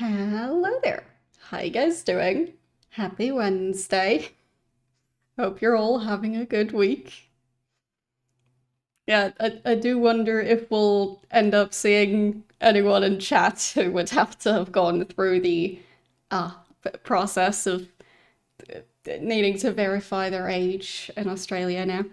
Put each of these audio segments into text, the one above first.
Hello there. How you guys doing? Happy Wednesday. Hope you're all having a good week. Yeah, I do wonder if we'll end up seeing anyone in chat who would have to have gone through the uh, process of needing to verify their age in Australia now.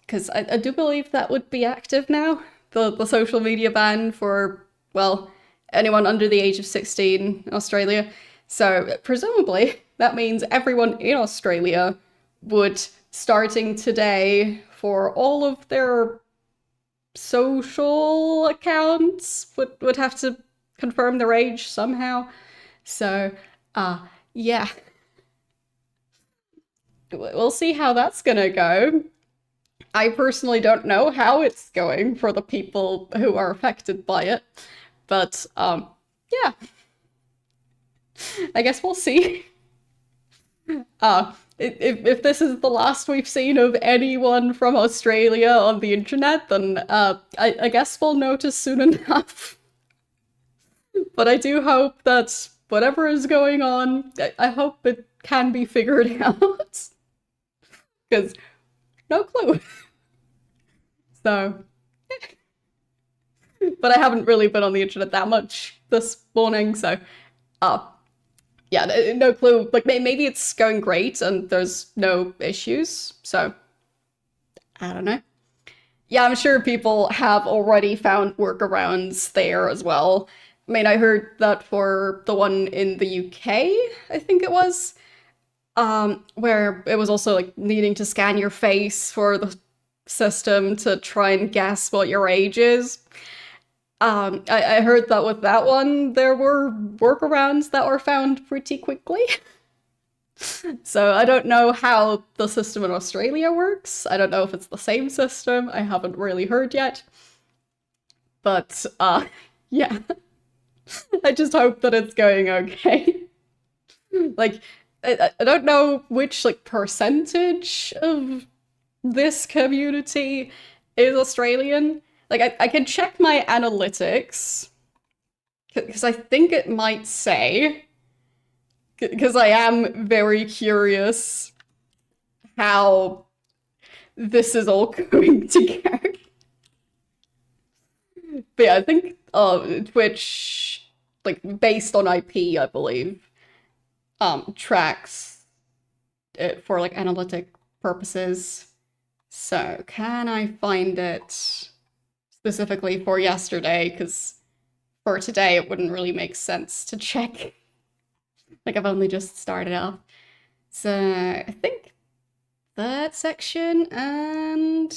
Because I do believe that would be active now. The social media ban for, well, anyone under the age of 16 in Australia. So presumably that means everyone in Australia would, starting today, for all of their social accounts, would have to confirm their age somehow. So, yeah, we'll see how that's gonna go. I personally don't know how it's going for the people who are affected by it, but yeah, I guess we'll see. If this is the last we've seen of anyone from Australia on the internet, then I guess we'll notice soon enough. But I do hope that whatever is going on, I hope it can be figured out. Because no clue. So, but I haven't really been on the internet that much this morning, so uh, yeah, no clue. Like maybe it's going great and there's no issues. So I don't know. Yeah, I'm sure people have already found workarounds there as well. I mean, I heard that for the one in the UK, I think it was, where it was also like needing to scan your face for the system to try and guess what your age is. I heard that with that one, there were workarounds that were found pretty quickly. So I don't know how the system in Australia works. I don't know if it's the same system. I haven't really heard yet. But yeah, I just hope that it's going okay. Like, I don't know which like percentage of this community is Australian. Like, I can check my analytics because I think it might say, because I am very curious how this is all going to go. But yeah, I think Twitch, like based on IP, I believe, tracks it for like analytic purposes. So can I find it specifically for yesterday? Because for today, it wouldn't really make sense to check. Like I've only just started off. So I think that section and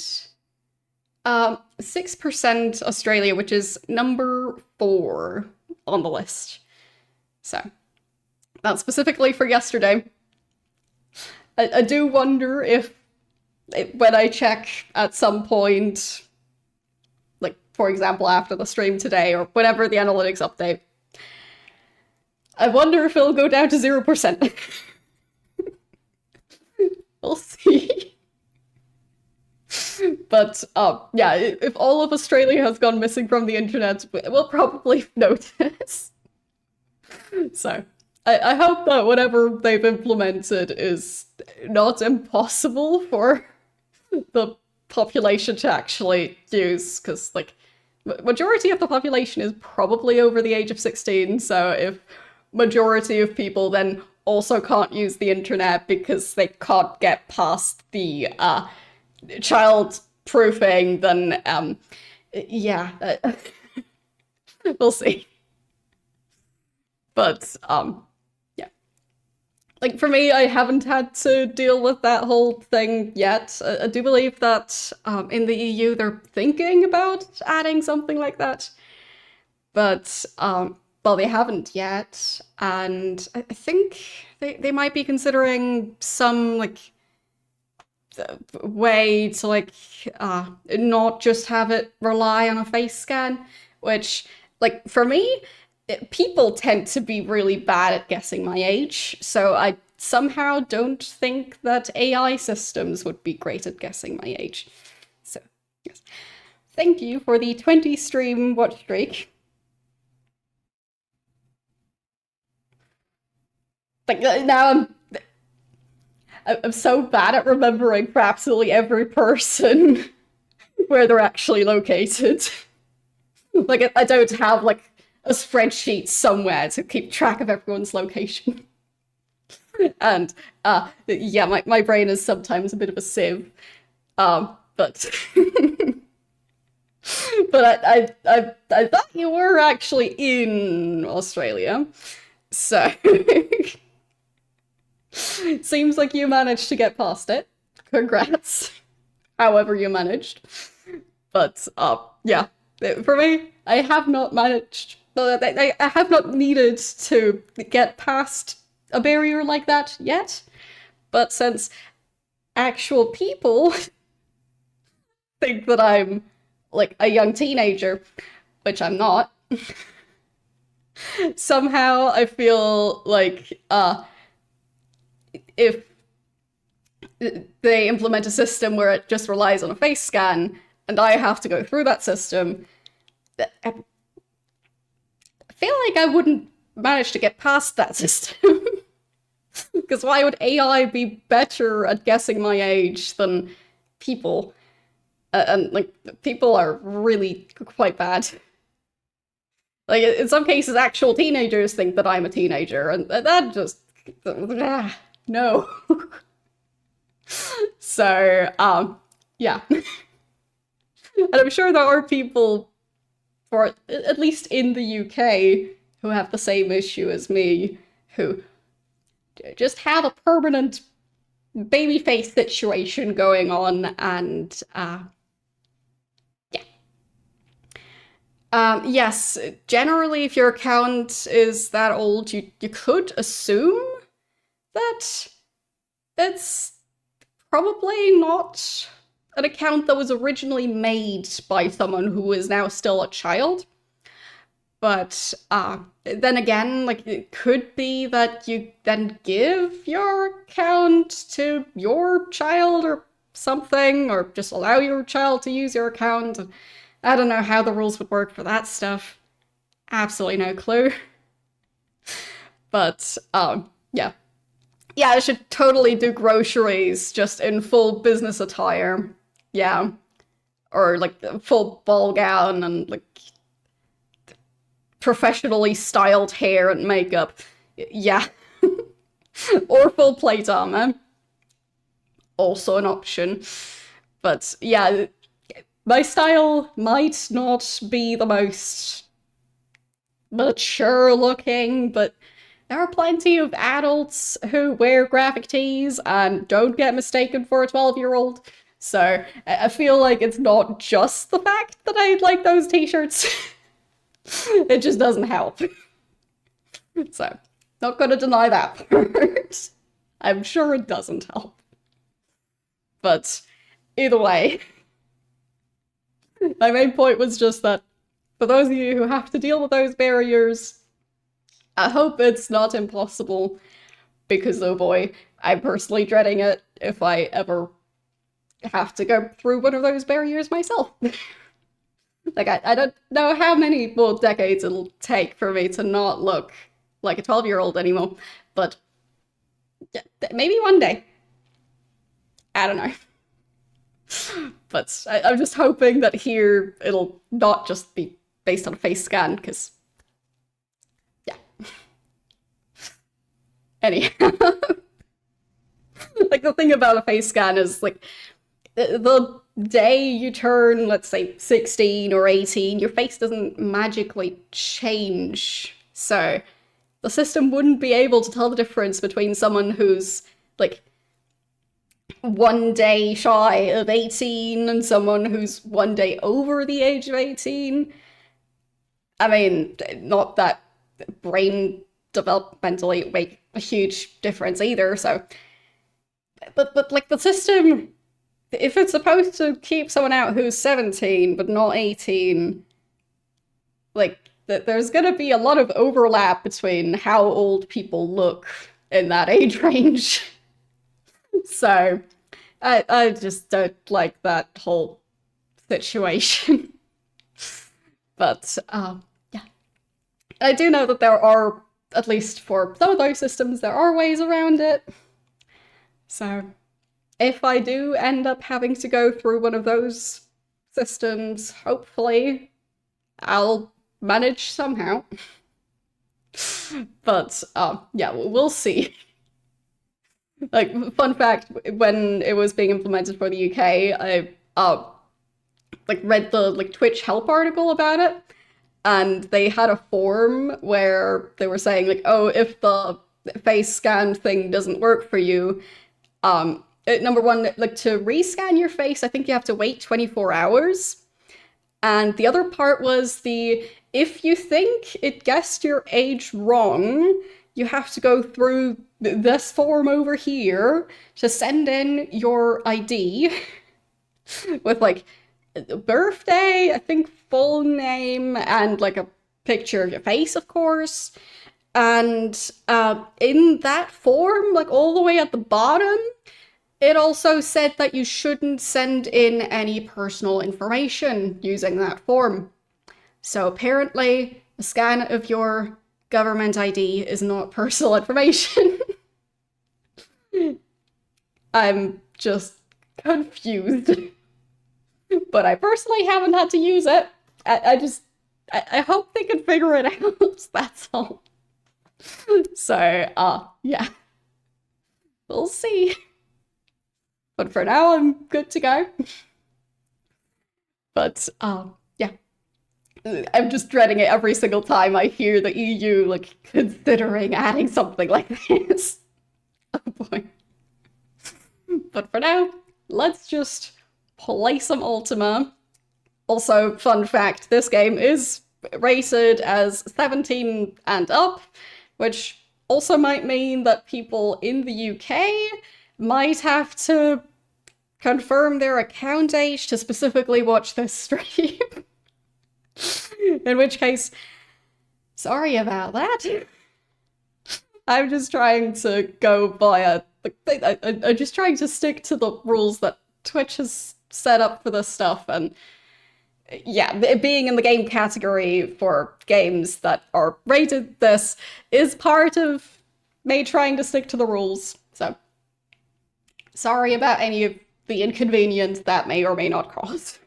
6% Australia, which is number 4 on the list. So that's specifically for yesterday. I do wonder if when I check at some point, like for example after the stream today or whenever the analytics update, I wonder if it'll go down to 0%. We'll see. But yeah, if all of Australia has gone missing from the internet, we'll probably notice. So I hope that whatever they've implemented is not impossible for the population to actually use, because like majority of the population is probably over the age of 16. So if majority of people then also can't use the internet because they can't get past the child proofing, then yeah, we'll see. But yeah, like for me, I haven't had to deal with that whole thing yet. I do believe that in the EU they're thinking about adding something like that, but well, they haven't yet, and I think they might be considering some like way to like not just have it rely on a face scan, which like for me, people tend to be really bad at guessing my age, so I somehow don't think that AI systems would be great at guessing my age. So yes, thank you for the 20 stream watch streak. Like now I'm so bad at remembering for absolutely every person where they're actually located. Like I don't have like a spreadsheet somewhere to keep track of everyone's location. And yeah, my brain is sometimes a bit of a sieve. But but I thought you were actually in Australia. So seems like you managed to get past it. Congrats. However you managed. But yeah, for me, I have not managed. I have not needed to get past a barrier like that yet. But since actual people think that I'm like a young teenager, which I'm not, somehow I feel like if they implement a system where it just relies on a face scan and I have to go through that system, I feel like I wouldn't manage to get past that system. Because why would AI be better at guessing my age than people? And like, people are really quite bad. Like, in some cases, actual teenagers think that I'm a teenager, and that just no. So, yeah. And I'm sure there are people, for at least in the UK, who have the same issue as me, who just have a permanent baby face situation going on, and yeah. Yes, generally, if your account is that old, you could assume that it's probably not an account that was originally made by someone who is now still a child. But then again, like, it could be that you then give your account to your child or something, or just allow your child to use your account. I don't know how the rules would work for that stuff. Absolutely no clue. But yeah. Yeah, I should totally do groceries just in full business attire. Yeah. Or like a full ball gown and like professionally styled hair and makeup. Yeah. Or full plate armor. Also an option. But yeah, my style might not be the most mature looking, but there are plenty of adults who wear graphic tees and don't get mistaken for a 12-year-old. So I feel like it's not just the fact that I like those t-shirts. It just doesn't help. So, not gonna deny that part. I'm sure it doesn't help. But either way, my main point was just that for those of you who have to deal with those barriers, I hope it's not impossible, because oh boy, I'm personally dreading it if I ever have to go through one of those barriers myself. Like, I don't know how many more decades it'll take for me to not look like a 12-year-old anymore, but yeah, maybe one day. I don't know. But I'm just hoping that here it'll not just be based on a face scan, because yeah. Anyhow, like, the thing about a face scan is, like, the day you turn, let's say, 16 or 18, your face doesn't magically change. So the system wouldn't be able to tell the difference between someone who's, like, one day shy of 18 and someone who's one day over the age of 18. I mean, not that brain developmentally make a huge difference either, so... But like, the system, if it's supposed to keep someone out who's 17 but not 18, like, there's gonna be a lot of overlap between how old people look in that age range. So, I just don't like that whole situation. But, yeah. I do know that there are at least for some of those systems, there are ways around it. So if I do end up having to go through one of those systems, hopefully I'll manage somehow. But yeah, we'll see. Like, fun fact, when it was being implemented for the UK, I like read the Twitch help article about it, and they had a form where they were saying like, oh, if the face scan thing doesn't work for you, number one, like to rescan your face, I think you have to wait 24 hours. And the other part was if you think it guessed your age wrong, you have to go through this form over here to send in your ID with like birthday, I think full name, and like a picture of your face, of course. And in that form, like all the way at the bottom, it also said that you shouldn't send in any personal information using that form. So apparently, a scan of your government ID is not personal information. I'm just confused. But I personally haven't had to use it. I hope they can figure it out, that's all. So, yeah. We'll see. But for now, I'm good to go. But, yeah. I'm just dreading it every single time I hear the EU, like, considering adding something like this. Oh boy. But for now, let's just play some Ultima. Also, fun fact, this game is rated as 17 and up, which also might mean that people in the UK might have to confirm their account age to specifically watch this stream. In which case, sorry about that. I'm just trying to go by I'm just trying to stick to the rules that Twitch has set up for this stuff, and yeah, it being in the game category for games that are rated this is part of me trying to stick to the rules. So, sorry about any of the inconvenience that may or may not cause.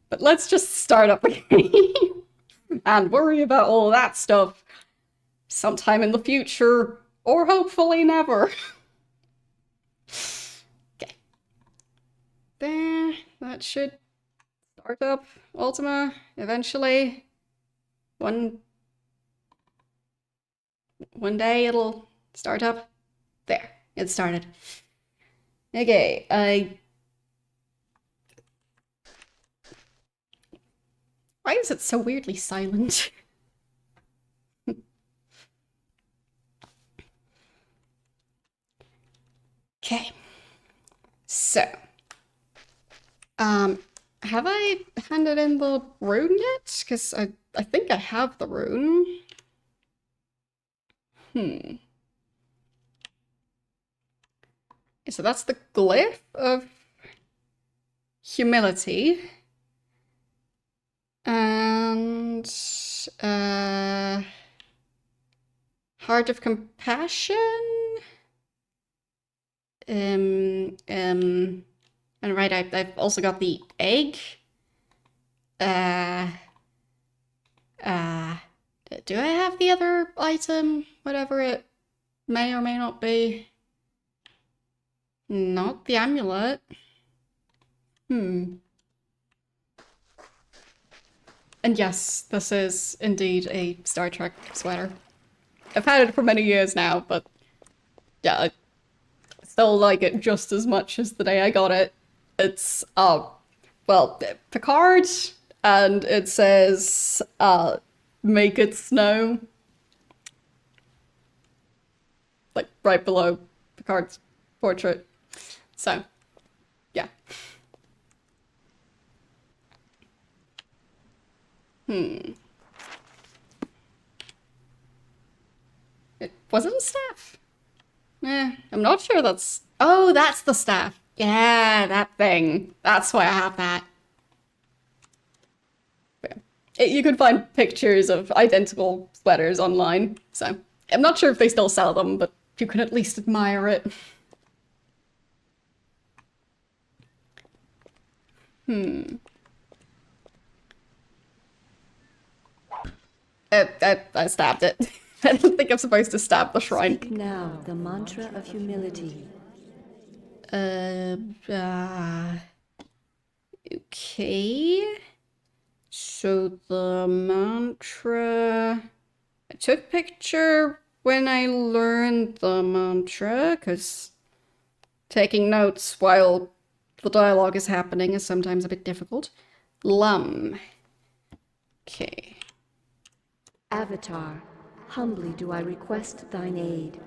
But let's just start up the game and worry about all that stuff sometime in the future, or hopefully never. Okay. There, that should start up Ultima eventually. One day it'll start up. There, it started. Okay, why is it so weirdly silent? Okay. So, have I handed in the rune yet? Because I think I have the rune. So that's the glyph of humility. And heart of compassion. And right, I've also got the egg. Do I have the other item? Whatever it may or may not be. Not the amulet. And yes, this is indeed a Star Trek sweater. I've had it for many years now, but yeah, I still like it just as much as the day I got it. It's, well, Picard, and it says, make it snow. Like, right below Picard's portrait. So, yeah. Was it a staff? I'm not sure that's... Oh, that's the staff. Yeah, that thing. That's why I have that. Yeah. You can find pictures of identical sweaters online, so I'm not sure if they still sell them, but you can at least admire it. I stabbed it. I don't think I'm supposed to stab the shrine. Speak now the mantra of humility. Uh, uh, okay. So the mantra... I took a picture when I learned the mantra, because taking notes while the dialogue is happening is sometimes a bit difficult. Lum. Okay. Avatar, humbly do I request thine aid.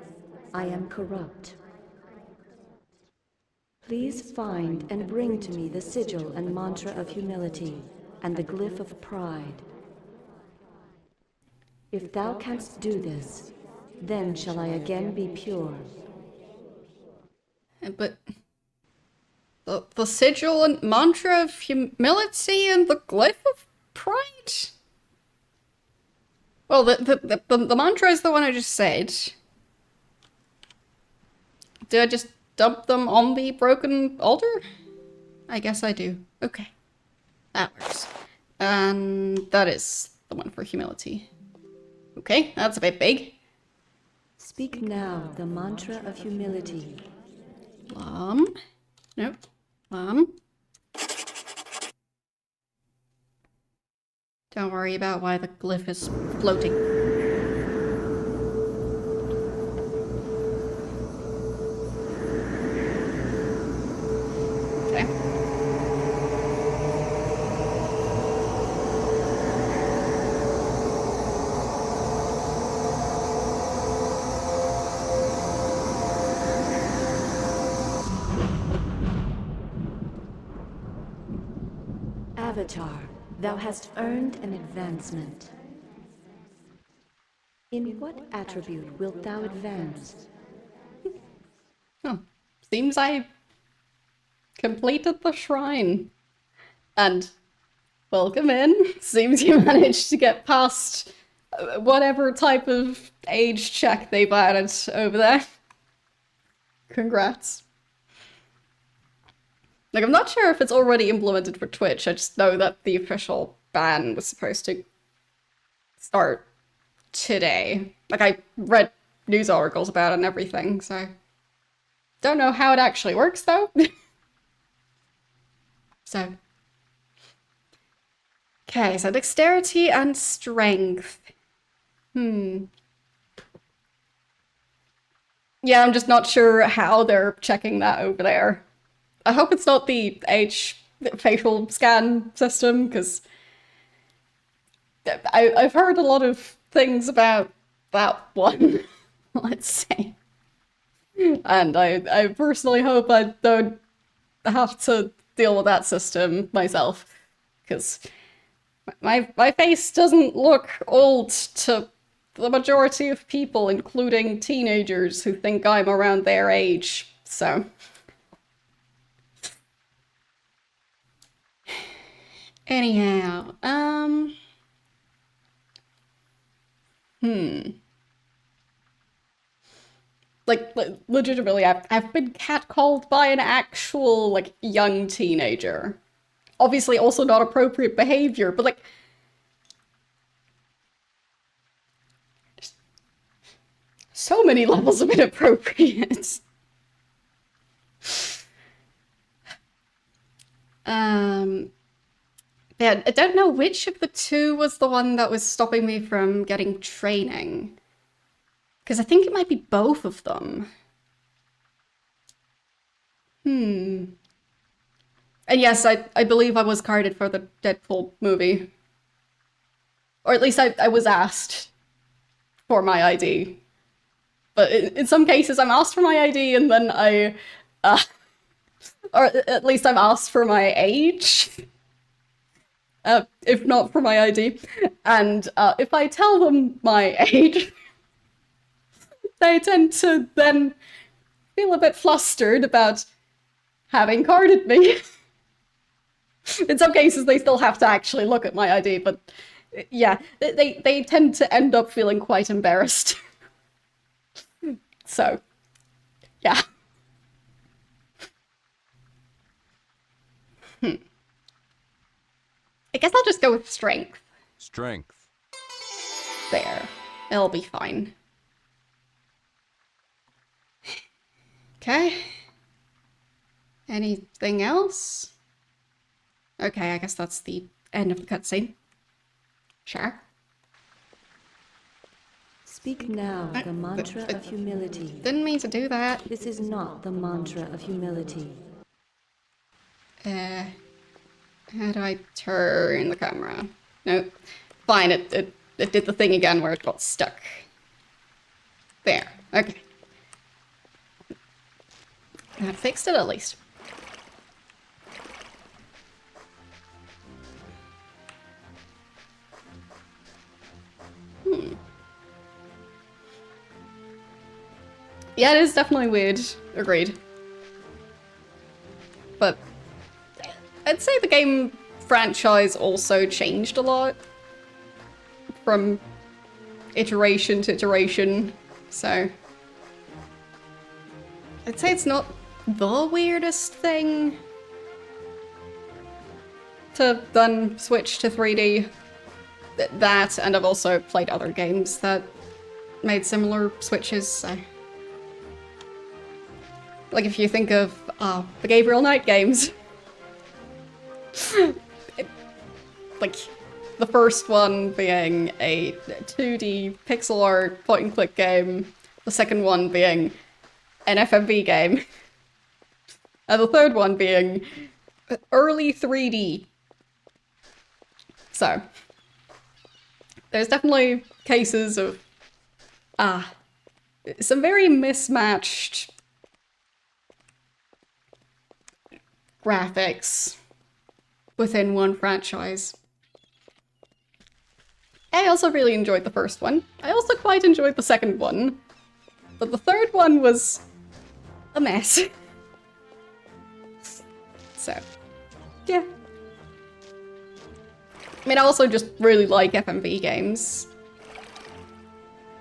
I am corrupt. Please find and bring to me the sigil and mantra of humility, and the glyph of pride. If thou canst do this, then shall I again be pure. But the sigil and mantra of humility and the glyph of pride? Well, the mantra is the one I just said. Do I just dump them on the broken altar? I guess I do. Okay. That works. And that is the one for humility. Okay, that's a bit big. Speak now the mantra of humility. Plum. Nope. Plum. Don't worry about why the glyph is floating. Okay. Avatar, thou hast earned an advancement. In what attribute wilt thou advance? Oh, seems I completed the shrine. And welcome in. Seems you managed to get past whatever type of age check they've added over there. Congrats. Like, I'm not sure if it's already implemented for Twitch. I just know that the official ban was supposed to start today. Like, I read news articles about it and everything, so... Don't know how it actually works, though. So... Okay, so dexterity and strength. Yeah, I'm just not sure how they're checking that over there. I hope it's not the age facial scan system, because I've heard a lot of things about that one, let's say. And I personally hope I don't have to deal with that system myself, because my face doesn't look old to the majority of people, including teenagers who think I'm around their age, so... Anyhow, Like, legitimately, I've been catcalled by an actual, like, young teenager. Obviously also not appropriate behavior, but, like... So many levels of inappropriate. Yeah, I don't know which of the two was the one that was stopping me from getting training. Because I think it might be both of them. And yes, I believe I was carded for the Deadpool movie. Or at least I was asked for my ID. But in some cases I'm asked for my ID and then or at least I'm asked for my age. If not for my ID. And if I tell them my age, they tend to then feel a bit flustered about having carded me. In some cases, they still have to actually look at my ID, but Yeah, they tend to end up feeling quite embarrassed. So, yeah. I guess I'll just go with strength. Strength. There. It'll be fine. Okay. Anything else? Okay, I guess that's the end of the cutscene. Sure. Speak now the mantra of humility. Didn't mean to do that. This is not the mantra of humility. How do I turn the camera? Nope. Fine, it did the thing again where it got stuck. There. Okay. That fixed it at least. Yeah, it is definitely weird. Agreed. But I'd say the game franchise also changed a lot from iteration to iteration, so I'd say it's not the weirdest thing to then switch to 3D. That, and I've also played other games that made similar switches, so... Like, if you think of the Gabriel Knight games. Like, the first one being a 2D pixel art point-and-click game, the second one being an FMV game, and the third one being early 3D. So, there's definitely cases of some very mismatched graphics within one franchise. I also really enjoyed the first one. I also quite enjoyed the second one, but the third one was a mess. So, yeah. I mean, I also just really like FMV games,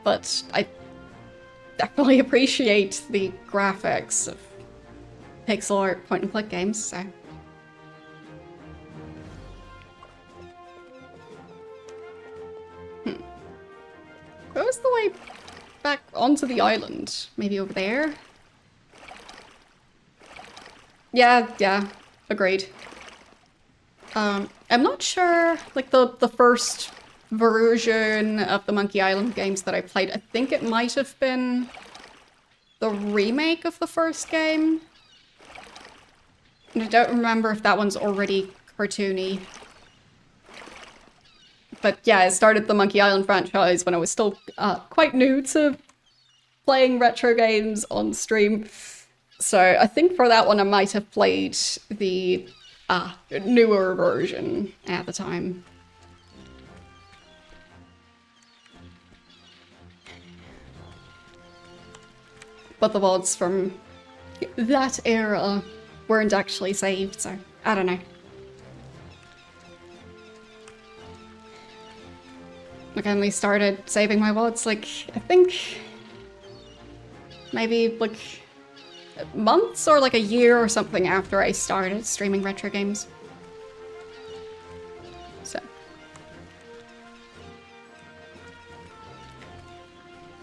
but I definitely appreciate the graphics of pixel art point-and-click games, so... Where was the way back onto the island? Maybe over there? Yeah, agreed. I'm not sure, like, the first version of the Monkey Island games that I played, I think it might have been the remake of the first game. And I don't remember if that one's already cartoony. But yeah, I started the Monkey Island franchise when I was still quite new to playing retro games on stream. So I think for that one I might have played the newer version at the time. But the VODs from that era weren't actually saved, so I don't know. Like, I only started saving my VODs, like, I think maybe, like, months or like a year or something after I started streaming retro games. So.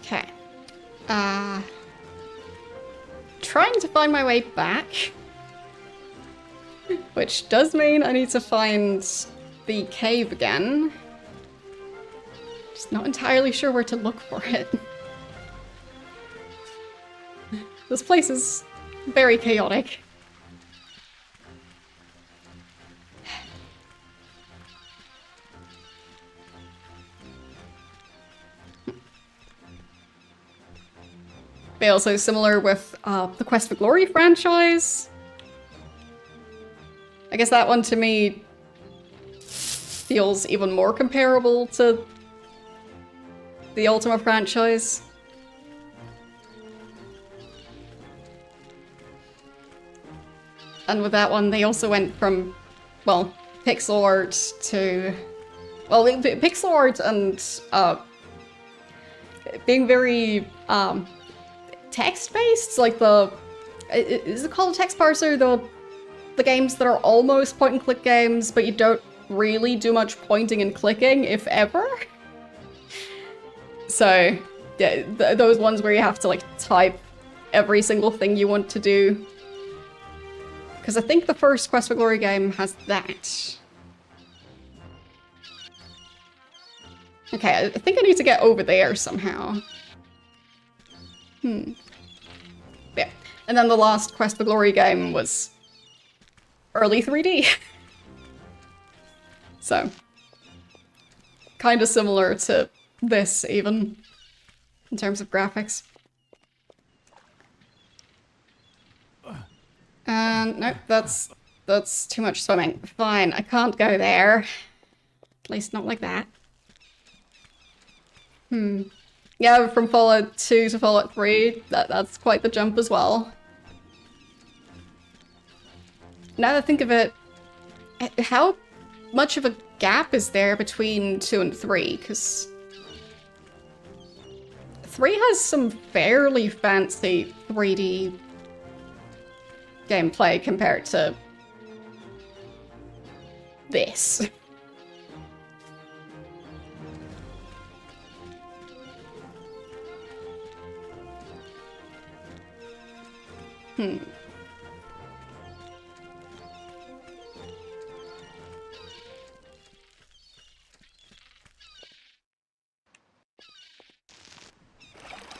Okay. Trying to find my way back. Which does mean I need to find the cave again. Just not entirely sure where to look for it. This place is very chaotic. But also similar with the Quest for Glory franchise. I guess that one to me feels even more comparable to the Ultima franchise. And with that one, they also went from, well, pixel art to well, pixel art and being very text-based, like is it called a text parser? The games that are almost point-and-click games, but you don't really do much pointing and clicking, if ever. So, yeah, those ones where you have to, like, type every single thing you want to do. Because I think the first Quest for Glory game has that. Okay, I think I need to get over there somehow. Yeah. And then the last Quest for Glory game was early 3D. So, kind of similar to this, even, in terms of graphics. Nope, that's too much swimming. Fine, I can't go there. At least not like that. Yeah, from Fallout 2 to Fallout 3, that's quite the jump as well. Now that I think of it, how much of a gap is there between 2 and 3? Because 3 has some fairly fancy 3D gameplay compared to this.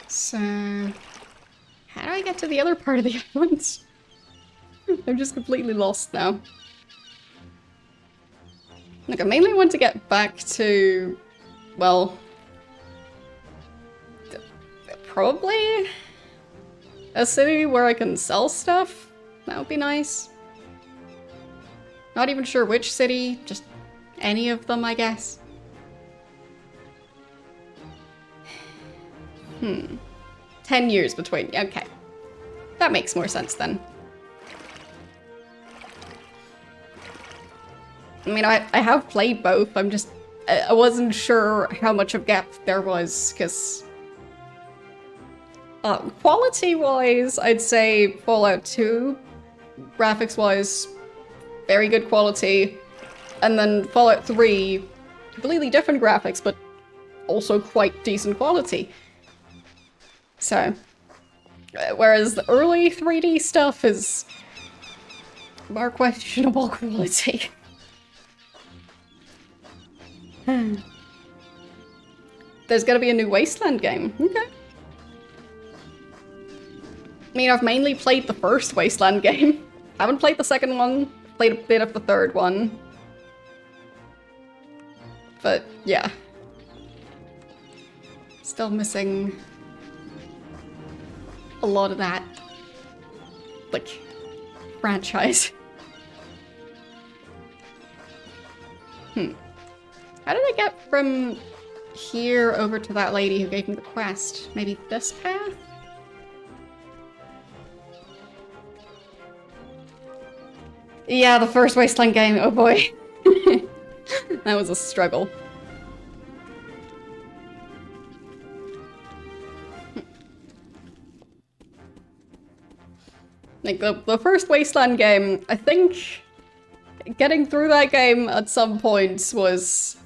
So, how do I get to the other part of the island? I'm just completely lost now. Look, I mainly want to get back to, well, probably a city where I can sell stuff. That would be nice. Not even sure which city, just any of them, I guess. 10 years between, okay. That makes more sense then. I mean, I have played both, I wasn't sure how much of gap there was, because quality-wise, I'd say Fallout 2, graphics-wise, very good quality, and then Fallout 3, completely different graphics, but also quite decent quality. So, whereas the early 3D stuff is more questionable quality. There's gonna be a new Wasteland game. Okay. I mean, I've mainly played the first Wasteland game. Haven't played the second one, played a bit of the third one. But, yeah. Still missing a lot of that, like, franchise. How did I get from here over to that lady who gave me the quest? Maybe this path? Yeah, the first Wasteland game, oh boy. That was a struggle. Like, the first Wasteland game, I think getting through that game at some points was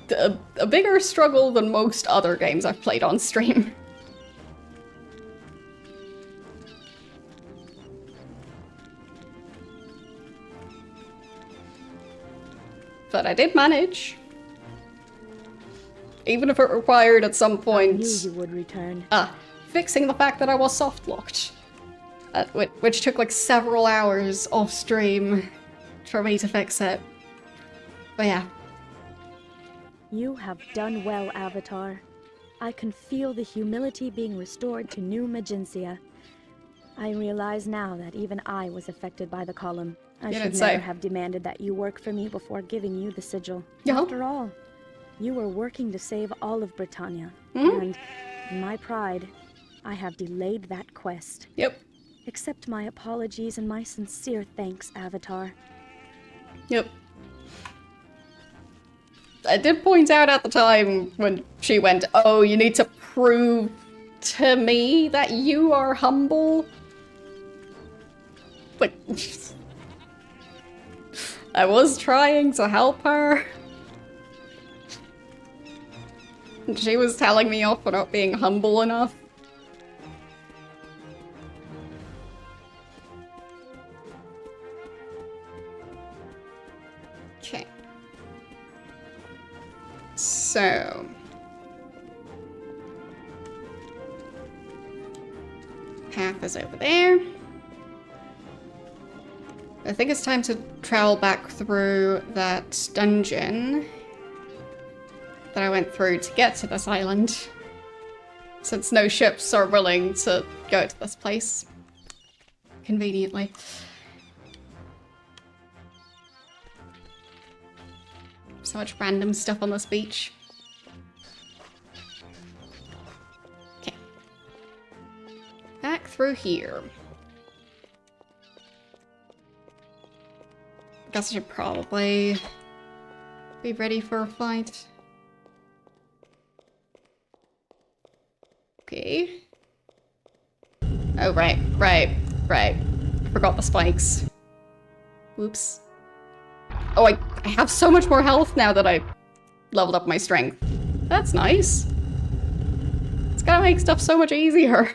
a bigger struggle than most other games I've played on stream. But I did manage. Even if it required at some point... I knew you would return. Fixing the fact that I was soft-locked. Which took like several hours off stream for me to fix it. But yeah. You have done well, Avatar. I can feel the humility being restored to New Magencia. I realize now that even I was affected by the column. I should never have demanded that you work for me before giving you the sigil. Yeah. After all, you were working to save all of Britannia. And in my pride, I have delayed that quest. Yep. Accept my apologies and my sincere thanks, Avatar. Yep. I did point out at the time when she went, oh, you need to prove to me that you are humble. Like, I was trying to help her. And she was telling me off for not being humble enough. Okay. So... path is over there. I think it's time to travel back through that dungeon that I went through to get to this island, since no ships are willing to go to this place conveniently. So much random stuff on this beach. Okay. Back through here. Guess I should probably be ready for a fight. Okay. Oh, right. Forgot the spikes. Whoops. Oh, I have so much more health now that I leveled up my strength. That's nice. It's gonna make stuff so much easier.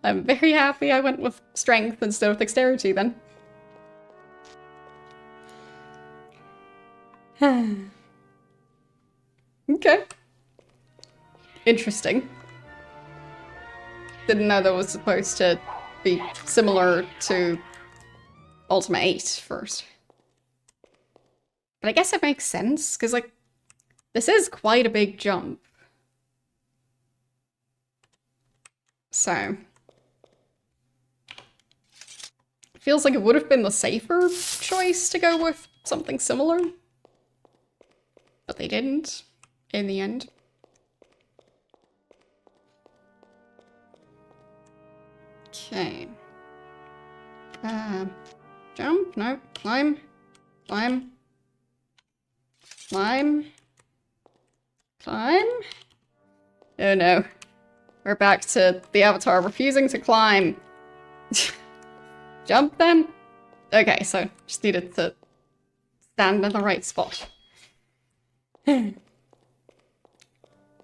I'm very happy I went with strength instead of dexterity then. Okay. Interesting. Didn't know that was supposed to be similar to Ultima 8 first. But I guess it makes sense, because, like, this is quite a big jump. So... it feels like it would have been the safer choice to go with something similar. But they didn't, in the end. Okay. Jump? No. Climb. Climb. Climb. Climb? Oh no. We're back to the avatar refusing to climb. Jump then? Okay, so just needed to stand in the right spot. But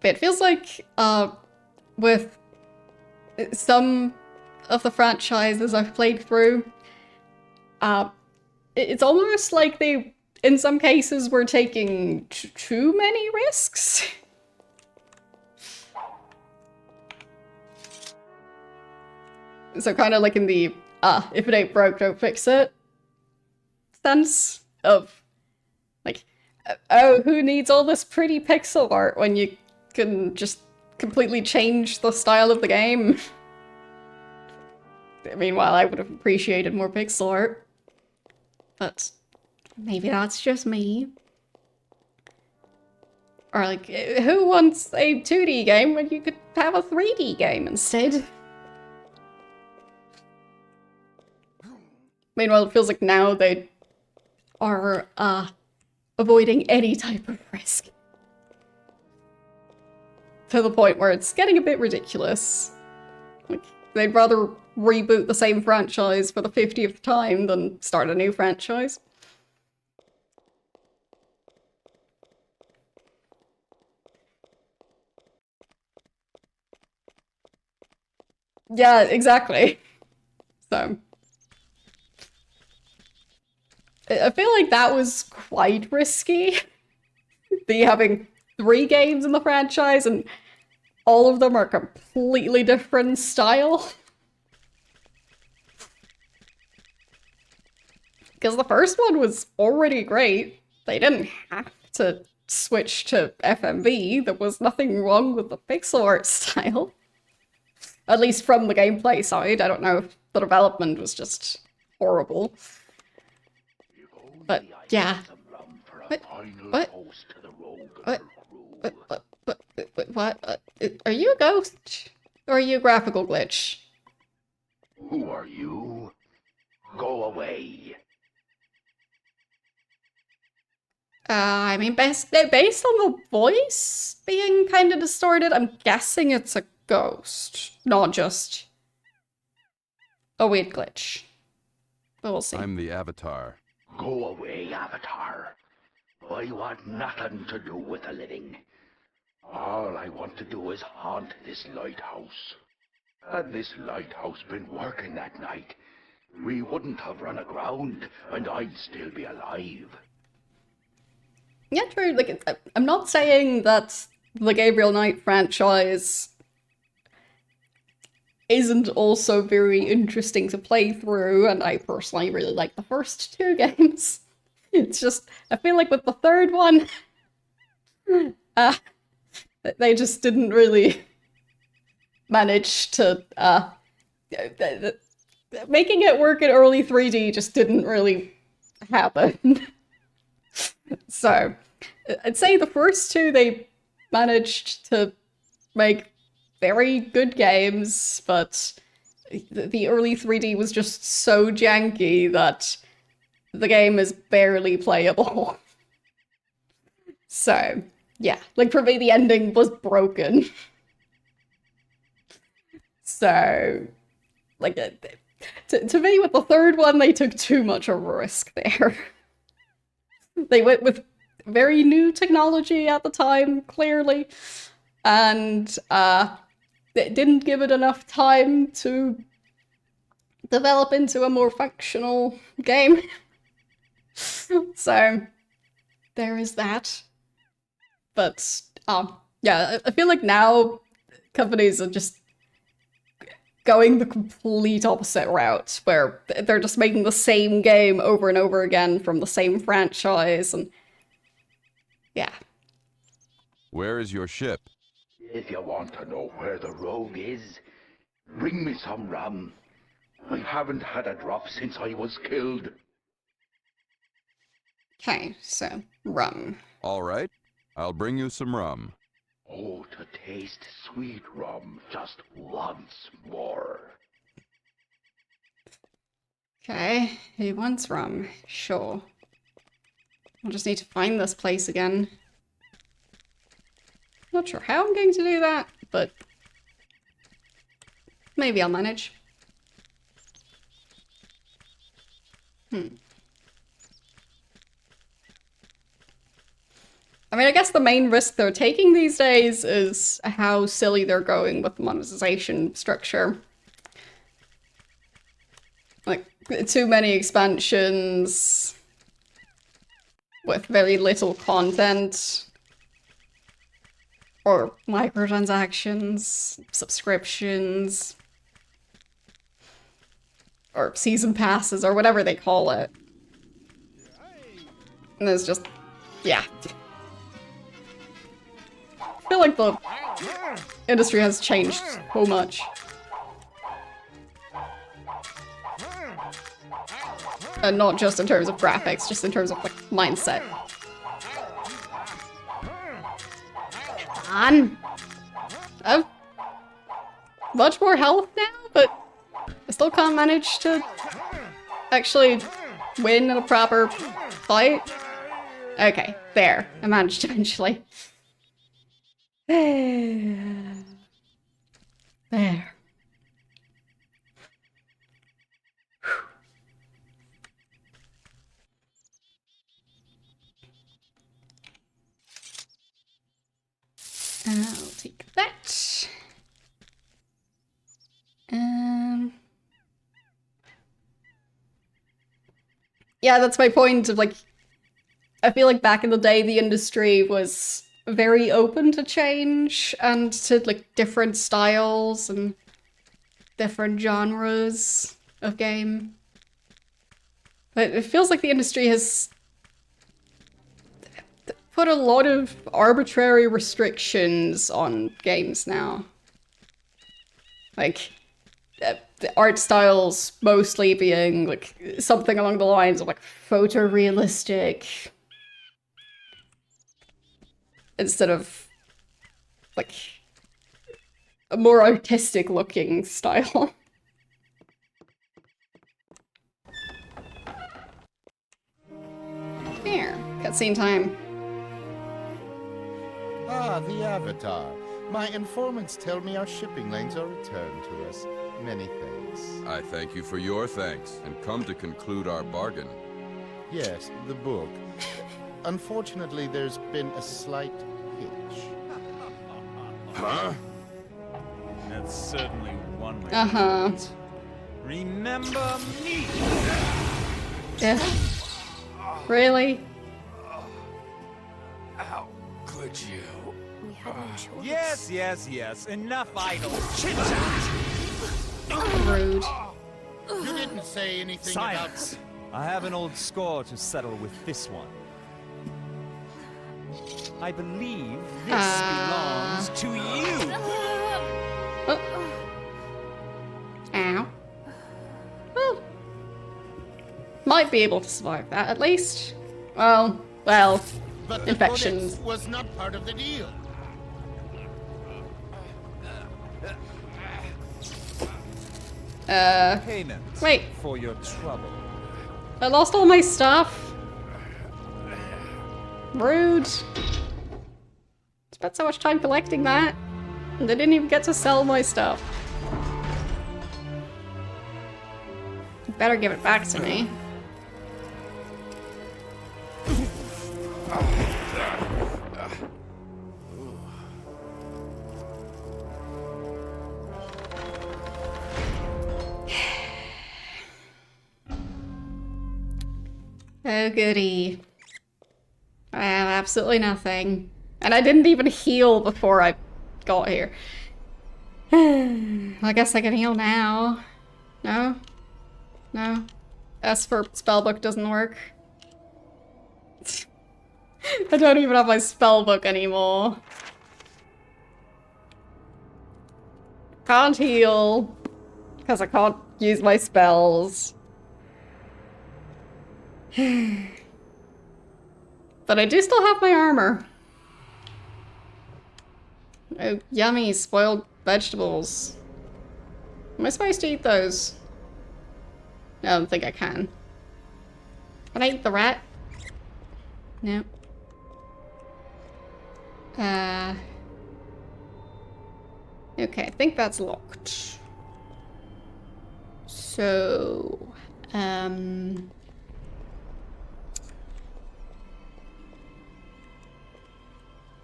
it feels like, with some of the franchises I've played through, it's almost like they, in some cases, were taking too many risks. So kind of like in the, if it ain't broke, don't fix it sense of, like, oh, who needs all this pretty pixel art when you can just completely change the style of the game? Meanwhile, I would have appreciated more pixel art. But maybe that's just me. Or like, who wants a 2D game when you could have a 3D game instead? Meanwhile, it feels like now they are, avoiding any type of risk. To the point where it's getting a bit ridiculous. Like, they'd rather reboot the same franchise for the 50th time than start a new franchise. Yeah, exactly. So... I feel like that was quite risky. The having 3 games in the franchise and all of them are completely different style. Because the first one was already great. They didn't have to switch to FMV. There was nothing wrong with the pixel art style. At least from the gameplay side. I don't know if the development was just horrible. But yeah. What? What? Are you a ghost? Or are you a graphical glitch? Who are you? Go away. I mean, based on the voice being kind of distorted, I'm guessing it's a ghost, not just a weird glitch. But we'll see. I'm the Avatar. Go away, Avatar. I want nothing to do with the living. All I want to do is haunt this lighthouse. Had this lighthouse been working that night, we wouldn't have run aground, and I'd still be alive. Yeah, true. Like, I'm not saying that the Gabriel Knight franchise isn't also very interesting to play through, and I personally really like the first two games. It's just, I feel like with the third one, they just didn't really manage to, making it work in early 3D just didn't really happen. So, I'd say the first two, they managed to make very good games, but the early 3D was just so janky that the game is barely playable. So, yeah, like for me, the ending was broken. So, like, to me, with the third one, they took too much of a risk there. They went with very new technology at the time, clearly, and they didn't give it enough time to develop into a more functional game. So, there is that. But, yeah, I feel like now companies are just going the complete opposite route, where they're just making the same game over and over again from the same franchise, and yeah. Where is your ship? If you want to know where the rogue is, bring me some rum. I haven't had a drop since I was killed. Okay, so, rum. All right, I'll bring you some rum. Oh, to taste sweet rum just once more. Okay, he wants rum. Sure. I'll just need to find this place again. Not sure how I'm going to do that, but maybe I'll manage. I mean, I guess the main risk they're taking these days is how silly they're going with the monetization structure. Like, too many expansions with very little content, or microtransactions, subscriptions, or season passes, or whatever they call it. And there's just, yeah. I feel like the industry has changed so much. And not just in terms of graphics, just in terms of, like, mindset. Come on! I have much more health now, but I still can't manage to actually win in a proper fight. Okay, there. I managed eventually. There. I'll take that. Yeah, that's my point of, like, I feel like back in the day, the industry was very open to change and to, like, different styles and different genres of game. But it feels like the industry has put a lot of arbitrary restrictions on games now. Like, the art styles mostly being, like, something along the lines of, like, photorealistic, instead of, like, a more artistic looking style. There, got cutscene time. Ah, the Avatar. My informants tell me our shipping lanes are returned to us. Many thanks. I thank you for your thanks, and come to conclude our bargain. Yes, the book. Unfortunately, there's been a slight hitch. Huh? That's certainly one way. Uh-huh. Remember me! Yeah. Really? How could you? We had no choice. Yes. Enough idle chit-chat! Rude. You didn't say anything Silence! I have an old score to settle with this one. I believe this belongs to you! Oh. Ow. Well, might be able to survive that at least. Well, But the infections. codex was not part of the deal. Payment Wait. for your trouble. I lost all my stuff. Rude. Spent so much time collecting that, and I didn't even get to sell my stuff. You better give it back to me. Oh goody. I have absolutely nothing. And I didn't even heal before I got here. I guess I can heal now. No? No? S for spellbook doesn't work. I don't even have my spellbook anymore. Can't heal. Because I can't use my spells. But I do still have my armor. Oh, yummy spoiled vegetables. Am I supposed to eat those? I don't think I can. Can I eat the rat? No. Okay, I think that's locked. So,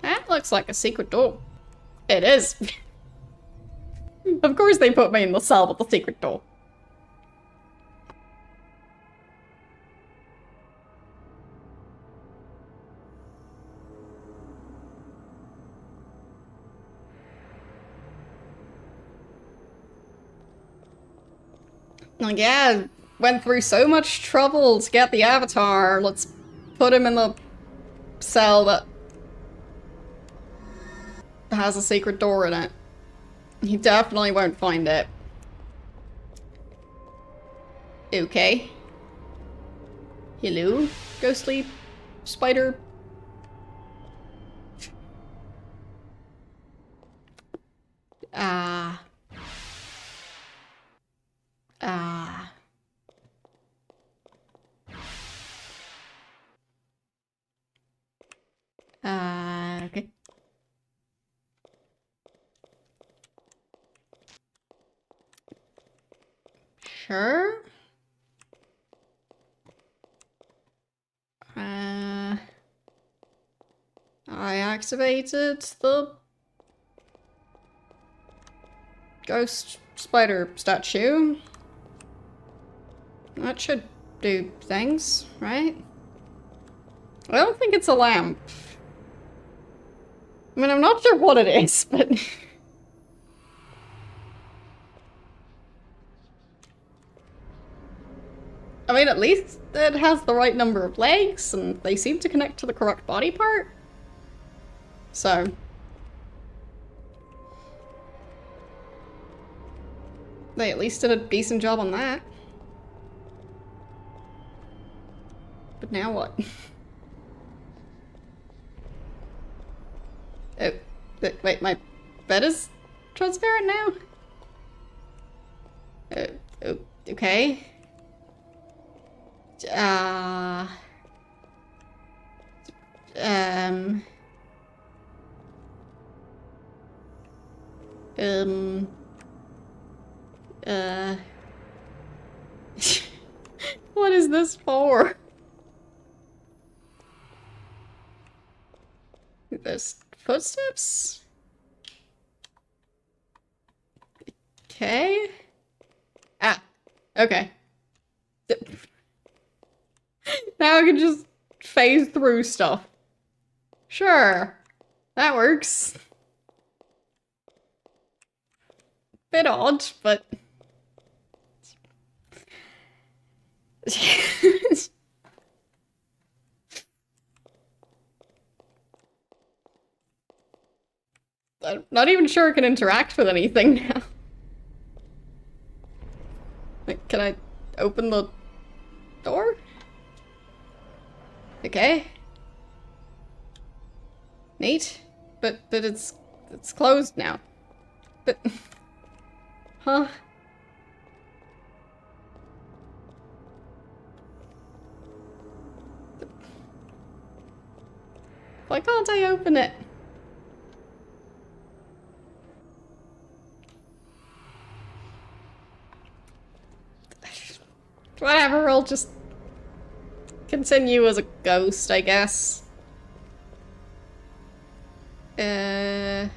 that looks like a secret door. It is. Of course they put me in the cell with the secret door. Like, yeah, went through so much trouble to get the avatar. Let's put him in the cell that has a secret door in it. He definitely won't find it. Okay. Hello, ghostly spider. Okay. Sure. I activated the ghost spider statue. That should do things, right? I don't think it's a lamp. I mean, I'm not sure what it is, but... I mean, at least it has the right number of legs, and they seem to connect to the correct body part. So... they at least did a decent job on that. But now what? Oh, wait, my bed is transparent now? Oh, okay. Um... Uh... What is this for? There's footsteps? Okay. Ah, okay. Now I can just phase through stuff. Sure. That works. Bit odd, but... I'm not even sure I can interact with anything now. Like, can I open the door? Okay. Neat. But it's closed now. But... Huh? Why can't I open it? Whatever, I'll just continue as a ghost, I guess. I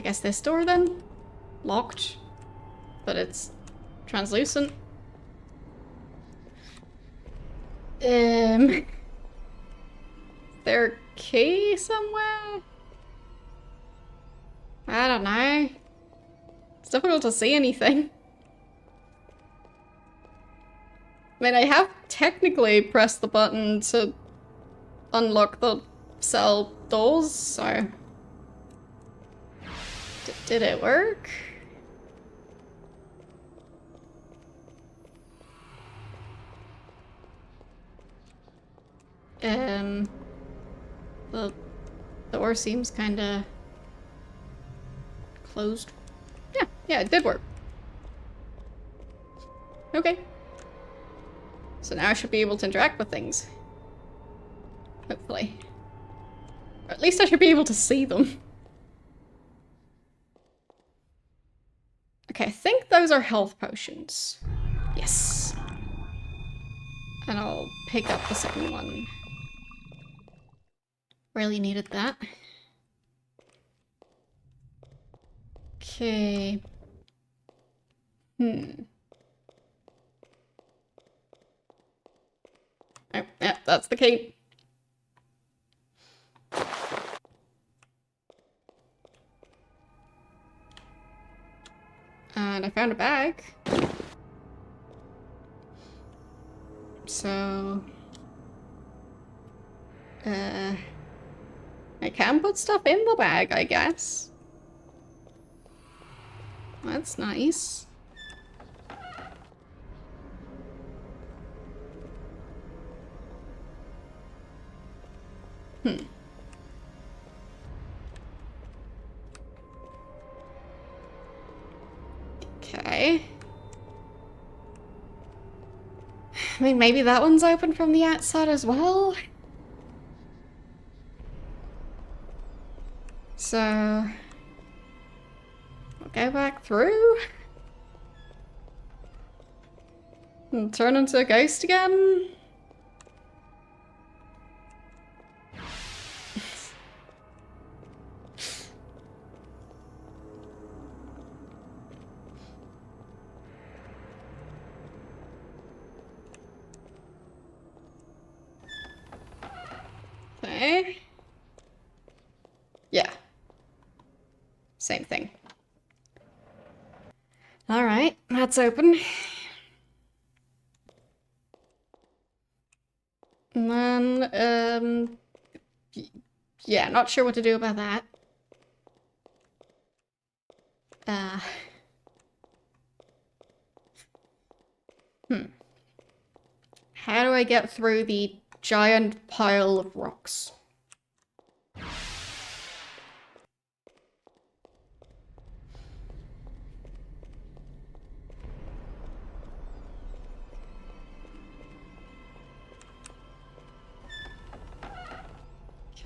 guess this door then? Locked. But it's translucent. Is there a key somewhere? I don't know. It's difficult to see anything. I mean, I have technically pressed the button to unlock the cell doors, so... Did it work? The door seems kinda... closed. Yeah, it did work. Okay. So now I should be able to interact with things. Hopefully. Or at least I should be able to see them. Okay, I think those are health potions. Yes. And I'll pick up the second one. Really needed that. Okay. Oh, yeah, that's the key. And I found a bag. So... I can put stuff in the bag, I guess. That's nice. Okay. I mean, maybe that one's open from the outside as well? So... I'll go back through? And turn into a ghost again? Okay. Yeah. Same thing. Alright, that's open. And then, yeah, not sure what to do about that. How do I get through the giant pile of rocks?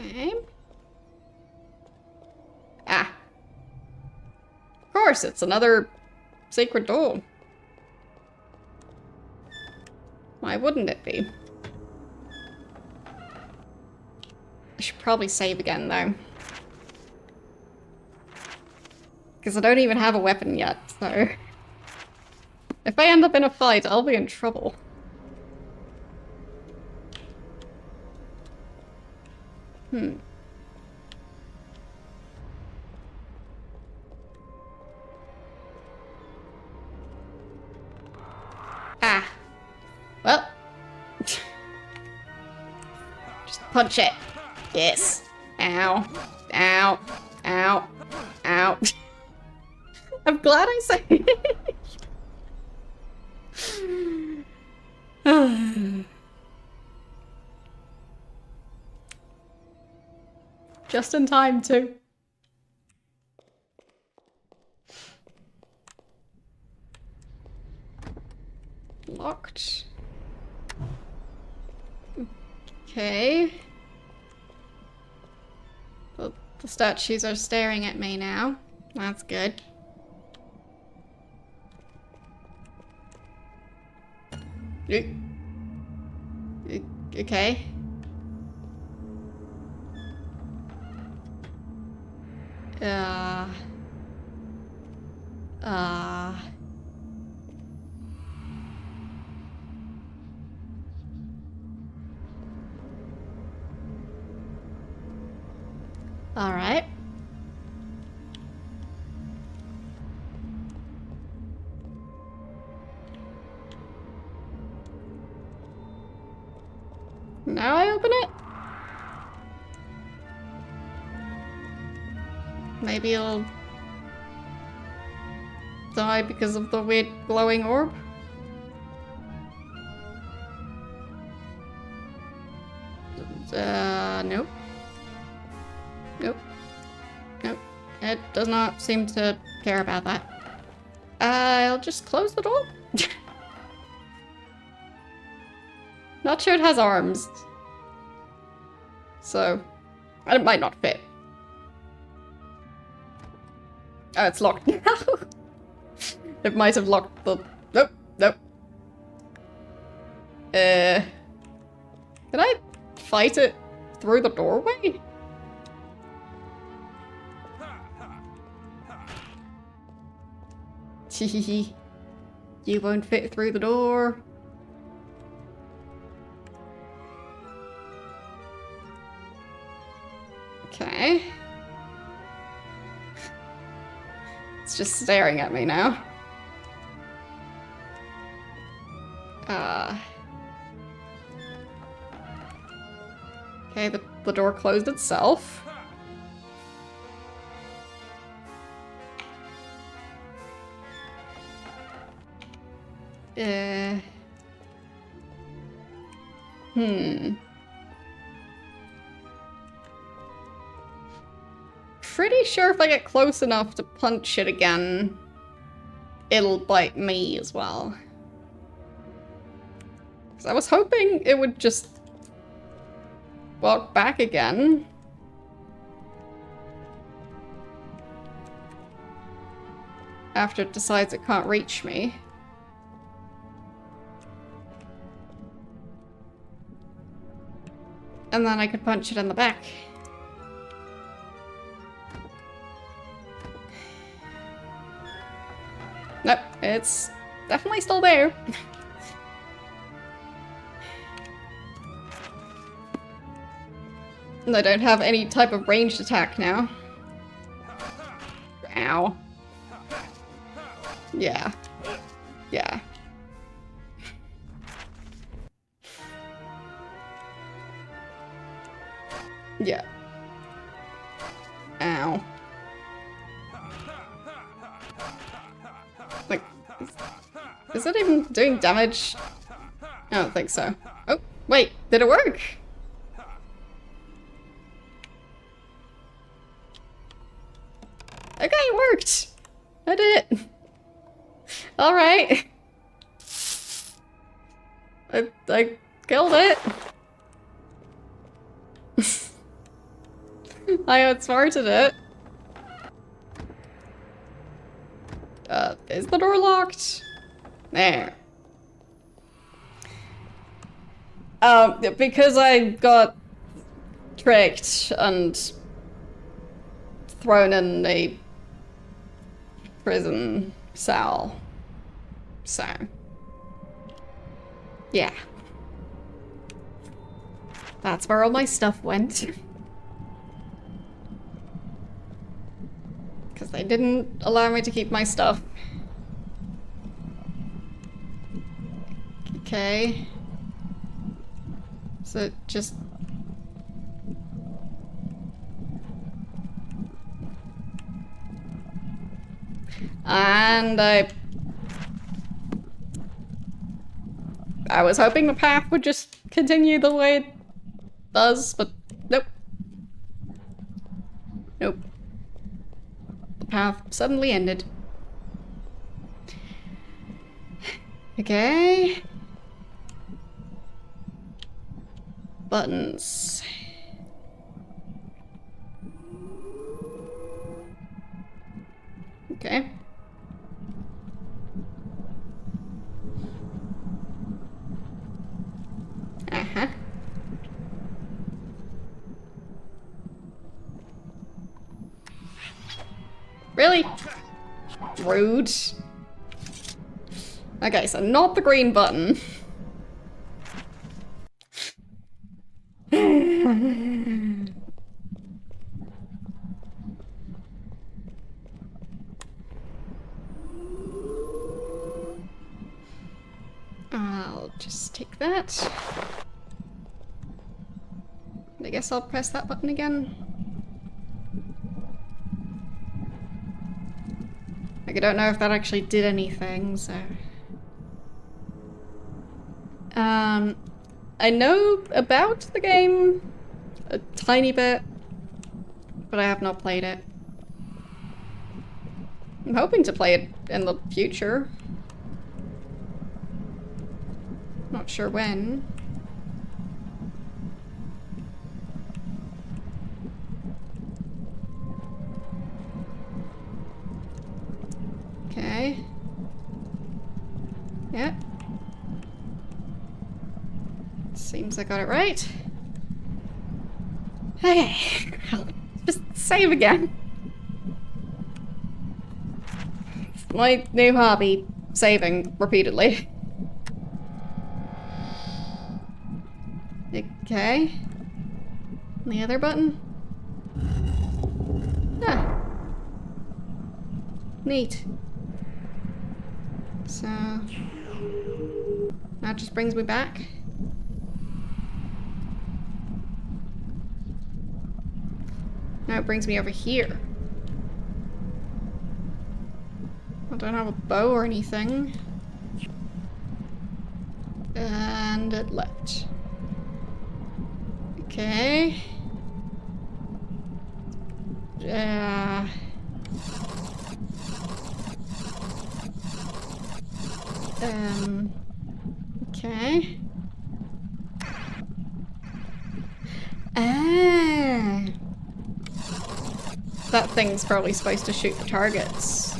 Okay. Ah. Of course, it's another sacred door. Why wouldn't it be? I should probably save again, though. Because I don't even have a weapon yet, so... If I end up in a fight, I'll be in trouble. Ah. Well. Just punch it. Yes. Ow. Ow. Ow. Ow. I'm glad I say it. Just in time, too. Locked. Okay. The statues are staring at me now. That's good. Okay. All right. Now I open it? Maybe I'll die because of the weird glowing orb? Nope. Nope. Nope. It does not seem to care about that. I'll just close the door. Not sure it has arms. So, it might not fit. Oh, it's locked now. It might have locked the... Nope, nope. Can I fight it through the doorway? Hehehe. You won't fit through the door. Okay. It's just staring at me now. Okay, the door closed itself. Pretty sure if I get close enough to punch it again, it'll bite me as well. 'Cause I was hoping it would just walk back again. After it decides it can't reach me. And then I could punch it in the back. Nope, it's definitely still there. And I don't have any type of ranged attack now. Ow. Yeah. Yeah. Yeah. Ow. Like, is it even doing damage? I don't think so. Oh, wait, did it work? Okay, it worked! I did it! Alright. I killed it. I outsmarted it. Is the door locked? There. Because I got tricked and thrown in a prison cell. So, yeah. That's where all my stuff went. Because they didn't allow me to keep my stuff. Okay. So just... And I was hoping the path would just continue the way it does, but nope. Nope. The path suddenly ended. Okay. Buttons. Okay. Uh-huh. Really? Rude. Okay, so not the green button. I'll just take that. I guess I'll press that button again. Like, I don't know if that actually did anything, so... I know about the game a tiny bit, but I have not played it. I'm hoping to play it in the future. Not sure when. Okay. Yep. Seems I got it right. Okay. I'll just save again. My new hobby, saving repeatedly. Okay. And the other button? Ah. Neat. So... that just brings me back. Now it brings me over here. I don't have a bow or anything. And it left. Okay. Okay. Ah. That thing's probably supposed to shoot the targets.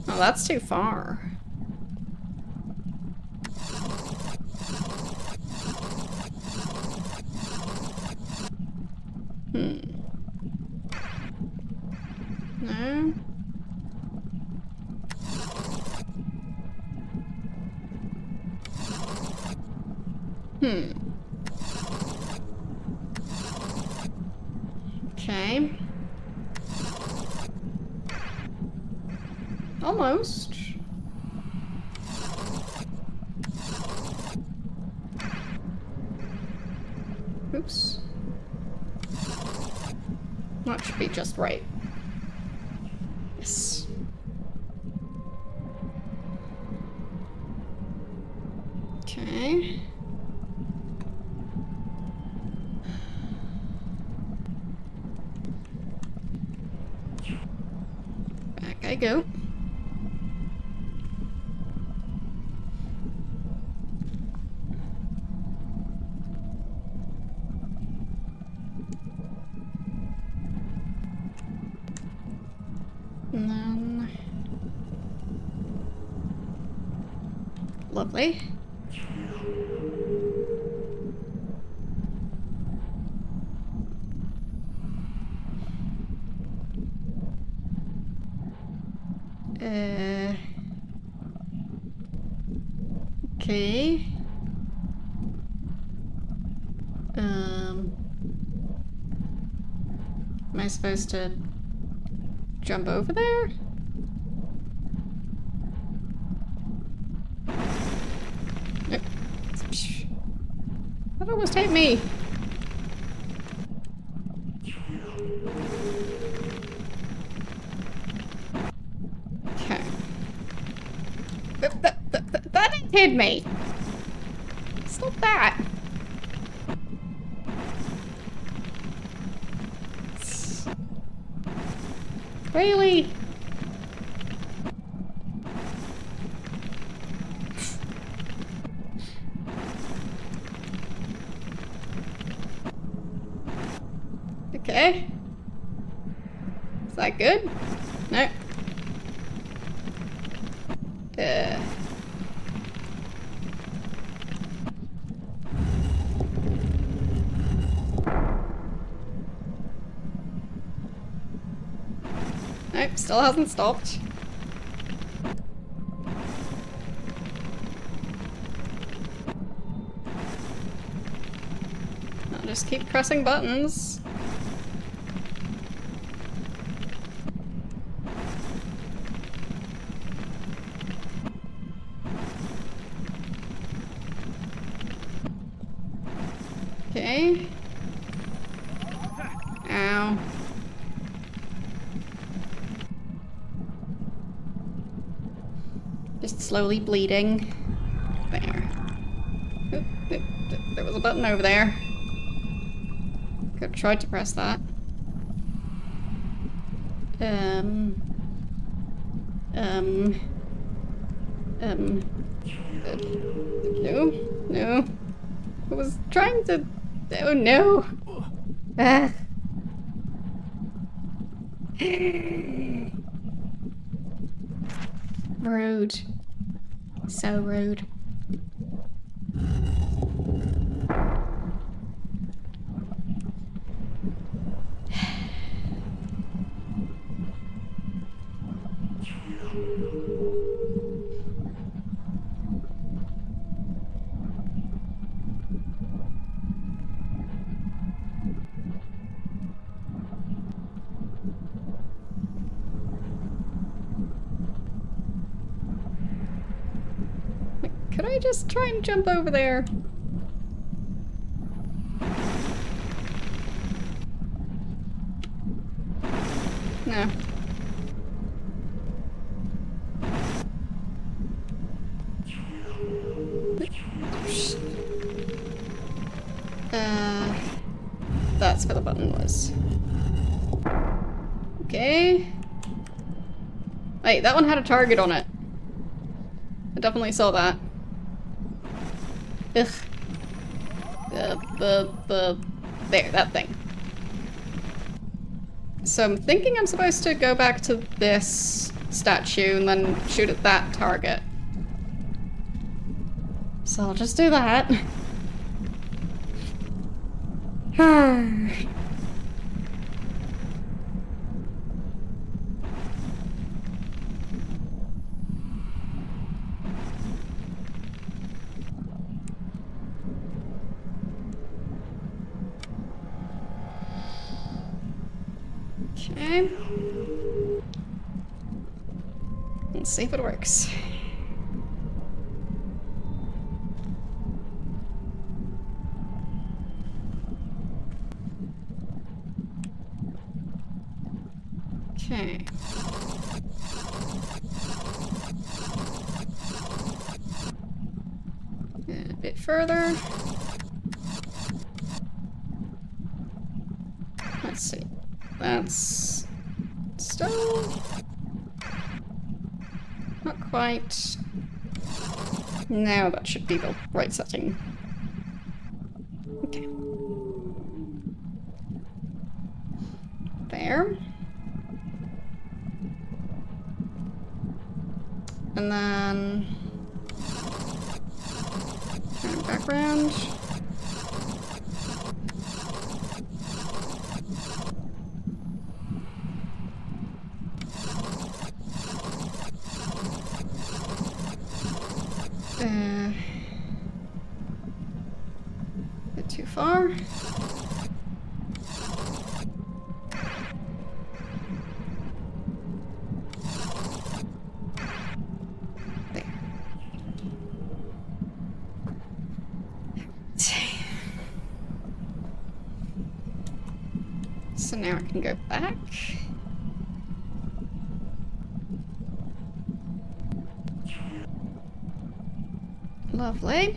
Oh, that's too far. No. Okay. Almost. Oops. That should be just right. Yes. Okay. Back I go. Lovely. Okay. Am I supposed to jump over there? Nope. That almost hit me. Okay. That didn't hit me. Stop that. Really? Okay. Is that good? No. Nope, still hasn't stopped. I'll just keep pressing buttons. Okay. Ow. Just slowly bleeding. There. Oop, oop, there was a button over there. Could have tried to press that. No, no. I was trying to. Oh no. Ah. Rude. So rude. Could I just try and jump over there? No. That's where the button was. Okay. Wait, that one had a target on it. I definitely saw that. Ugh. There, that thing. So I'm thinking I'm supposed to go back to this statue and then shoot at that target. So I'll just do that. Okay. Let's see if it works. Okay. A bit further. Let's see. That's still not quite. Now that should be the right setting. Okay. There. And then around. Bit too far. So now I can go back. Lovely.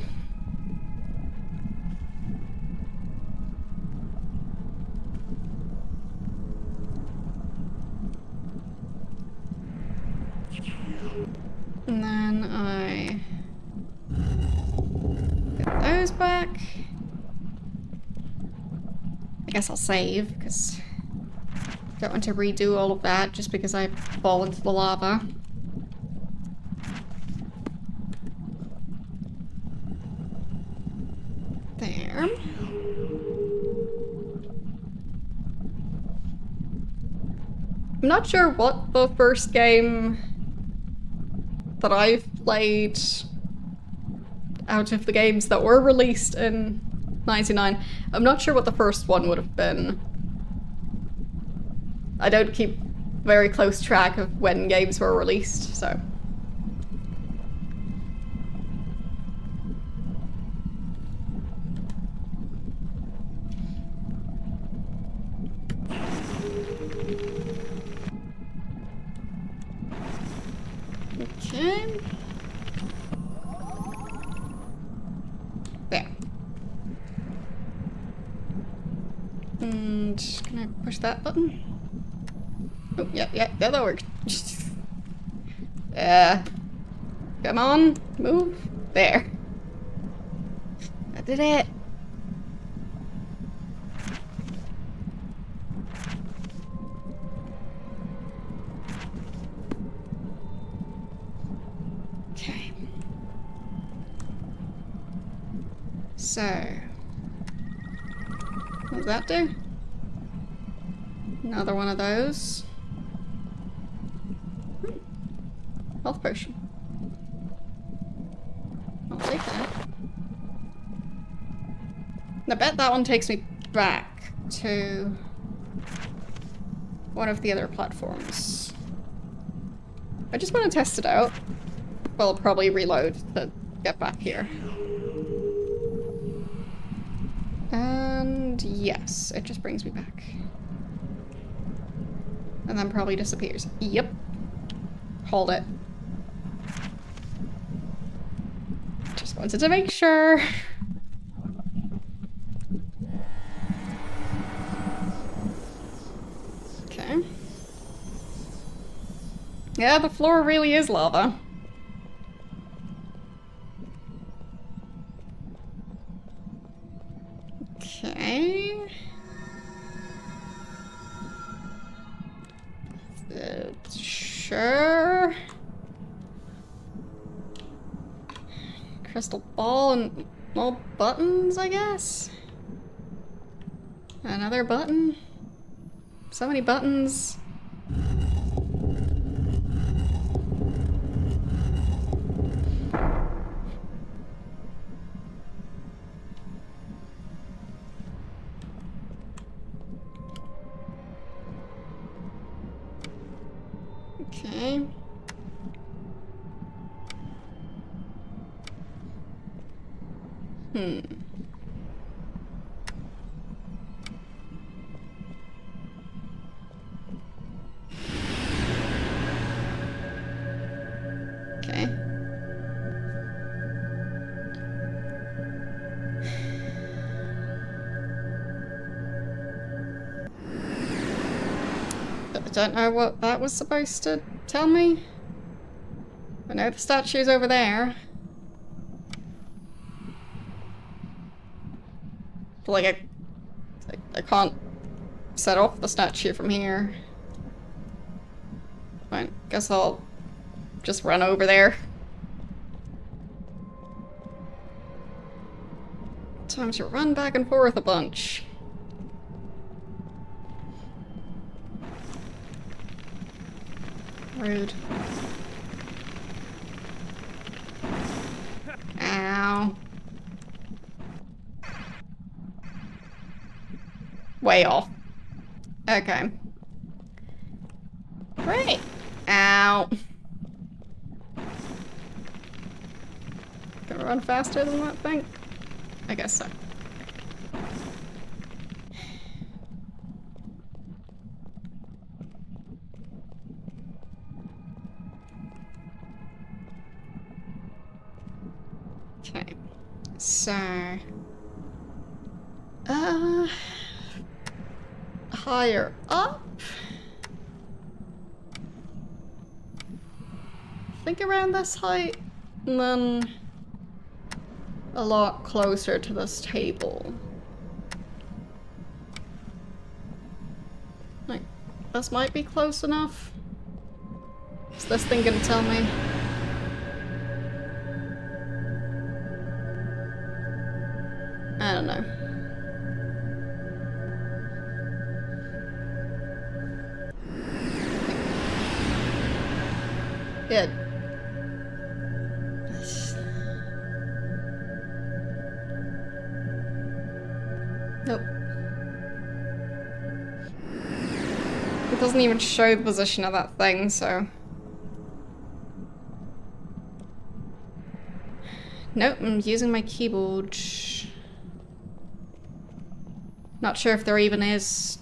And then I get those back. I guess I'll save, because I don't want to redo all of that just because I fall into the lava. There. I'm not sure what the first game that I've played out of the games that were released in 99. I'm not sure what the first one would have been. I don't keep very close track of when games were released, so. Okay. There. And can I push that button? Oh, yeah, that worked. Come on, move. There. I did it. Okay. So, what does that do? Another one of those. Health potion. I'll take that. I bet that one takes me back to one of the other platforms. I just want to test it out. Well, I'll probably reload to get back here. And yes, it just brings me back. And then probably disappears. Yep. Hold it. Just wanted to make sure. Okay. Yeah, the floor really is lava. Okay. Sure. Crystal ball and more buttons, I guess? Another button? So many buttons. Okay. Okay. I don't know what that was supposed to tell me. I know the statue's over there. But like, I can't set off the statue from here. Fine, guess I'll just run over there. Time to run back and forth a bunch. Rude. Ow. Way off. Okay. Great. Ow. Gonna run faster than that thing? I guess so. Okay. So... higher up? I think around this height, and then a lot closer to this table. Like, this might be close enough. Is this thing gonna tell me? I don't know. Yeah. Nope. It doesn't even show the position of that thing, so... Nope, I'm using my keyboard. Not sure if there even is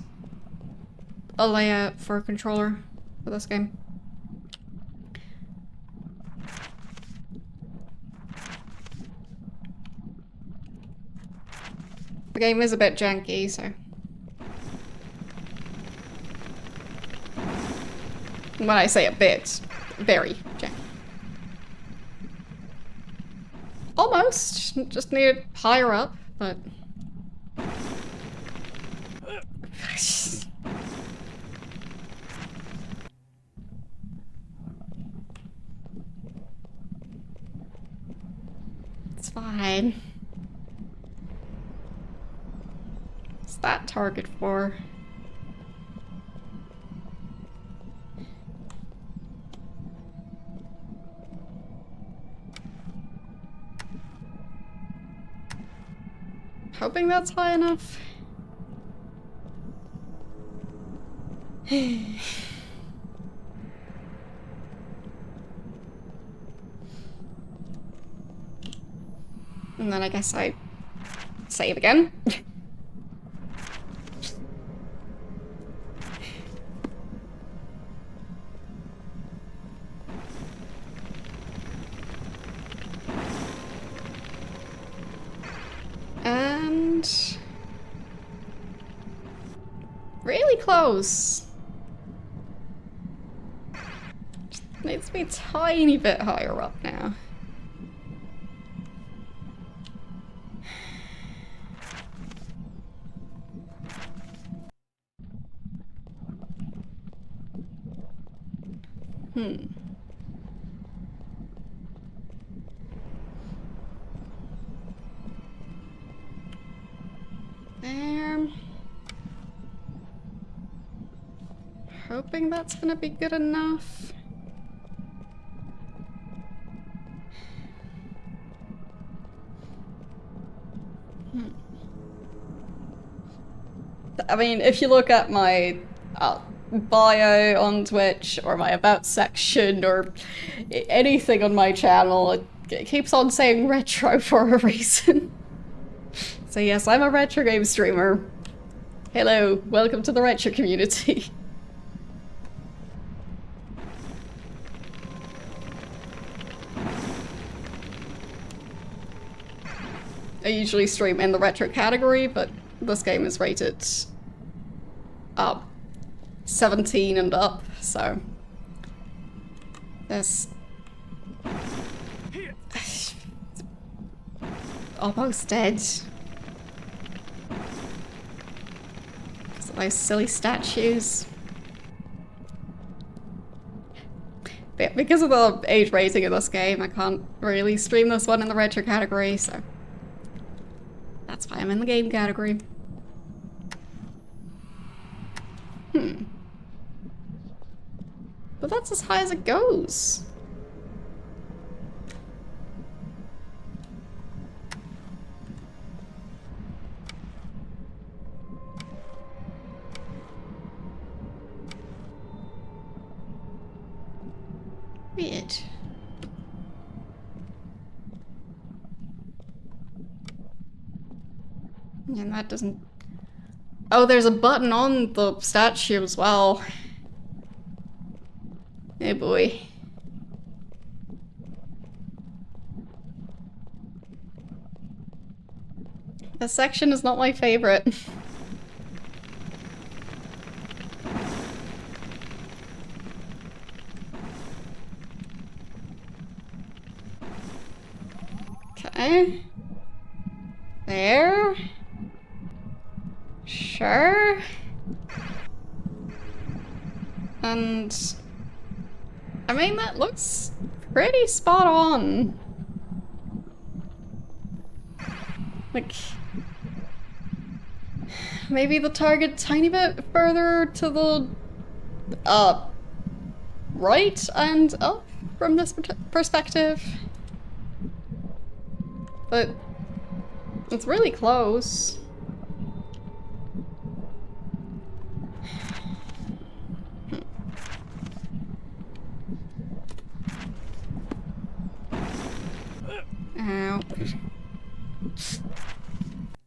a layout for a controller for this game. The game is a bit janky, so... When I say a bit, very janky. Almost. Just need it higher up, but... It's fine. What's that target for? Hoping that's high enough. And then I guess I save again. And really close. Just needs to be a tiny bit higher up now. There. Hoping that's gonna be good enough. I mean, if you look at my bio on Twitch or my about section or anything on my channel, it keeps on saying retro for a reason. So yes, I'm a retro game streamer. Hello, welcome to the retro community. I usually stream in the retro category, but this game is rated 17 and up, so this almost dead. Because of those silly statues. But because of the age rating of this game, I can't really stream this one in the retro category, so That's why I'm in the game category. But that's as high as it goes. Weird. And that doesn't... Oh, there's a button on the statue as well. Oh boy. This section is not my favorite. Okay. There. Sure. And I mean, that looks pretty spot on. Like, maybe the target tiny bit further to the right and up from this perspective. But it's really close. Ow.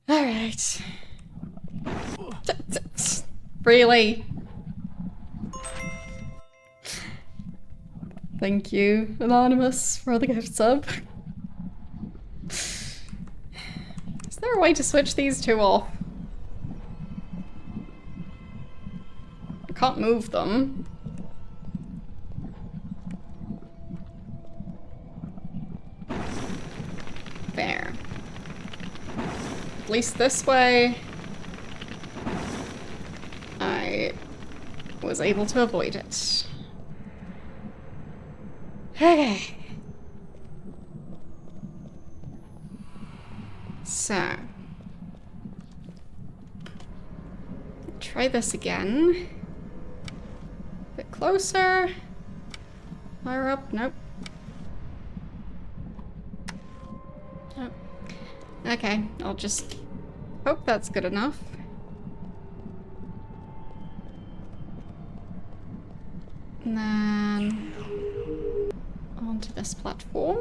Alright. Really? Thank you, Anonymous, for the gift sub. Is there a way to switch these two off? I can't move them. There. At least this way, I was able to avoid it. Okay. So. Try this again. Bit closer. Higher up. Nope. Nope. Okay, I'll just hope that's good enough. And then onto this platform.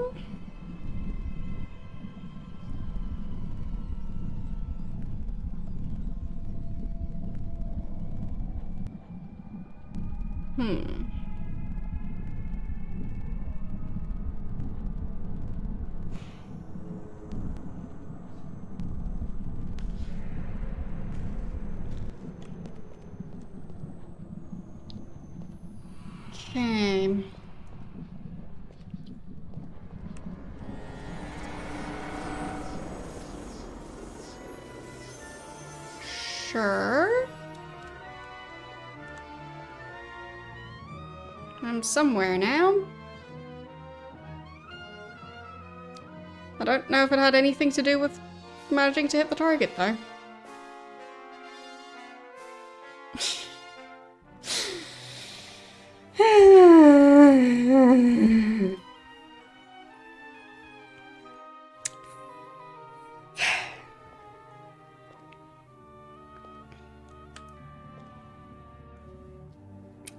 Okay. Sure. I'm somewhere now. I don't know if it had anything to do with managing to hit the target, though.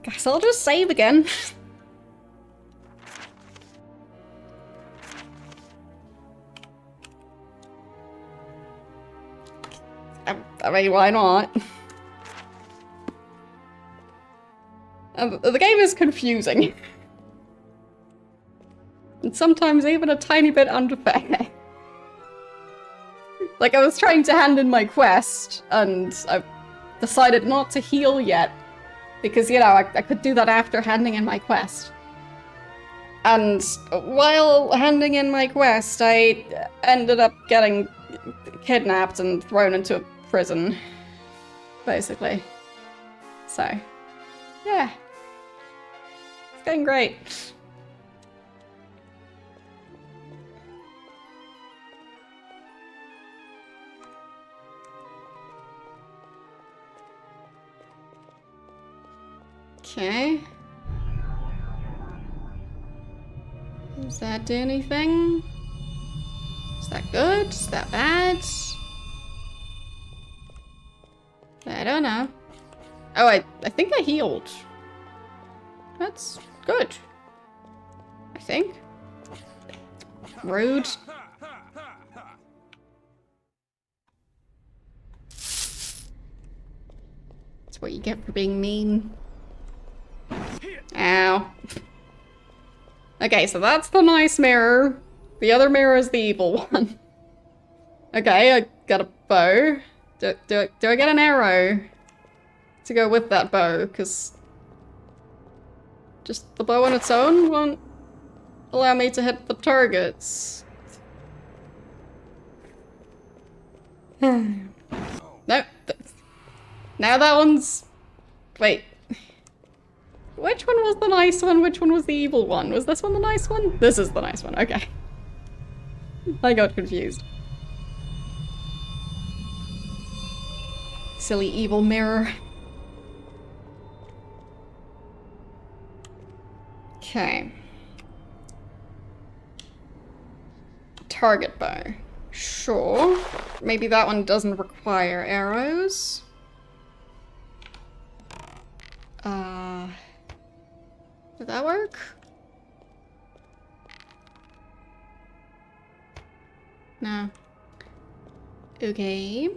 Guess I'll just save again. I mean, why not? The game is confusing. And sometimes even a tiny bit unfair. Like, I was trying to hand in my quest, and I decided not to heal yet. Because, you know, I could do that after handing in my quest. And while handing in my quest, I ended up getting kidnapped and thrown into a prison. Basically. So, yeah. It's going great. Okay. Does that do anything? Is that good? Is that bad? I don't know. Oh, I think I healed. That's good. I think. Rude. That's what you get for being mean. Ow. Okay, so that's the nice mirror. The other mirror is the evil one. Okay, I got a bow. Do I get an arrow to go with that bow? Because just the bow on its own won't allow me to hit the targets. No. Now that one's... Wait. Which one was the nice one? Which one was the evil one? Was this one the nice one? This is the nice one. Okay. I got confused. Silly evil mirror. Okay. Target bow. Sure. Maybe that one doesn't require arrows. Did that work? No. Okay.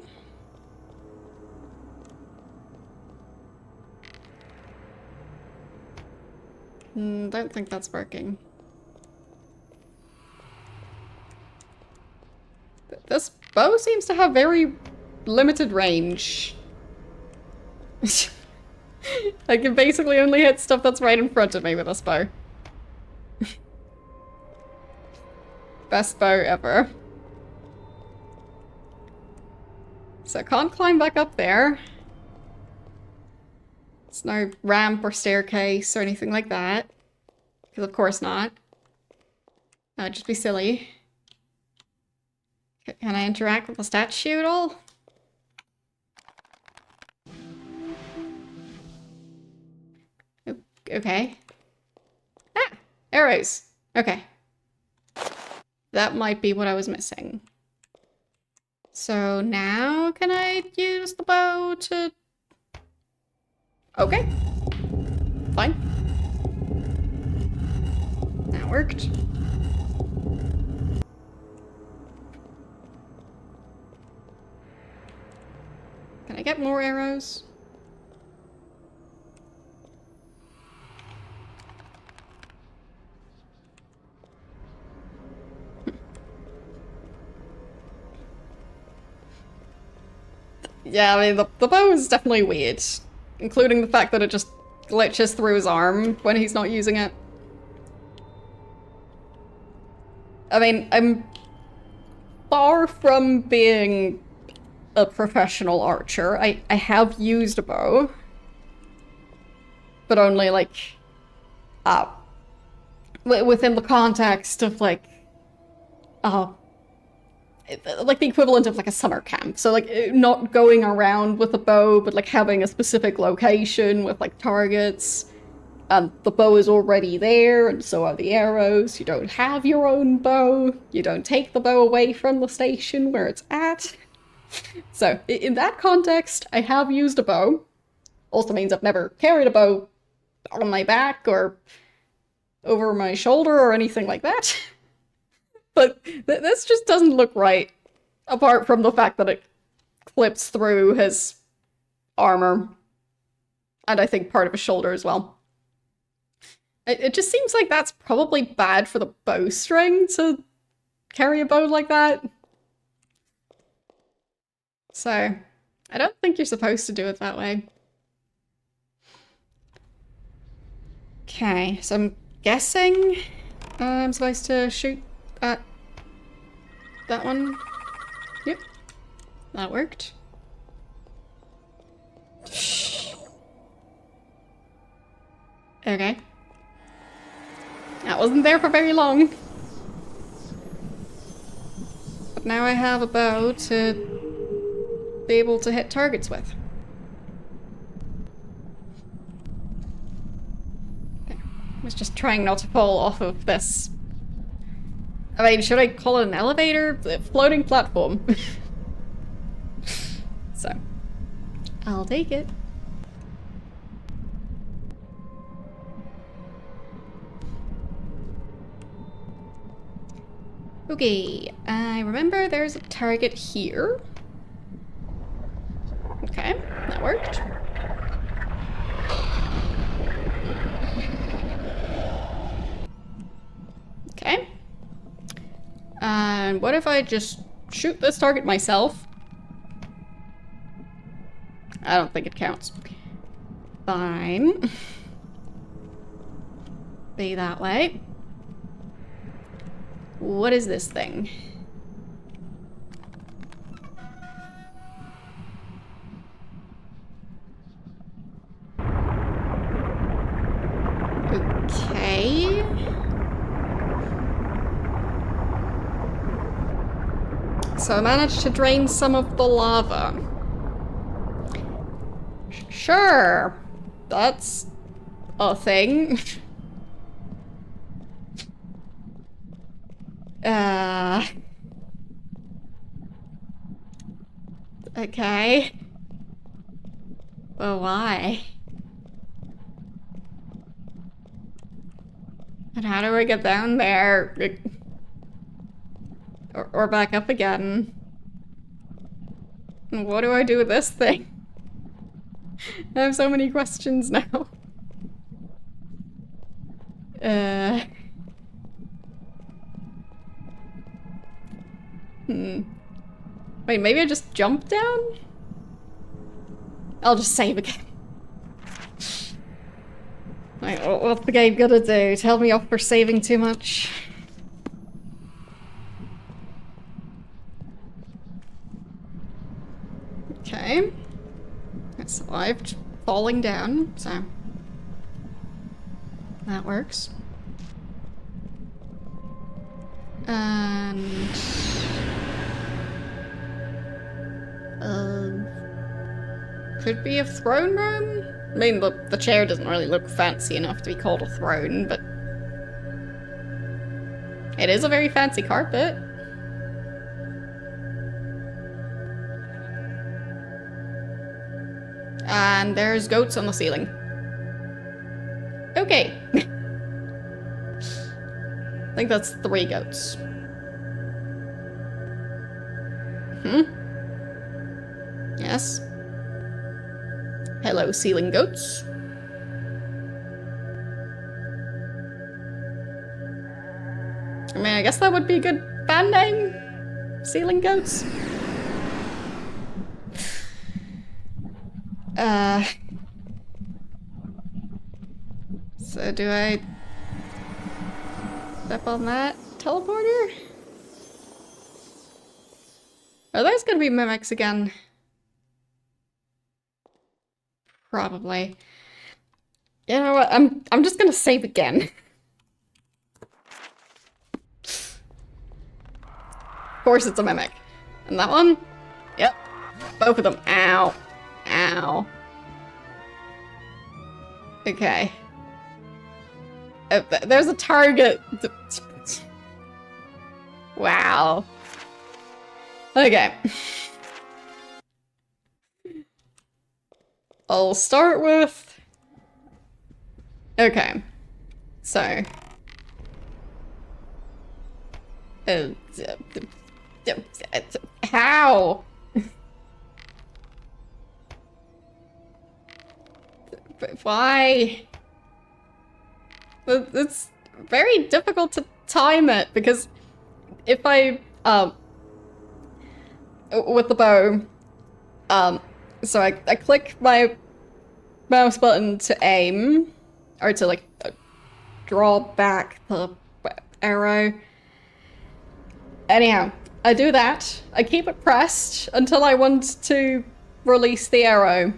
Don't think that's working. This bow seems to have very limited range. I can basically only hit stuff that's right in front of me with this bow. Best bow ever. So I can't climb back up there. There's no ramp or staircase or anything like that. Because of course not. That would just be silly. Can I interact with the statue at all? Okay. Ah! Arrows! Okay. That might be what I was missing. So now can I use the bow to... Okay. Fine. That worked. Can I get more arrows? Yeah, I mean, the bow is definitely weird. Including the fact that it just glitches through his arm when he's not using it. I mean, I'm far from being a professional archer. I have used a bow. But only, like, within the context of, like the equivalent of like a summer camp. So like not going around with a bow, but like having a specific location with like targets. And the bow is already there, and so are the arrows. You don't have your own bow. You don't take the bow away from the station where it's at. So in that context, I have used a bow. Also means I've never carried a bow on my back or over my shoulder or anything like that. But this just doesn't look right, apart from the fact that it clips through his armor, and I think part of his shoulder as well. It just seems like that's probably bad for the bowstring to carry a bow like that. So, I don't think you're supposed to do it that way. Okay, so I'm guessing I'm supposed to shoot at that one. Yep, that worked. Okay. That wasn't there for very long. But now I have a bow to be able to hit targets with. was just trying not to fall off of this. I mean, should I call it an elevator? A floating platform. So, I'll take it. Okay, I remember there's a target here. Okay, that worked. Okay. And what if I just shoot this target myself? I don't think it counts. Fine. Be that way. What is this thing? Okay. So I managed to drain some of the lava. Sure. That's a thing. Okay. Well, why? And how do I get down there? Or back up again? And what do I do with this thing? I have so many questions now. Wait, maybe I just jump down? I'll just save again. Like, what's the game gonna do? Tell me off for saving too much? Okay. I survived falling down, so that works. And could be a throne room? I mean, the chair doesn't really look fancy enough to be called a throne, but it is a very fancy carpet. And there's goats on the ceiling. Okay. I think that's 3 goats. Yes. Hello, ceiling goats. I mean, I guess that would be a good band name. Ceiling goats. So do I step on that teleporter? Are those gonna be mimics again? Probably. You know what? I'm just gonna save again. Of course it's a mimic. And that one? Yep. Both of them. Ow. Ow. Okay. There's a target. Wow. Okay. I'll start with... Okay. So... How? Why? It's very difficult to time it, because if I, with the bow, so I click my mouse button to aim, or to, like, draw back the arrow. Anyhow, I do that. I keep it pressed until I want to release the arrow.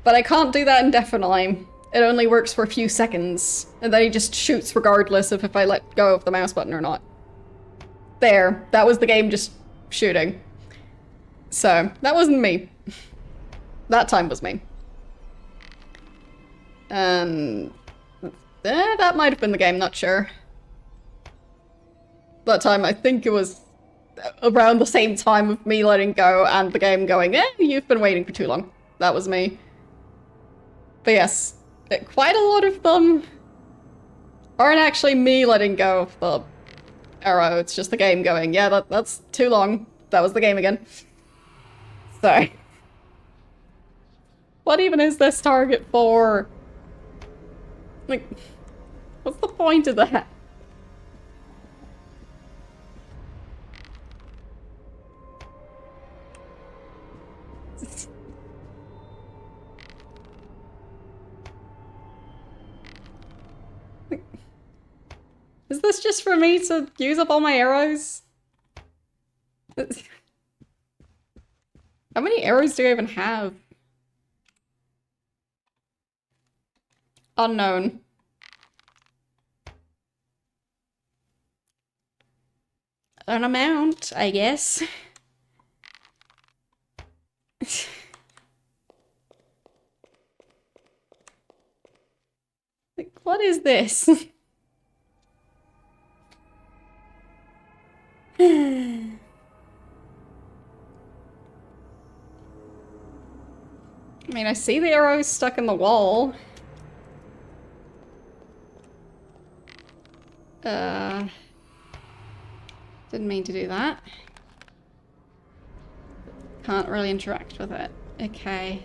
But I can't do that indefinitely. It only works for a few seconds, and then he just shoots regardless of if I let go of the mouse button or not. There, that was the game just shooting. So, that wasn't me. That time was me. That might have been the game, not sure. That time, I think it was around the same time of me letting go and the game going, you've been waiting for too long. That was me. But yes, quite a lot of them aren't actually me letting go of the arrow, it's just the game going, yeah, that's too long. That was the game again. So. What even is this target for? Like, what's the point of that? Is this just for me to use up all my arrows? How many arrows do I even have? Unknown. An amount, I guess. Like, what is this? I mean, I see the arrows stuck in the wall. Didn't mean to do that. Can't really interact with it. Okay.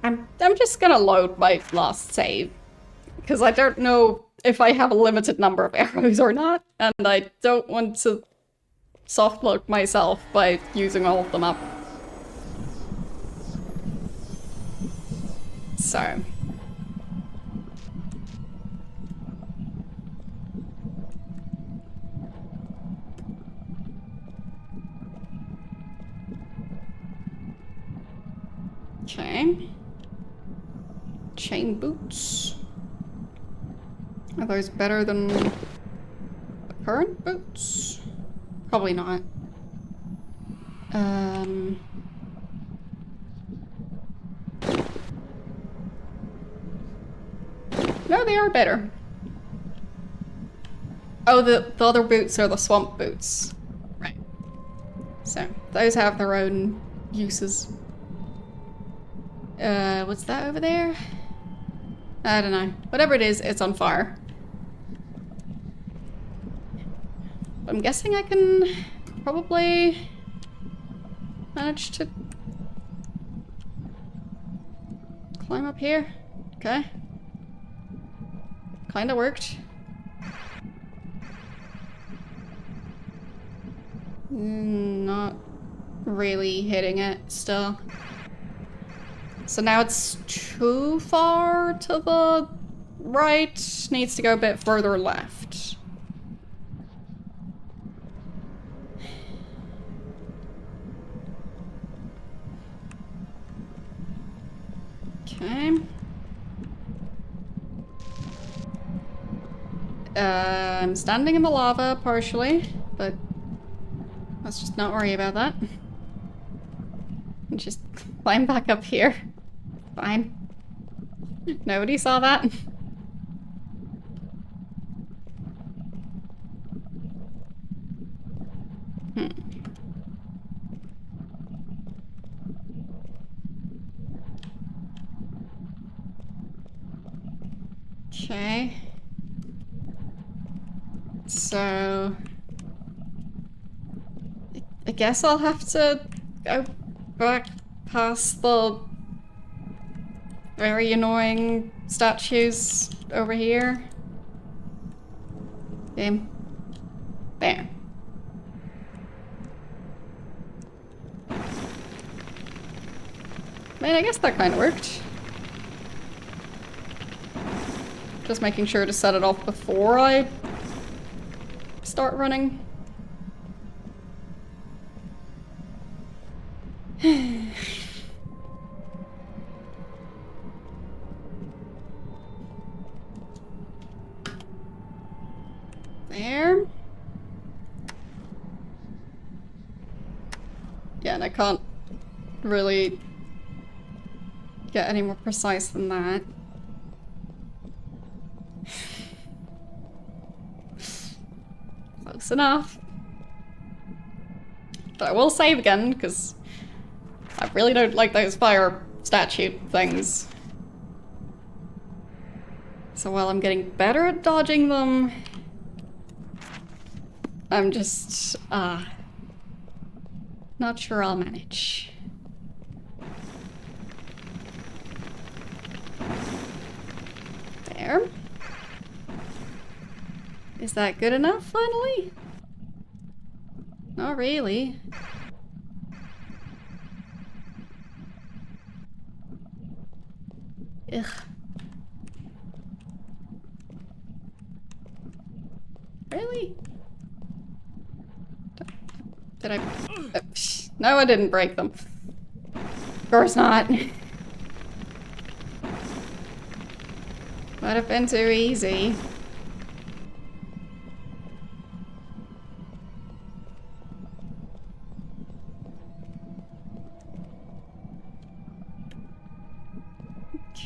I'm just gonna load my last save. Because I don't know if I have a limited number of arrows or not, and I don't want to softload myself by using all of them up. So. Okay. Chain boots. Are those better than the current boots? Probably not. No, they are better. Oh, the other boots are the swamp boots. Right. So, those have their own uses. What's that over there? I don't know. Whatever it is, it's on fire. I'm guessing I can probably manage to climb up here. Okay. Kinda worked. Not really hitting it still. So now it's too far to the right. Needs to go a bit further left. Okay. I'm standing in the lava partially, but let's just not worry about that. And just climb back up here. Fine. Nobody saw that. Okay. So I guess I'll have to go back past the very annoying statues over here. Game. There. I mean, I guess that kind of worked. Just making sure to set it off before I start running. There. Yeah, and I can't really get any more precise than that. Close enough. But I will save again, because I really don't like those fire statue things. So while I'm getting better at dodging them, I'm just, not sure I'll manage. There. Is that good enough, finally? Not really. Ugh. Really? Did I? No, I didn't break them. Of course not. Would have been too easy.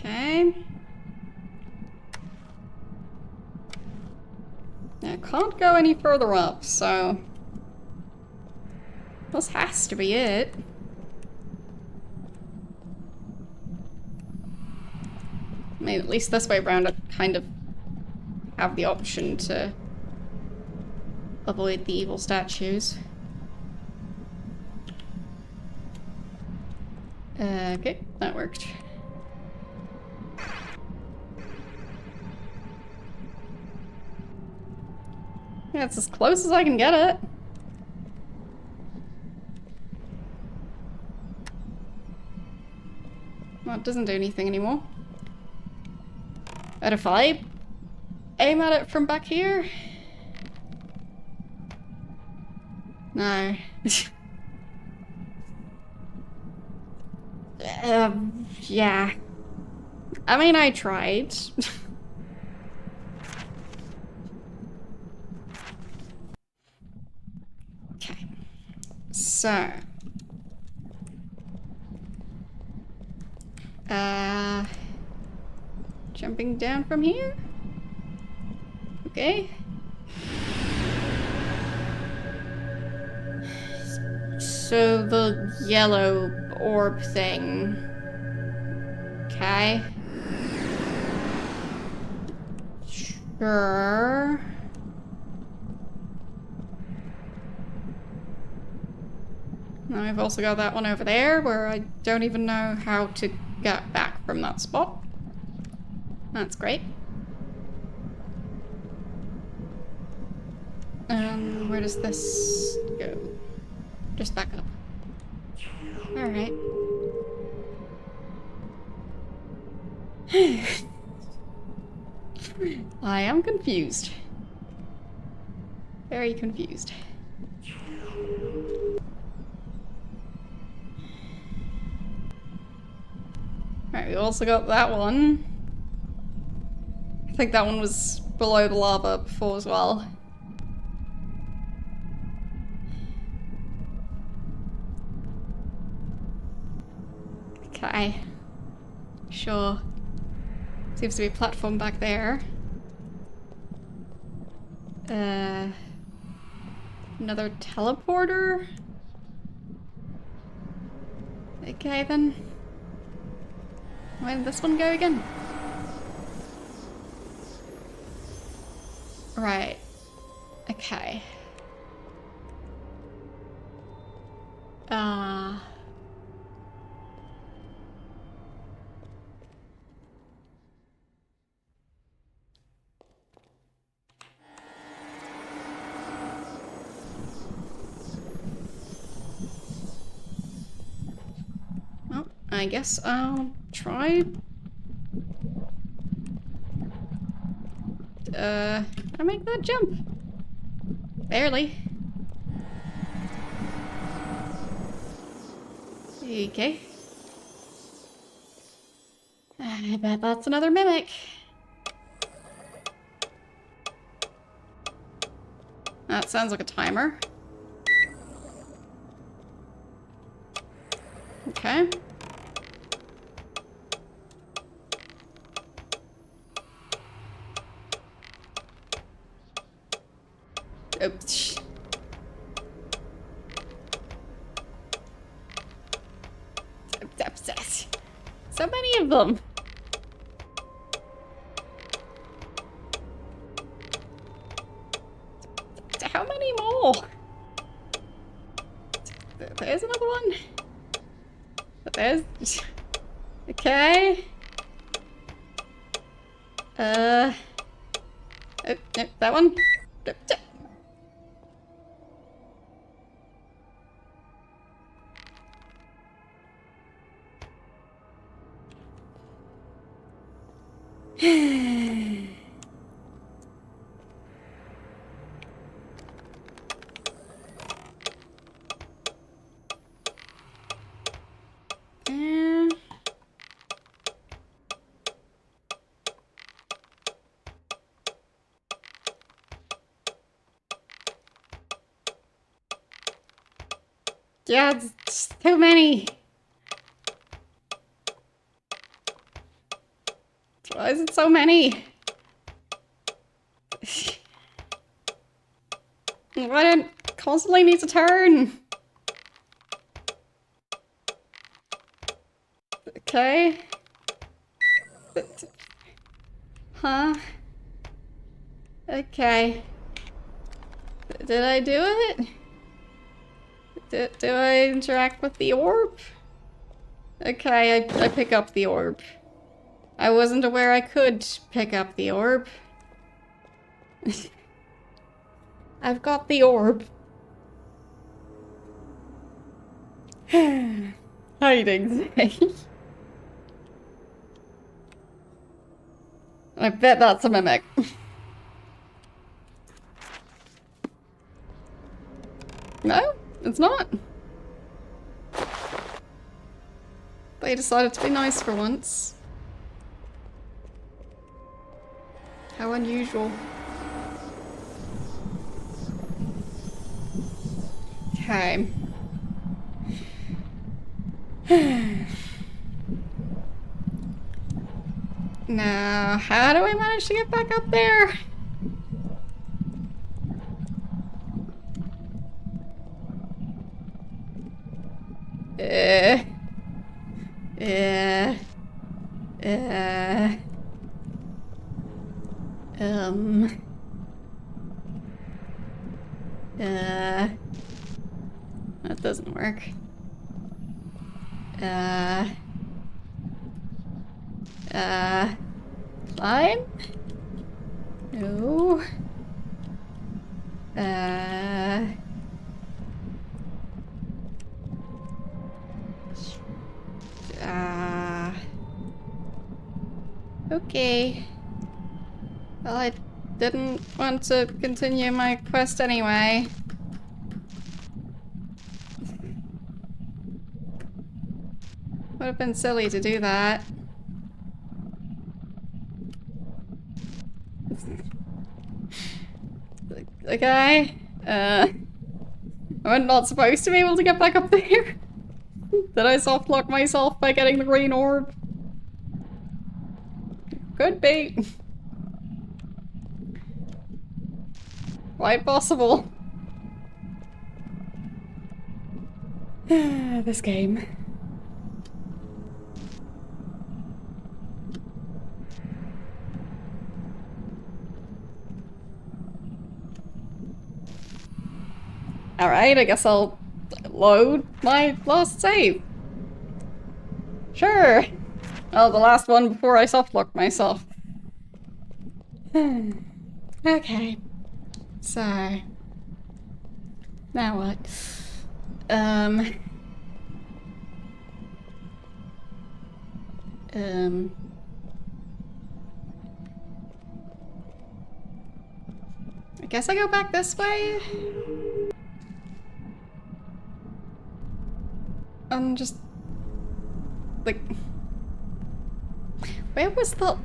Okay. I can't go any further up, so this has to be it. I mean, at least this way around I kind of have the option to avoid the evil statues. Okay, that worked. Yeah, it's as close as I can get it. Well, it doesn't do anything anymore. But if I aim at it from back here? No. Yeah. I mean, I tried. Okay. So. Jumping down from here? Okay. So the yellow orb thing. Okay. Sure. Now I've also got that one over there where I don't even know how to get back from that spot. That's great. Where does this go? Just back up. Alright. I am confused. Very confused. Alright, we also got that one. I think that one was below the lava before as well. Okay. Sure. Seems to be a platform back there. Another teleporter? Okay then. Where did this one go again? Right. Okay. Well, I guess I'll try. I make that jump. Barely. Okay. I bet that's another mimic. That sounds like a timer. Okay. Oops. So many of them. How many more? There's another one. There's... Okay. Oh, no, that one. Yeah, it's too many. Why is it so many? Why don't I constantly need to turn? Okay. Huh? Okay. Did I do it? Do I interact with the orb? Okay, I pick up the orb. I wasn't aware I could pick up the orb. I've got the orb. Hiding. I bet that's a mimic. No, it's not. They decided to be nice for once. How unusual. Okay. Now, how do I manage to get back up there? Uh, that doesn't work. Climb? No. Okay. Well, I didn't want to continue my quest anyway. Would have been silly to do that. Okay. I'm not supposed to be able to get back up there. Did I soft lock myself by getting the green orb? Could be. Quite possible. This game. Alright, I guess I'll load my last save. Sure. Oh, the last one before I softlocked myself. Okay. So. Now what? I guess I go back this way? Just... like... Where was the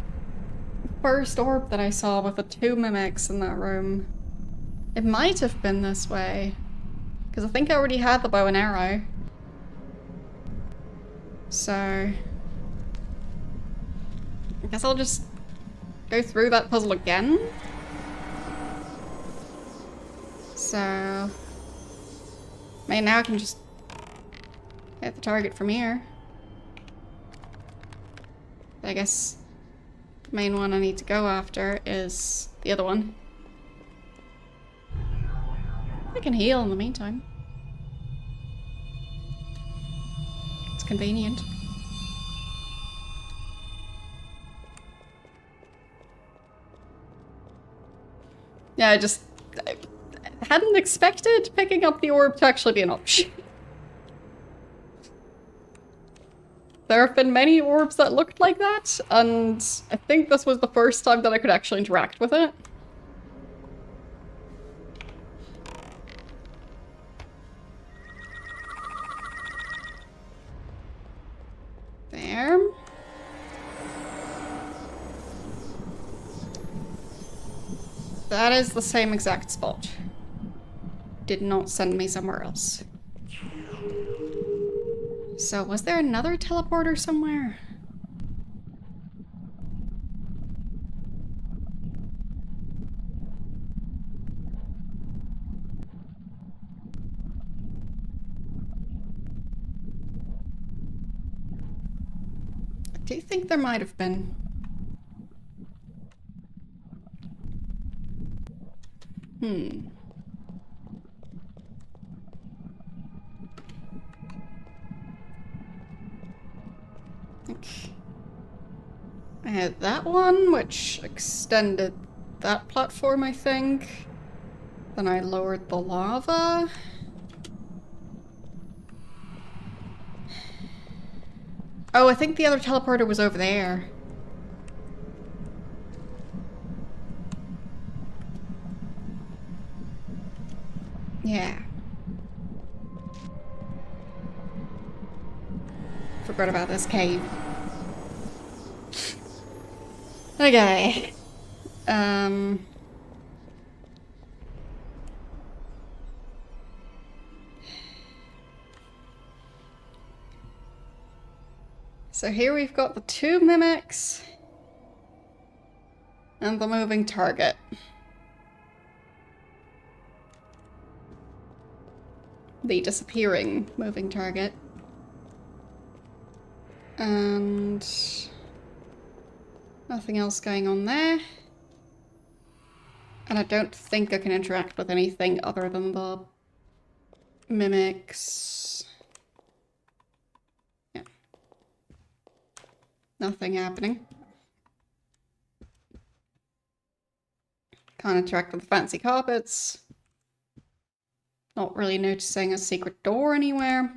first orb that I saw with the 2 mimics in that room? It might have been this way. Because I think I already had the bow and arrow. So... I guess I'll just go through that puzzle again. So... I mean, now I can just hit the target from here. I guess the main one I need to go after is the other one. I can heal in the meantime. It's convenient. Yeah, I hadn't expected picking up the orb to actually be an option. There have been many orbs that looked like that, and I think this was the first time that I could actually interact with it. There. That is the same exact spot. Did not send me somewhere else. So, was there another teleporter somewhere? I do think there might have been. I had that one, which extended that platform, I think. Then I lowered the lava. Oh, I think the other teleporter was over there. Yeah. Forgot about this cave. Okay. So here we've got the 2 mimics and the moving target. The disappearing moving target. And nothing else going on there. And I don't think I can interact with anything other than the mimics. Yeah. Nothing happening. Can't interact with the fancy carpets. Not really noticing a secret door anywhere.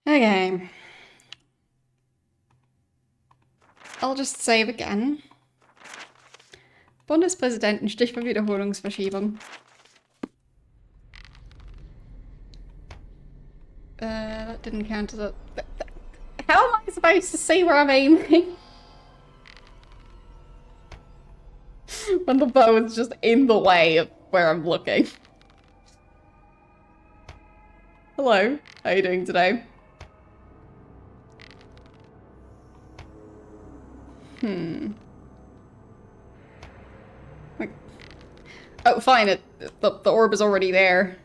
Okay. I'll just save again. Bundespräsidenten, Stichwahl-Wiederholungsverschiebung. That didn't count as a... How am I supposed to see where I'm aiming? When the bow is just in the way of where I'm looking. Hello, how are you doing today? Like, oh, fine, the orb is already there.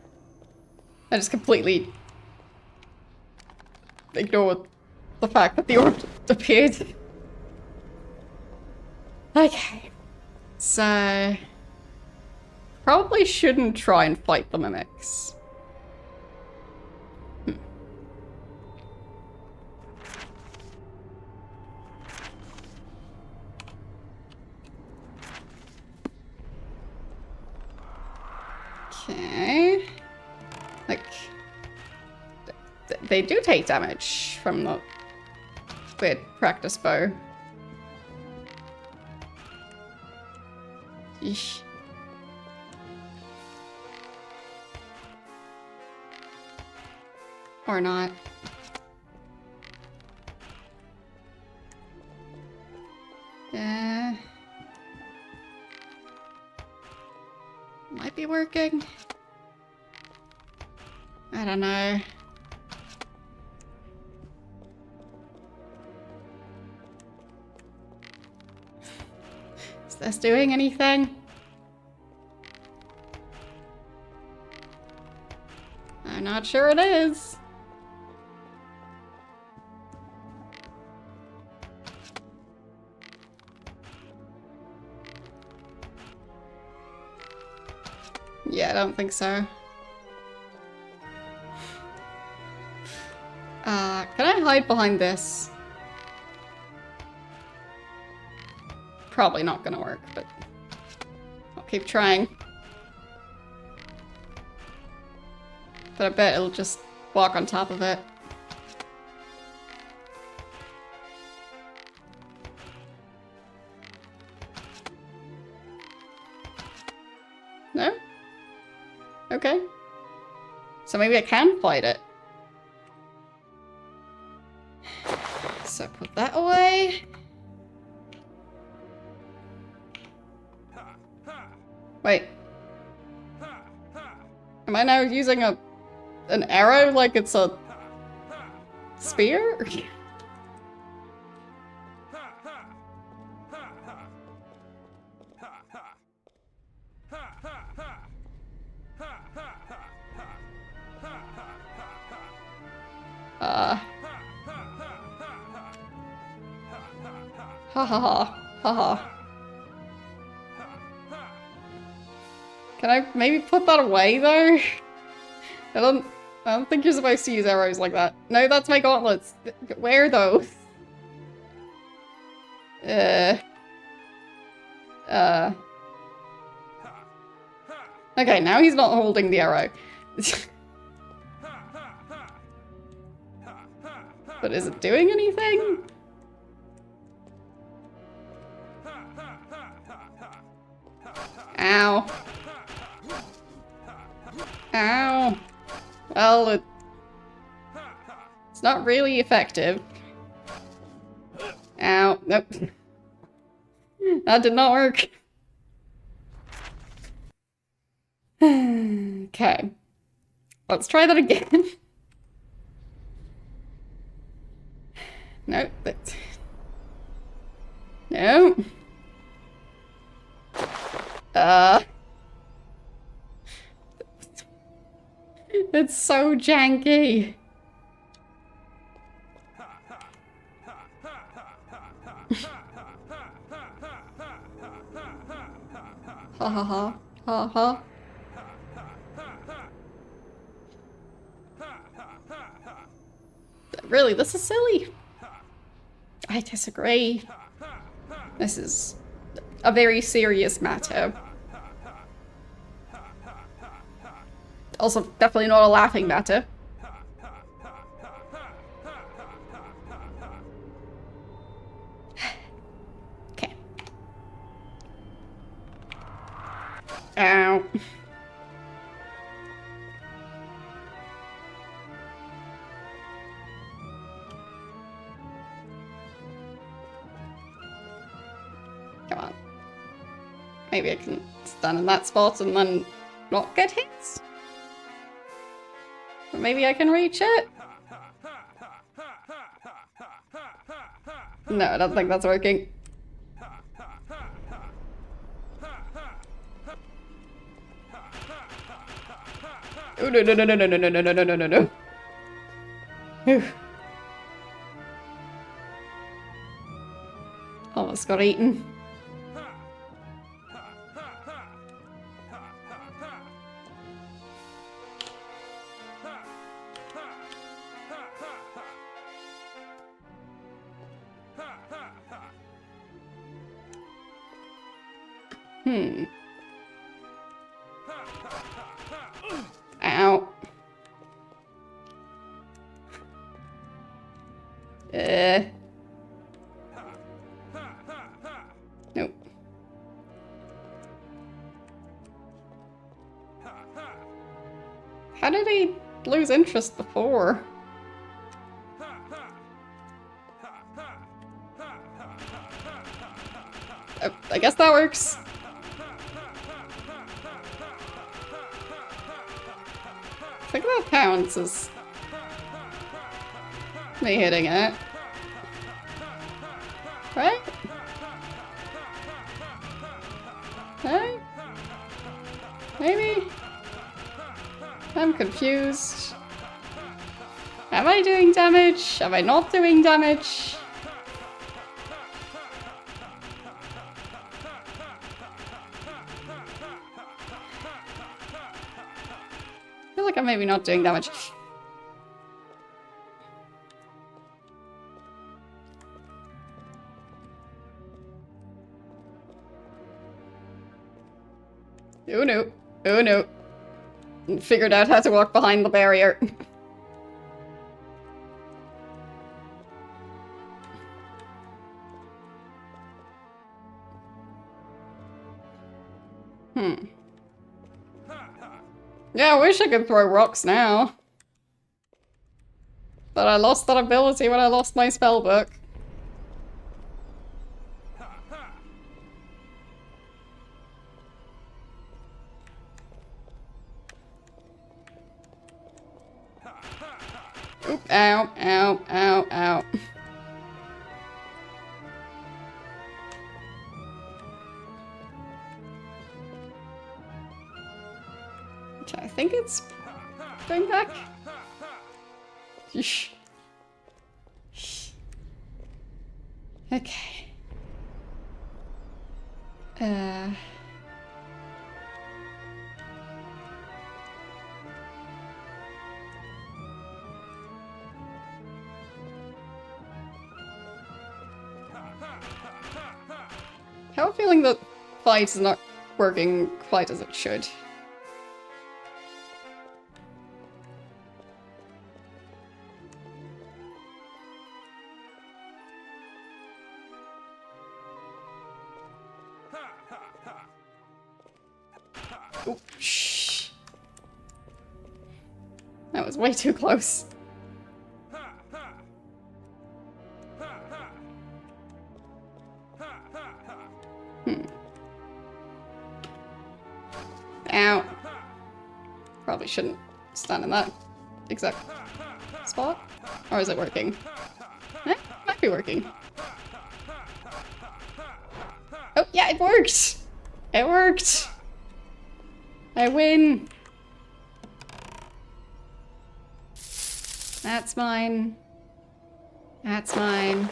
I just completely ignored the fact that the orb appeared. Okay. So... probably shouldn't try and fight the mimics. Okay. Like... they do take damage from the weird practice bow. Yeesh. Or not. Might be working. I don't know. Is this doing anything? I'm not sure it is. I don't think so. Can I hide behind this? Probably not gonna work, but I'll keep trying. But I bet it'll just walk on top of it. No? Okay. So maybe I can fight it. So put that away. Wait. Am I now using an arrow like it's a spear? Ha ha ha. Ha ha. Can I maybe put that away though? I don't think you're supposed to use arrows like that. No, that's my gauntlets. Where though? Okay, now he's not holding the arrow. But is it doing anything? Ow. Ow. Well, it's not really effective. Ow. Nope. That did not work. Okay. Let's try that again. Nope. No. It's so janky. Ha ha ha. Ha ha. Really, this is silly. I disagree. This is a very serious matter. Also, definitely not a laughing matter. Okay. Ow. Come on. Maybe I can stand in that spot and then not get hit? Or maybe I can reach it? No, I don't think that's working. Oh, no, no, no, no, no, no, no, no, no, no, no, no. Whew. Almost got eaten. Ow. Nope. How did he lose interest before? I guess that works. I think that counts as me hitting it. Right? No? Maybe? I'm confused. Am I doing damage? Am I not doing damage? maybe not doing damage. Oh no. Oh no. Figured out how to walk behind the barrier. Yeah, I wish I could throw rocks now. But I lost that ability when I lost my spellbook. Oop, ow, ow, ow, ow. Okay, I think it's going back. Yeesh. Okay. I have a feeling that fight is not working quite as it should. Oh, shh. That was way too close. Ow. Probably shouldn't stand in that exact spot. Or is it working? Eh, might be working. Oh, yeah, it worked! It worked! I win! That's mine. That's mine.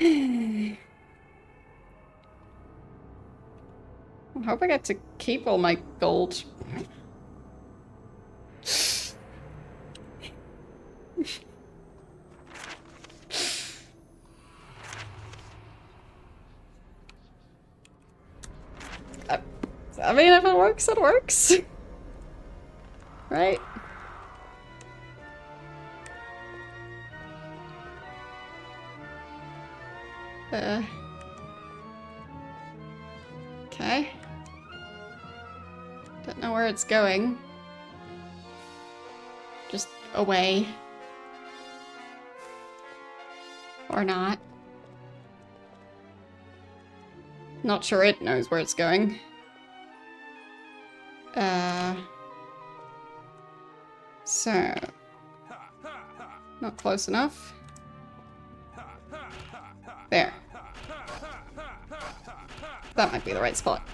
I hope I get to keep all my gold. I mean, if it works, it works. Right? Okay. Don't know where it's going. Just away. Or not. Not sure it knows where it's going. So... Not close enough. There. That might be the right spot.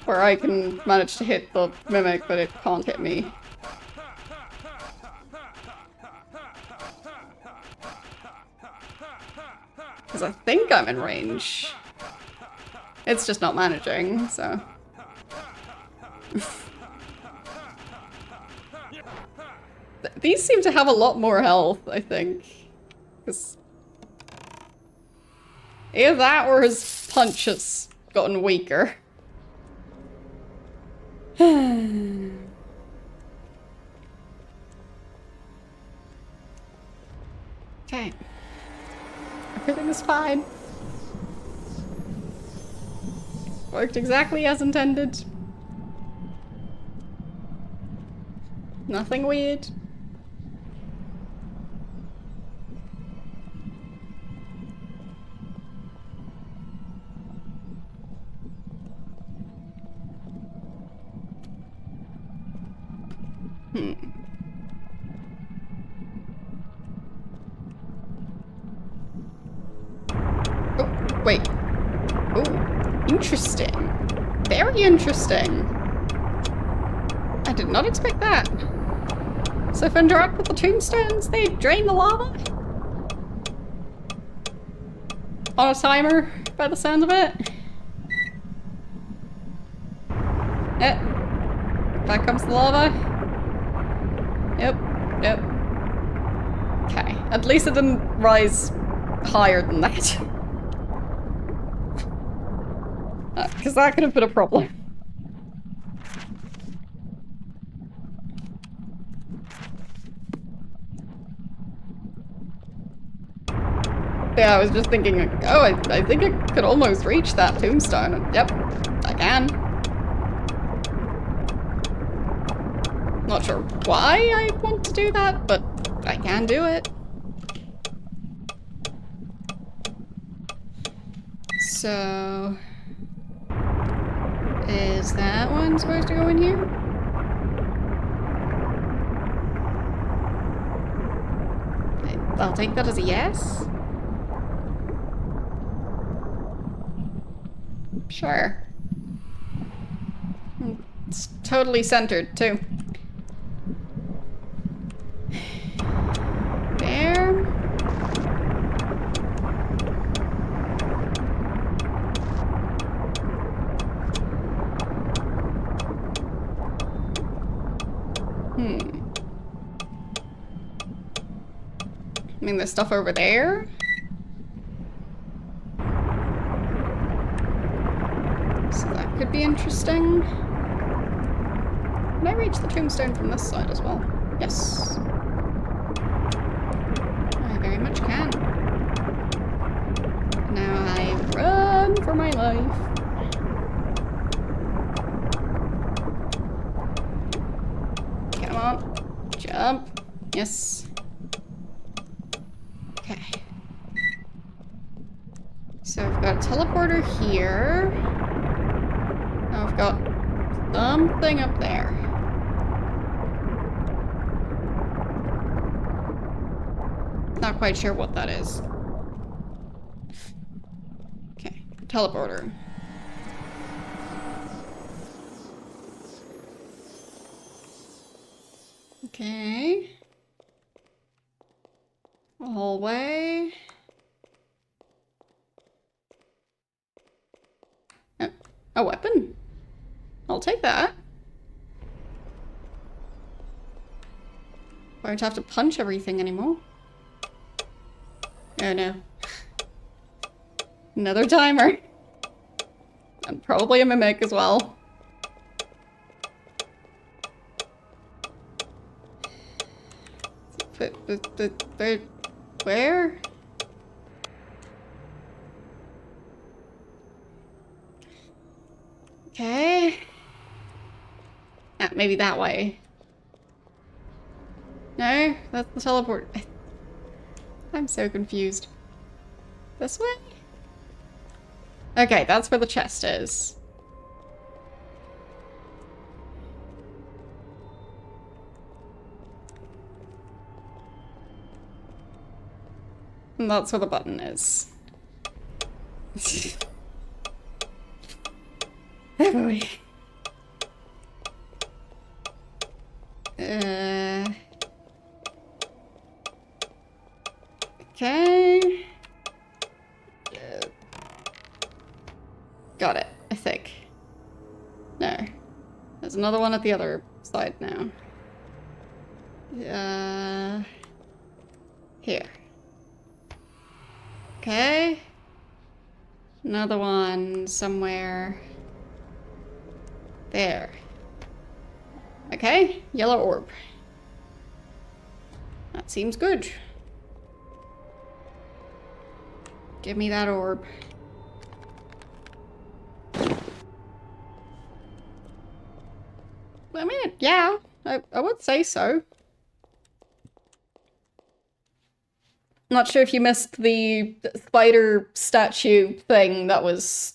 Where I can manage to hit the mimic, but it can't hit me. Because I think I'm in range. It's just not managing, so... These seem to have a lot more health, I think. Because... either that or his punch has gotten weaker. Okay. Everything is fine. Worked exactly as intended. Nothing weird. Oh, wait. Oh, interesting. Very interesting. I did not expect that. So if I interact with the tombstones, they drain the lava? On a timer, by the sound of it. back comes the lava. Yep, yep. Okay, at least it didn't rise higher than that. Because that could have been a problem. Yeah, I was just thinking, oh, I think I could almost reach that tombstone. Yep, I can. Not sure why I want to do that, but I can do it. So... is that one supposed to go in here? I'll take that as a yes. Sure. It's totally centered, too. There. I mean, there's stuff over there. So that could be interesting. Can I reach the tombstone from this side as well? Yes. I very much can. Now I run for my life. Come on. Jump. Yes. Okay. So I've got a teleporter here. Now I've got something up there. Not quite sure what that is. Okay, teleporter. Okay. A hallway. Oh, a weapon. I'll take that. Won't have to punch everything anymore. Oh no. Another timer. And probably a mimic as well. But where? Okay. Ah, maybe that way. No, that's the teleport. I'm so confused. This way? Okay, that's where the chest is. And that's where the button is. Oh boy. Okay. Got it, I think. No. There's another one at the other side now. Here. Okay. Another one somewhere there. Okay, yellow orb. That seems good. Give me that orb. I mean, yeah, I would say so. Not sure if you missed the spider statue thing that was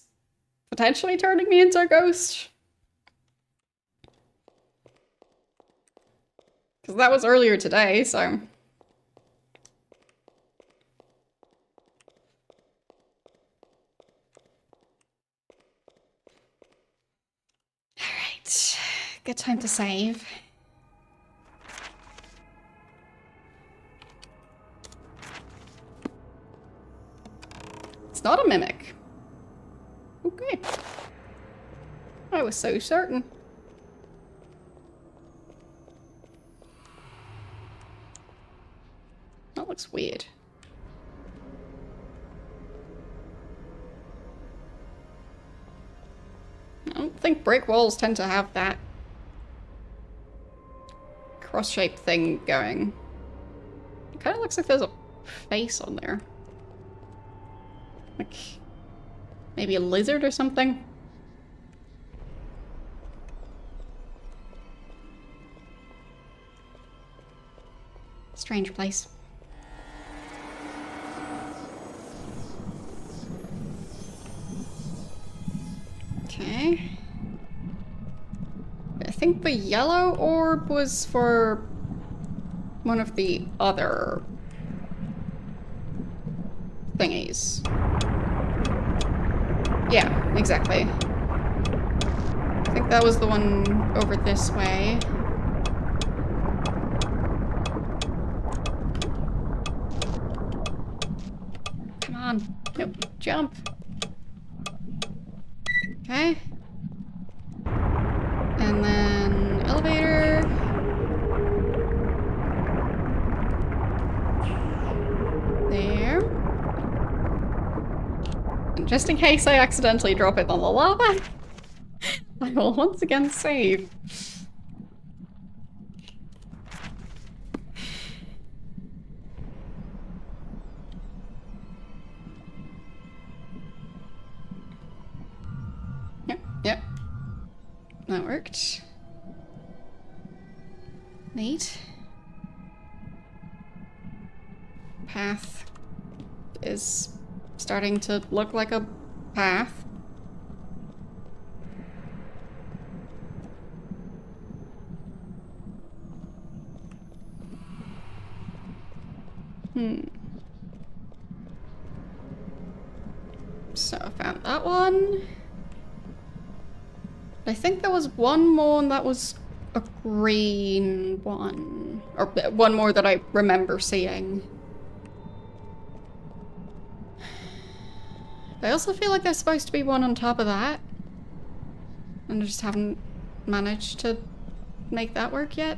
potentially turning me into a ghost. Because that was earlier today, so... Alright, good time to save. It's not a mimic. Okay. I was so certain. That looks weird. I don't think brick walls tend to have that cross-shaped thing going. It kind of looks like there's a face on there. Like, maybe a lizard or something? Strange place. Okay. I think the yellow orb was for one of the other thingies. Yeah, exactly. I think that was the one over this way. Come on. Nope. Jump. Okay. And then elevator. There. And just in case I accidentally drop it on the lava, I will once again save. Yep. That worked. Neat. Path is starting to look like a path. So I found that one. I think there was one more that was a green one. Or one more that I remember seeing. I also feel like there's supposed to be one on top of that. And I just haven't managed to make that work yet.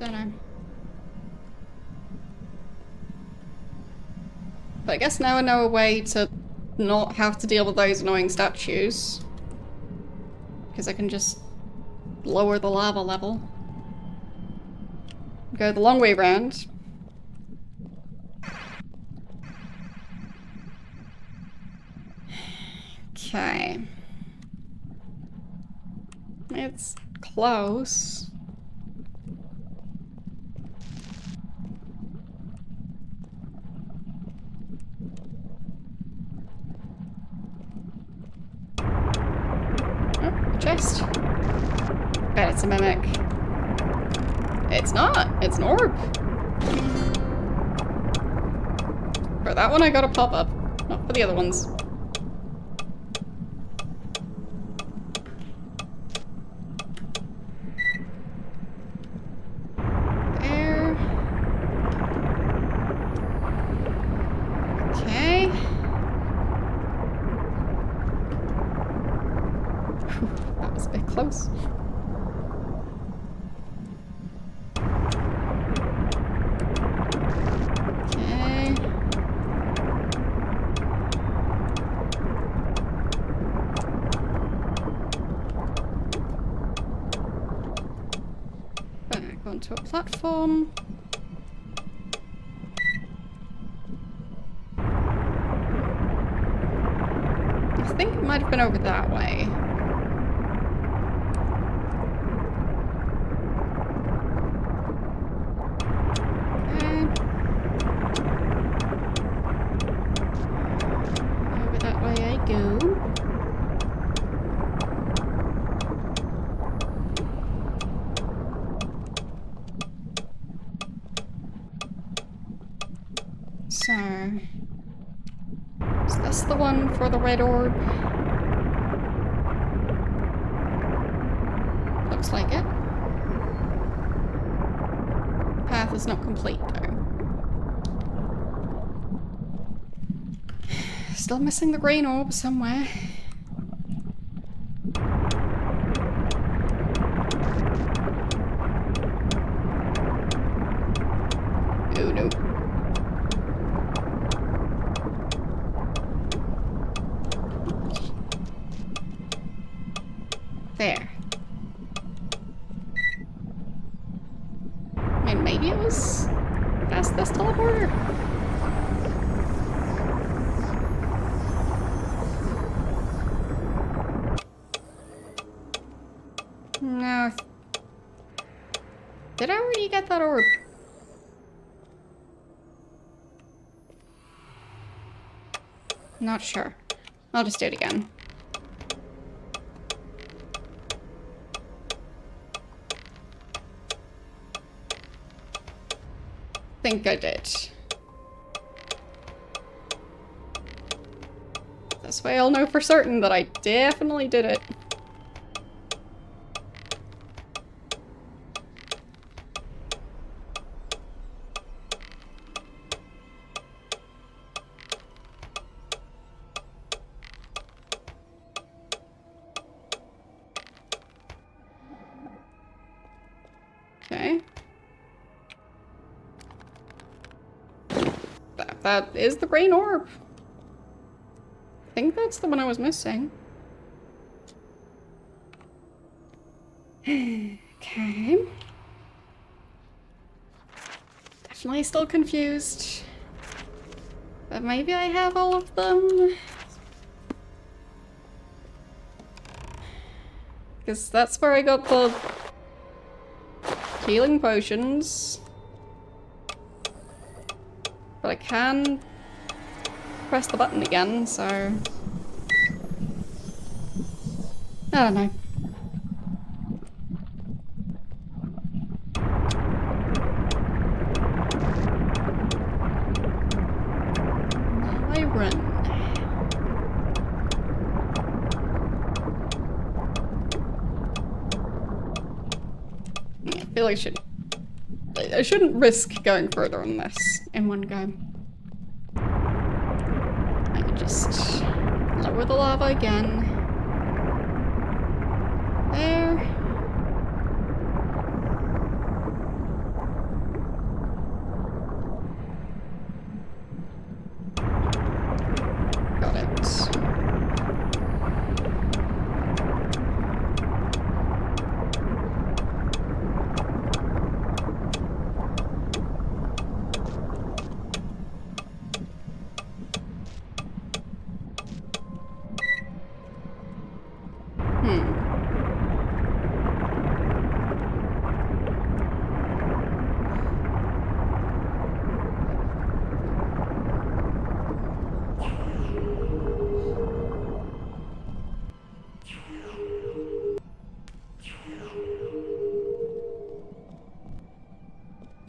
Don't know. But I guess now I know a way to not have to deal with those annoying statues. Because I can just lower the lava level. Go the long way around. Okay. It's close. Oh, chest. Bet it's a mimic. It's not. It's an orb. For that one I got a pop-up. Not for the other ones. There. Okay. Whew, that was a bit close. Onto a platform. I think it might have been over that way. Okay. Over that way I go. So... is this the one for the red orb? Looks like it. Path is not complete, though. Still missing the green orb somewhere. Oh no. There. I mean, maybe it was past this teleporter? No. Did I already get that orb? Not sure. I'll just do it again. Think I did. This way I'll know for certain that I definitely did it. Okay. That is the green orb. I think that's the one I was missing. Okay. Definitely still confused. But maybe I have all of them. Because that's where I got the healing potions. But I can press the button again, so... I don't know. Now I run. I feel like I shouldn't risk going further on this in one go. I could just lower the lava again. There. Got it.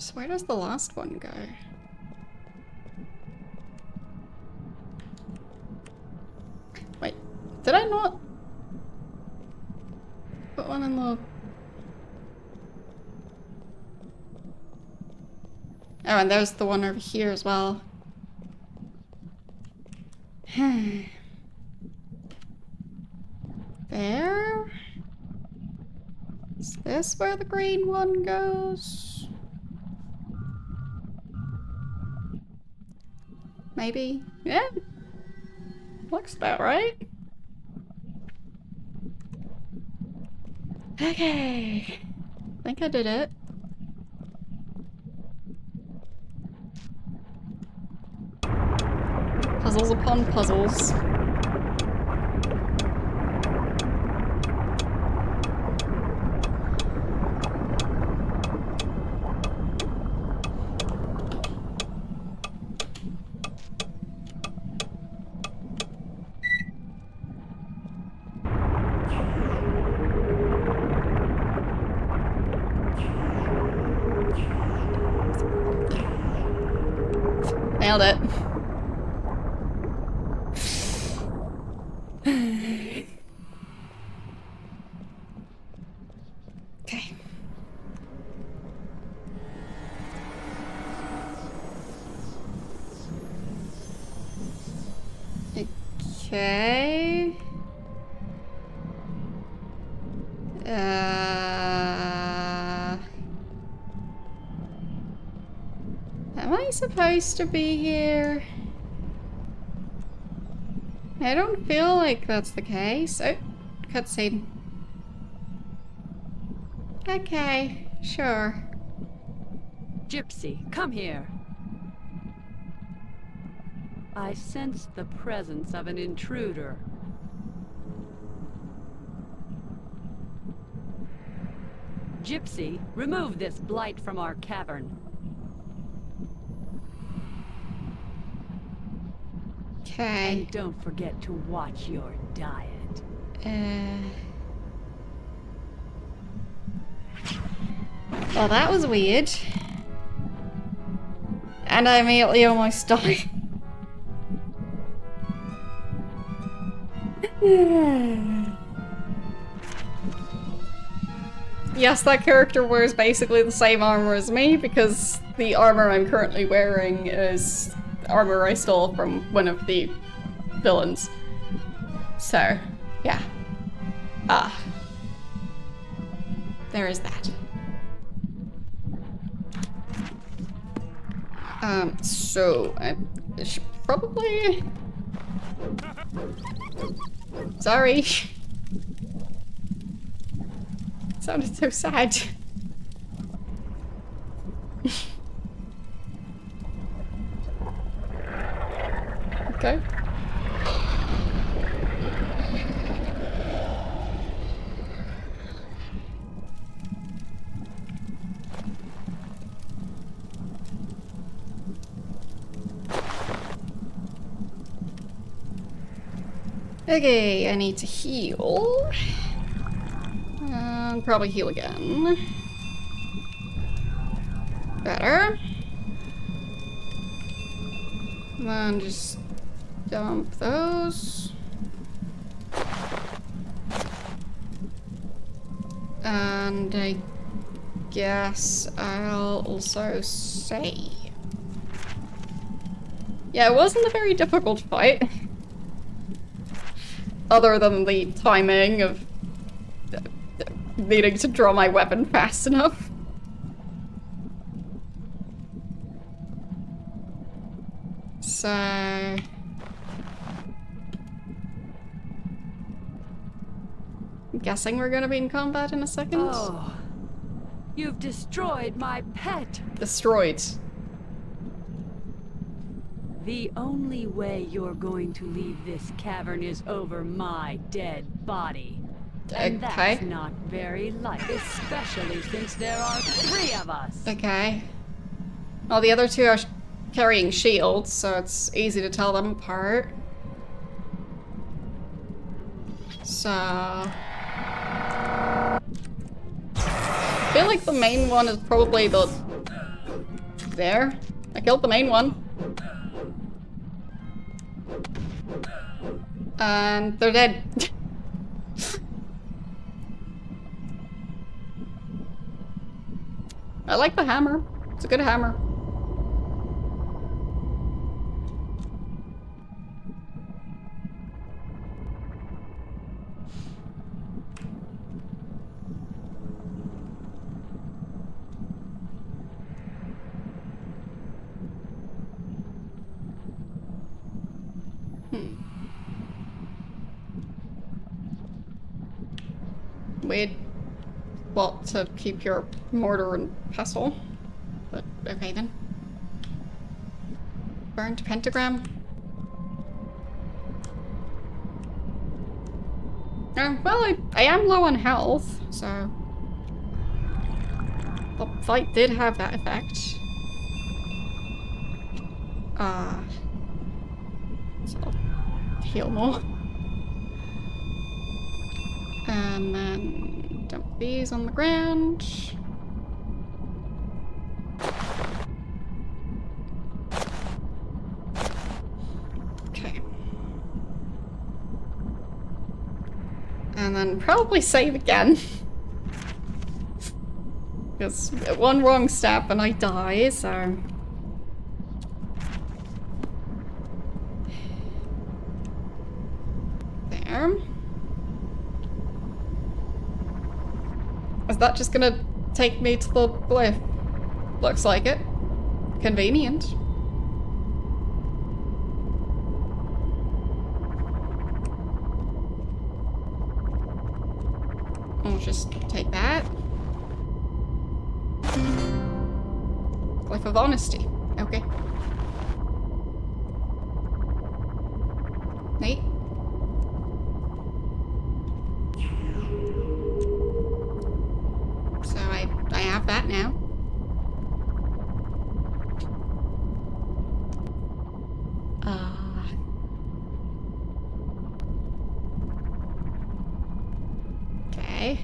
So where does the last one go? Wait, did I not put one in the... Oh, and there's the one over here as well. There? Is this where the green one goes? Maybe? Yeah. Looks about right. Okay. I think I did it. Puzzles upon puzzles. Nailed it. Okay. Okay. Am I supposed to be here? I don't feel like that's the case. Oh, cutscene. Okay, sure. Gypsy, come here. I sense the presence of an intruder. Gypsy, remove this blight from our cavern. Okay. And don't forget to watch your diet. Well, that was weird. And I immediately almost died. Yes, that character wears basically the same armor as me because the armor I'm currently wearing is armor I stole from one of the villains. So, yeah. There is that. So I should probably... Sorry. Sounded so sad. Okay. Okay, I need to heal. Probably heal again. Better. Then just dump those. And I guess I'll also say... Yeah, it wasn't a very difficult fight. Other than the timing of needing to draw my weapon fast enough. So... I'm guessing we're gonna be in combat in a second. Oh, you've destroyed my pet. Destroyed. The only way you're going to leave this cavern is over my dead body. And that's not very likely, especially since there are 3 of us. Okay. Well, the other 2 are carrying shields, so it's easy to tell them apart. So... I feel like the main one is probably the... There. I killed the main one. And they're dead. I like the hammer. It's a good hammer. Weird spot to keep your mortar and pestle. But okay then. Burnt pentagram. Well, I am low on health, so... The fight did have that effect. So I'll heal more. And then dump these on the ground. then probably save again. Because one wrong step and I die, so... There. Is that just gonna take me to the glyph? Looks like it. Convenient. I'll just take that. Glyph of honesty. Okay. Neat. So I have that now. Okay.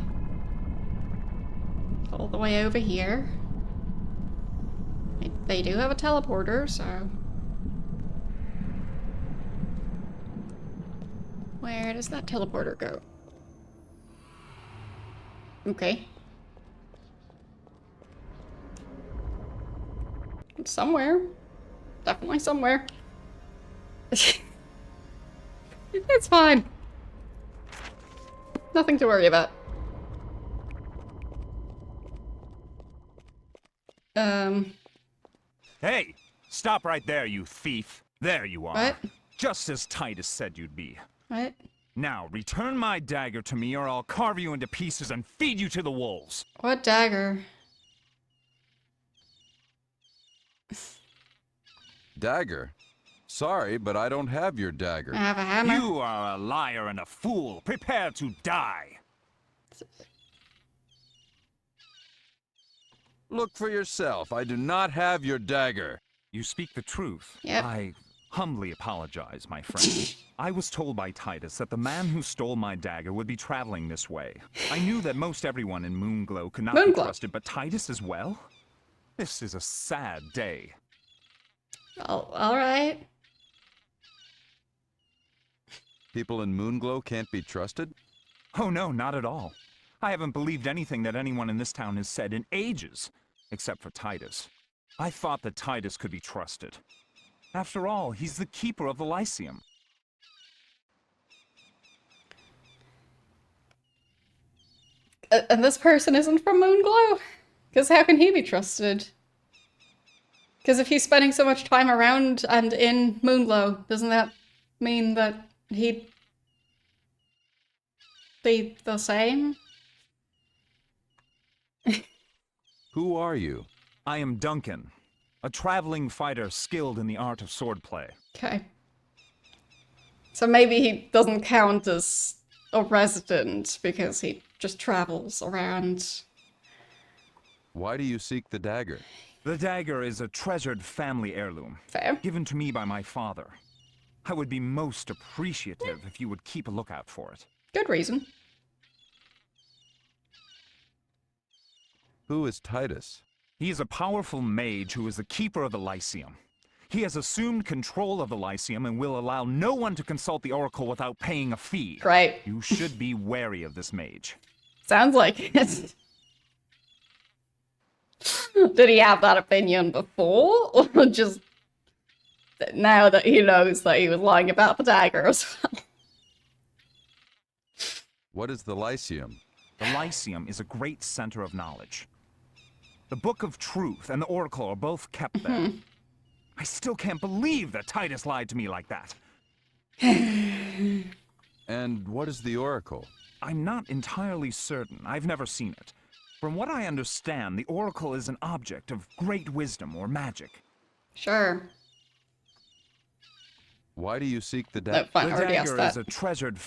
All the way over here. They do have a teleporter, so... Where does that teleporter go? Okay. Somewhere. Definitely somewhere. It's fine. Nothing to worry about. Hey! Stop right there, you thief. There you are. What? Just as Titus said you'd be. What? Now, return my dagger to me or I'll carve you into pieces and feed you to the wolves. What dagger? Dagger? Sorry, but I don't have your I dagger. have a hammer. You are a liar and a fool. Prepare to die. Look for yourself. I do not have your dagger. You speak the truth. Yep. I humbly apologize, my friend. I was told by Titus that the man who stole my dagger would be traveling this way. I knew that most everyone in Moonglow could not be Moonglow. trusted, but Titus as well? This is a sad day. Oh, alright. People in Moonglow can't be trusted? Oh no, not at all. I haven't believed anything that anyone in this town has said in ages, except for Titus. I thought that Titus could be trusted. After all, he's the keeper of the Lyceum. And this person isn't from Moonglow? Because how can he be trusted? Because if he's spending so much time around and in Moonglow, doesn't that mean that he'd be the same? Who are you? I am Duncan, a traveling fighter skilled in the art of swordplay. Okay. So maybe he doesn't count as a resident because he just travels around. Why do you seek the dagger? The dagger is a treasured family heirloom, Fair. given to me by my father. I would be most appreciative if you would keep a lookout for it. Good reason. Who is Titus? He is a powerful mage who is the keeper of the Lyceum. He has assumed control of the Lyceum and will allow no one to consult the Oracle without paying a fee. Right. You should be wary of this mage. Sounds like it. Did he have that opinion before? Or just now that he knows that he was lying about the dagger as well? What is the Lyceum? The Lyceum is a great center of knowledge. The Book of Truth and the Oracle are both kept there. I still can't believe that Titus lied to me like that. And what is the Oracle? I'm not entirely certain. I've never seen it. From what I understand, the Oracle is an object of great wisdom or magic. Sure. Why do you seek the No, dagger? fine, I The already asked dagger that. is a treasured...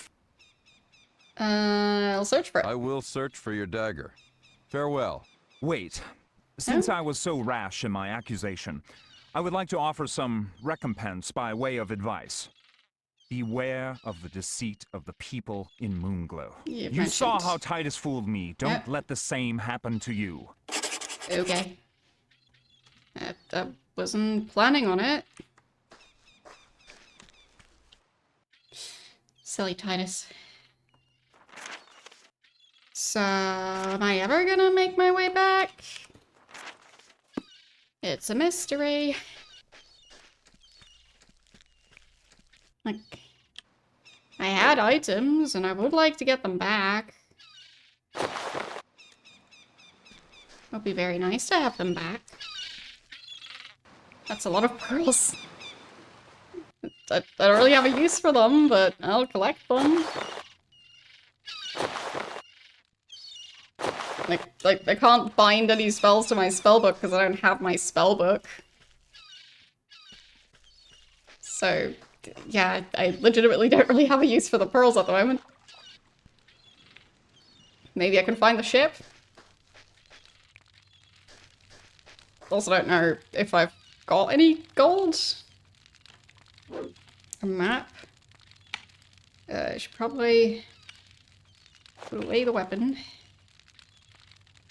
I'll search for it. I will search for your dagger. Farewell. Wait. Since I was so rash in my accusation, I would like to offer some recompense by way of advice. Beware of the deceit of the people in Moonglow. You saw mentioned. how Titus fooled me. Don't Yep. let the same happen to you. Okay. I wasn't planning on it. Silly Titus. So, am I ever gonna make my way back? It's a mystery. Like, I had items, and I would like to get them back. It'll be very nice to have them back. That's a lot of pearls. I don't really have a use for them, but I'll collect them. Like I can't bind any spells to my spellbook because I don't have my spellbook. So, yeah, I legitimately don't really have a use for the pearls at the moment. Maybe I can find the ship? Also don't know if I've got any gold. A map. I should probably put away the weapon.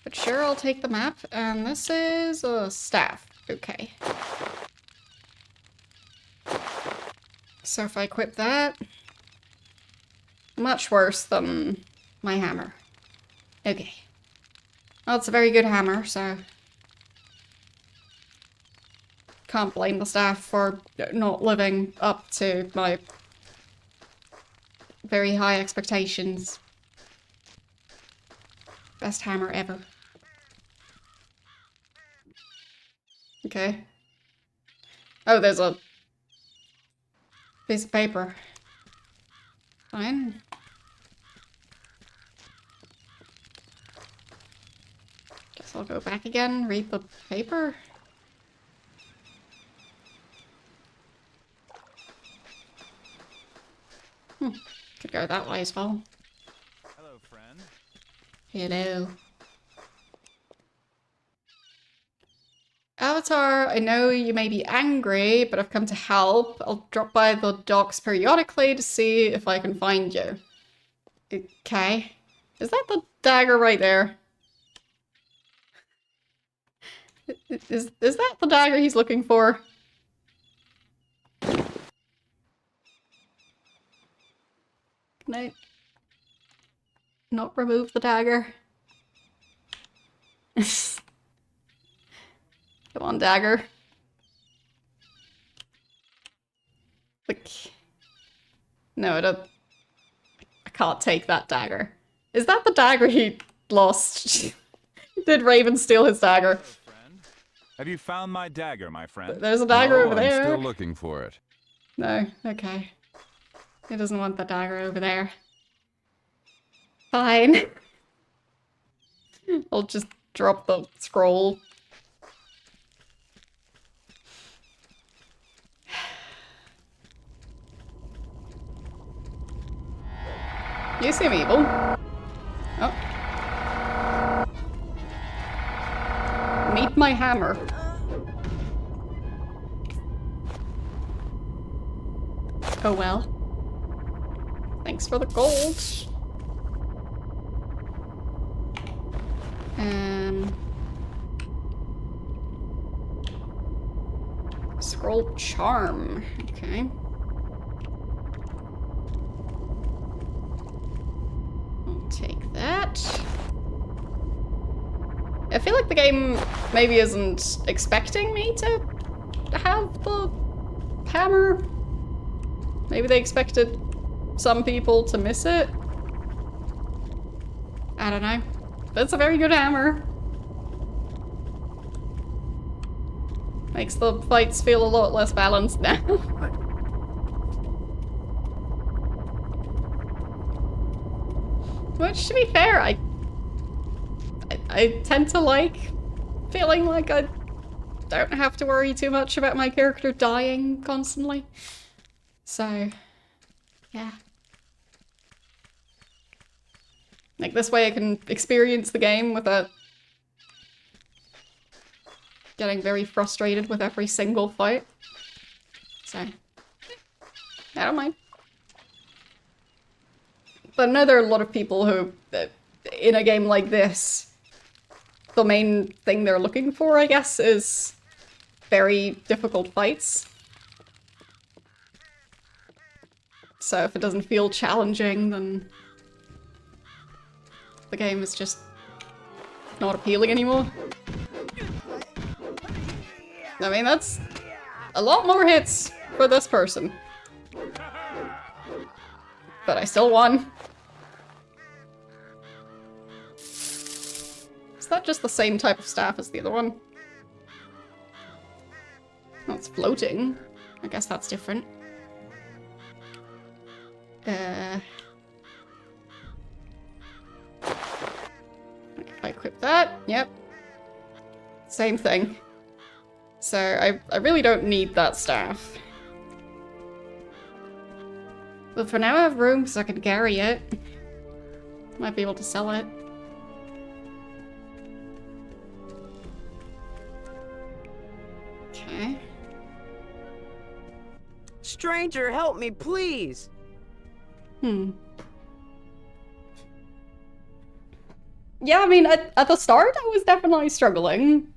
But sure, I'll take the map. And this is a staff. Okay. So if I equip that... Much worse than my hammer. Okay. Well, it's a very good hammer, so... Can't blame the staff for not living up to my very high expectations. Best hammer ever. Okay. Oh, there's a piece of paper. Fine. Guess I'll go back again, read the paper. Could go that way as well. Hello, friend. Hello. Avatar, I know you may be angry, but I've come to help. I'll drop by the docks periodically to see if I can find you. Okay. Is that the dagger right there? Is that the dagger he's looking for? Can I not remove the dagger? Come on, dagger. Like, no, I don't. I can't take that dagger. Is that the dagger he lost? Did Raven steal his dagger? Hello, friend. Have you found my dagger, my friend? There's a dagger No, over there. I'm still looking for it. No, okay. He doesn't want the dagger over there. Fine. I'll just drop the scroll. You seem evil. Oh. Meet my hammer. Oh well. Thanks for the gold. Scroll charm. Okay. I'll take that. I feel like the game maybe isn't expecting me to have the hammer. Maybe they expected some people to miss it. I don't know. That's a very good hammer. Makes the fights feel a lot less balanced now. Which, to be fair, I tend to like feeling like I don't have to worry too much about my character dying constantly. So, yeah. Like, this way I can experience the game without getting very frustrated with every single fight. So, I don't mind. But I know there are a lot of people who, in a game like this, the main thing they're looking for, I guess, is very difficult fights. So if it doesn't feel challenging, then the game is just not appealing anymore. I mean, that's a lot more hits for this person. But I still won. Is that just the same type of staff as the other one? Oh, it's floating. I guess that's different. If I equip that, yep. Same thing. So I really don't need that staff. But for now I have room so I can carry it. Might be able to sell it. Okay. Stranger, help me, please! Yeah, I mean, at the start I was definitely struggling.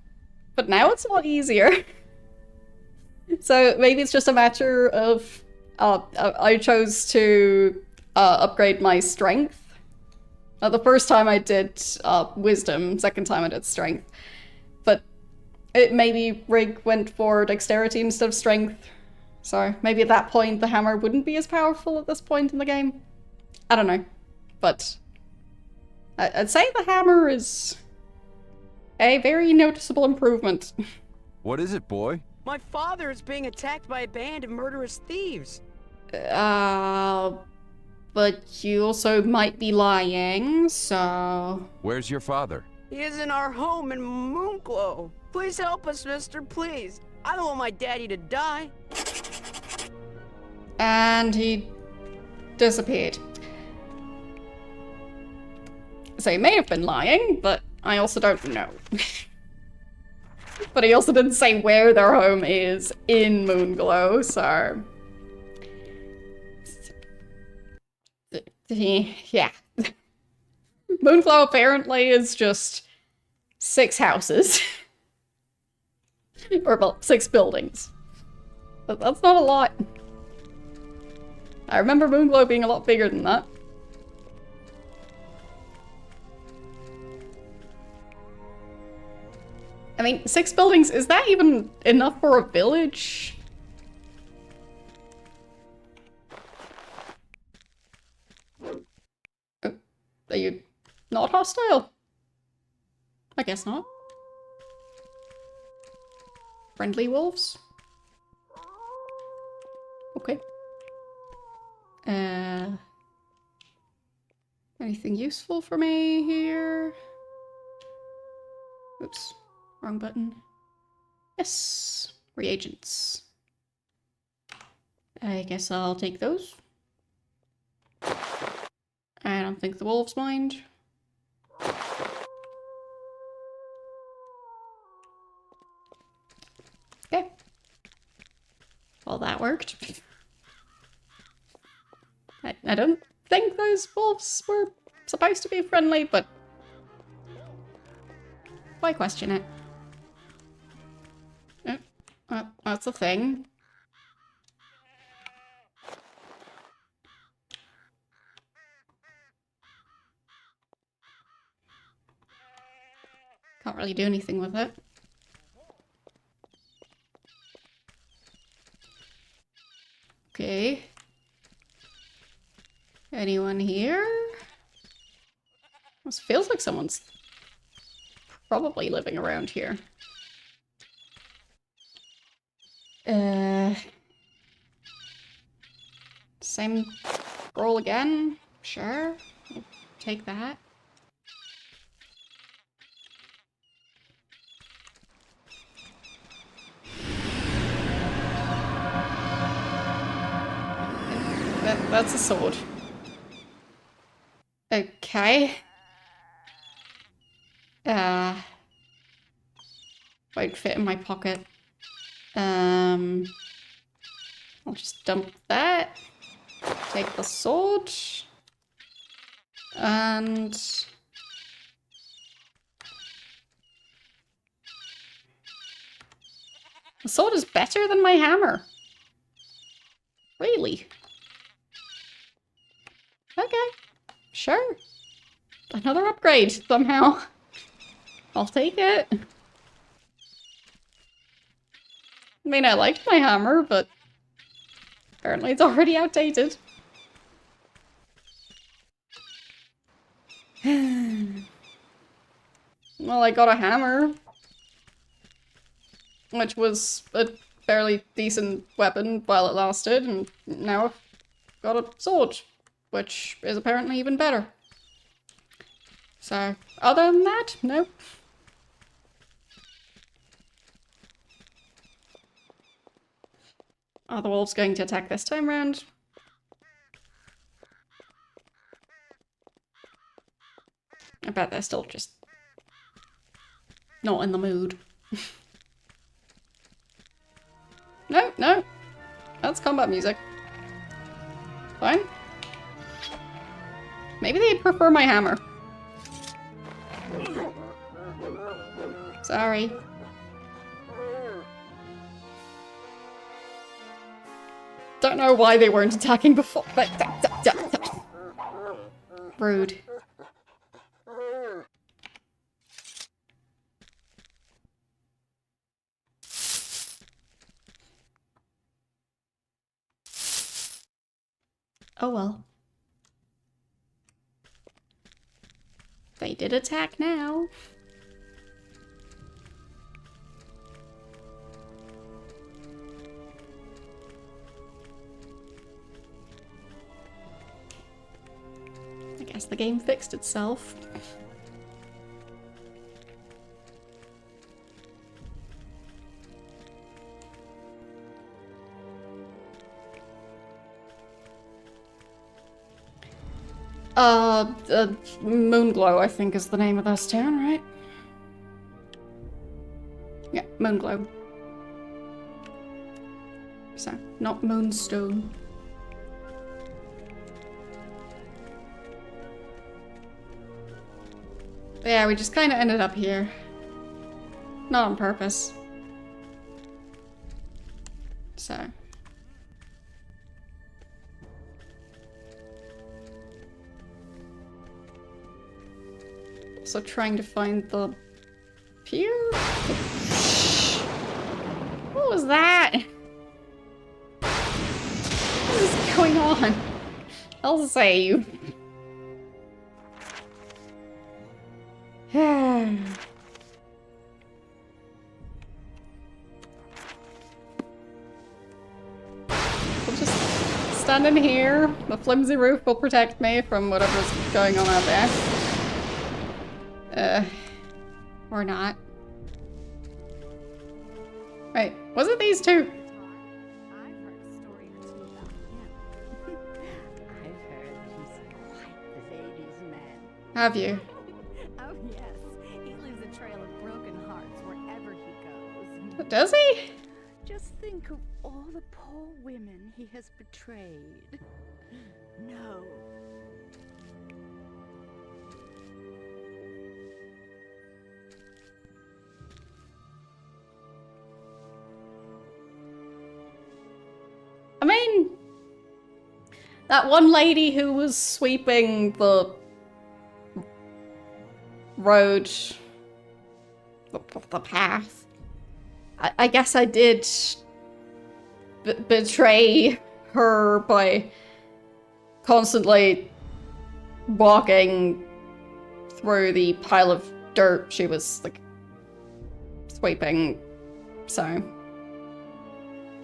But now it's a lot easier. So maybe it's just a matter of I chose to upgrade my strength. The first time I did wisdom, second time I did strength. But maybe Rig went for dexterity instead of strength. So maybe at that point the hammer wouldn't be as powerful at this point in the game. I don't know. But I'd say the hammer is a very noticeable improvement. What is it, boy? My father is being attacked by a band of murderous thieves. But you also might be lying, so... Where's your father? He is in our home in Moonclow. Please help us, mister, please. I don't want my daddy to die. And he disappeared. So he may have been lying, but I also don't know. But he also didn't say where their home is in Moonglow, so... Yeah. Moonglow apparently is just 6 houses. Or about 6 buildings. But that's not a lot. I remember Moonglow being a lot bigger than that. I mean, 6 buildings, is that even enough for a village? Oh, are you not hostile? I guess not. Friendly wolves? Okay. Anything useful for me here? Oops. Wrong button. Yes, reagents. I guess I'll take those. I don't think the wolves mind. Okay. Well, that worked. I don't think those wolves were supposed to be friendly, but why question it? That's a thing. Can't really do anything with it. Okay. Anyone here? This feels like someone's probably living around here. Same scroll again? Sure. I'll take that. That's a sword. Okay. Won't fit in my pocket. I'll just dump that. Take the sword. And... the sword is better than my hammer. Really? Okay. Sure. Another upgrade, somehow. I'll take it. I mean, I liked my hammer, but apparently it's already outdated. Well, I got a hammer, which was a fairly decent weapon while it lasted, and now I've got a sword, which is apparently even better. So, other than that, nope. Are the wolves going to attack this time round? I bet they're still just not in the mood. No, no. That's combat music. Fine. Maybe they prefer my hammer. Sorry. Don't know why they weren't attacking before, but... Rude. Oh well. They did attack now. I guess the game fixed itself. Moonglow, I think, is the name of this town, right? Yeah, Moonglow. So, not Moonstone. But yeah, we just kind of ended up here. Not on purpose. So. So trying to find the pier? What was that? What is going on? I'll save. We'll just stand in here. The flimsy roof will protect me from whatever's going on out there. Or not. Wait, was it these two? I've heard a story or two about him. I've heard he's quite the ladies' man. Have you? Oh yes, he leaves a trail of broken hearts wherever he goes. Does he? Just think of all the poor women he has betrayed. No. I mean, that one lady who was sweeping the road, the path, I guess I did betray her by constantly walking through the pile of dirt she was, like, sweeping, so...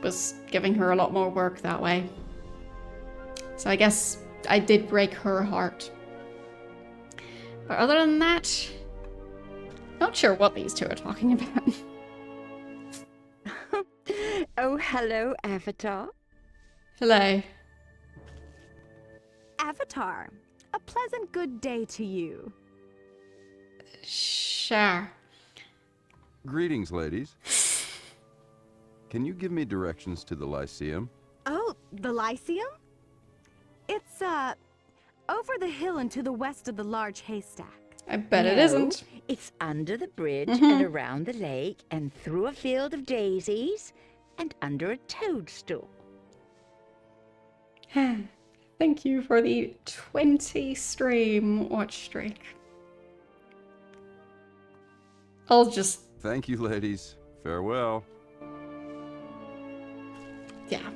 was giving her a lot more work that way. So I guess I did break her heart. But other than that, not sure what these two are talking about. Oh, hello, Avatar. Hello. Avatar, a pleasant good day to you. Sure. Greetings, ladies. Can you give me directions to the Lyceum? Oh, the Lyceum? It's, over the hill and to the west of the large haystack. I bet it isn't. It's under the bridge and around the lake and through a field of daisies and under a toadstool. Thank you for the 20 stream watch streak. I'll just... Thank you, ladies. Farewell. Yeah.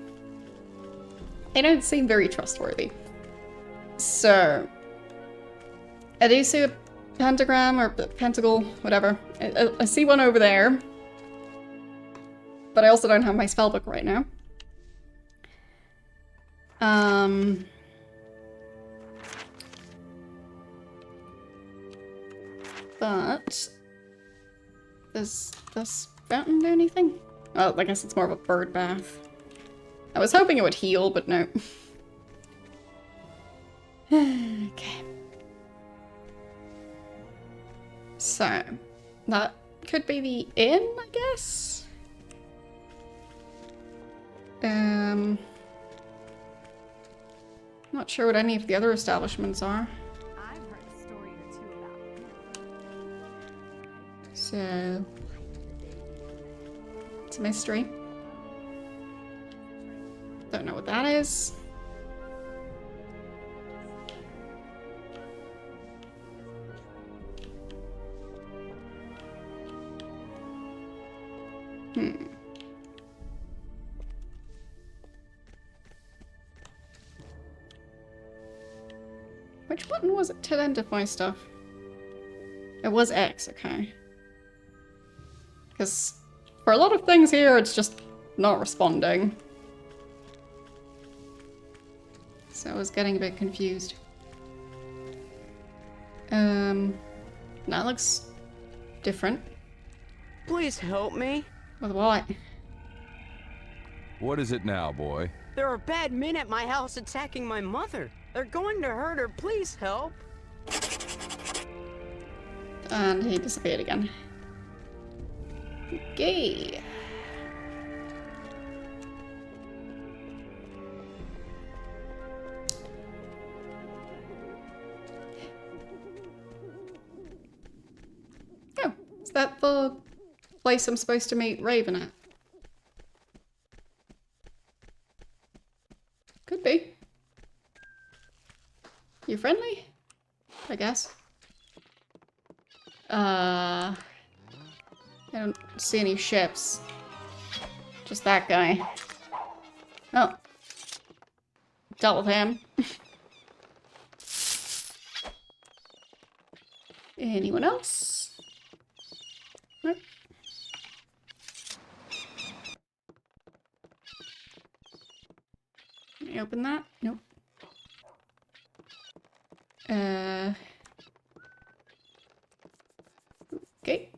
They don't seem very trustworthy. So... I do see a pentagram or pentacle, whatever. I see one over there. But I also don't have my spellbook right now. But does this fountain do anything? Oh, I guess it's more of a bird bath. I was hoping it would heal, but no. Okay. So, that could be the inn, I guess? Not sure what any of the other establishments are. I've heard a story or two about So, it's a mystery. Don't know what that is. Which button was it to identify stuff? It was X, okay. Because for a lot of things here, it's just not responding. So I was getting a bit confused. That looks different. Please help me. With what? What is it now, boy? There are bad men at my house attacking my mother. They're going to hurt her. Please help. And he disappeared again. Okay. Oh, is that the place I'm supposed to meet Raven at? Could be. You friendly? I guess. I don't see any ships. Just that guy. Oh. Dealt with him. Anyone else? Nope. Can I open that? Nope. Okay.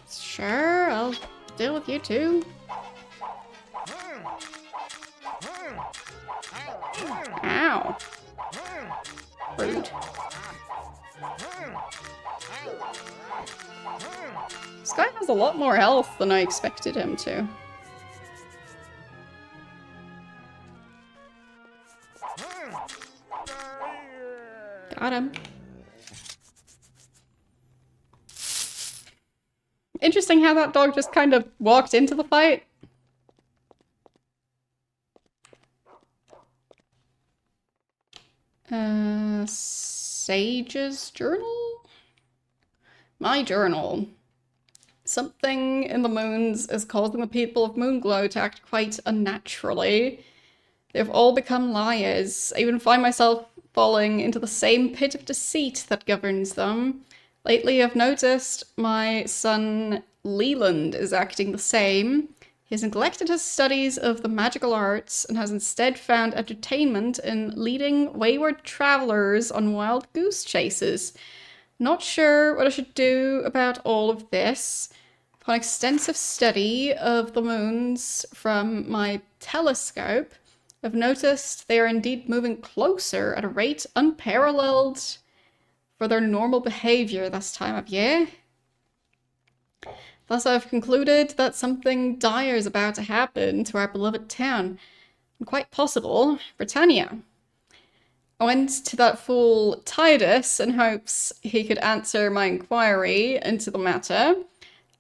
Sure, I'll deal with you too. Ow. Rude. This guy has a lot more health than I expected him to. Got him. Interesting how that dog just kind of walked into the fight. Sage's journal? My journal. Something in the moons is causing the people of Moonglow to act quite unnaturally. They've all become liars. I even find myself falling into the same pit of deceit that governs them. Lately, I've noticed my son Leland is acting the same. He has neglected his studies of the magical arts and has instead found entertainment in leading wayward travelers on wild goose chases. Not sure what I should do about all of this. Upon extensive study of the moons from my telescope, I've noticed they are indeed moving closer at a rate unparalleled for their normal behavior this time of year. Thus I've concluded that something dire is about to happen to our beloved town, and quite possible, Britannia. I went to that fool Titus in hopes he could answer my inquiry into the matter,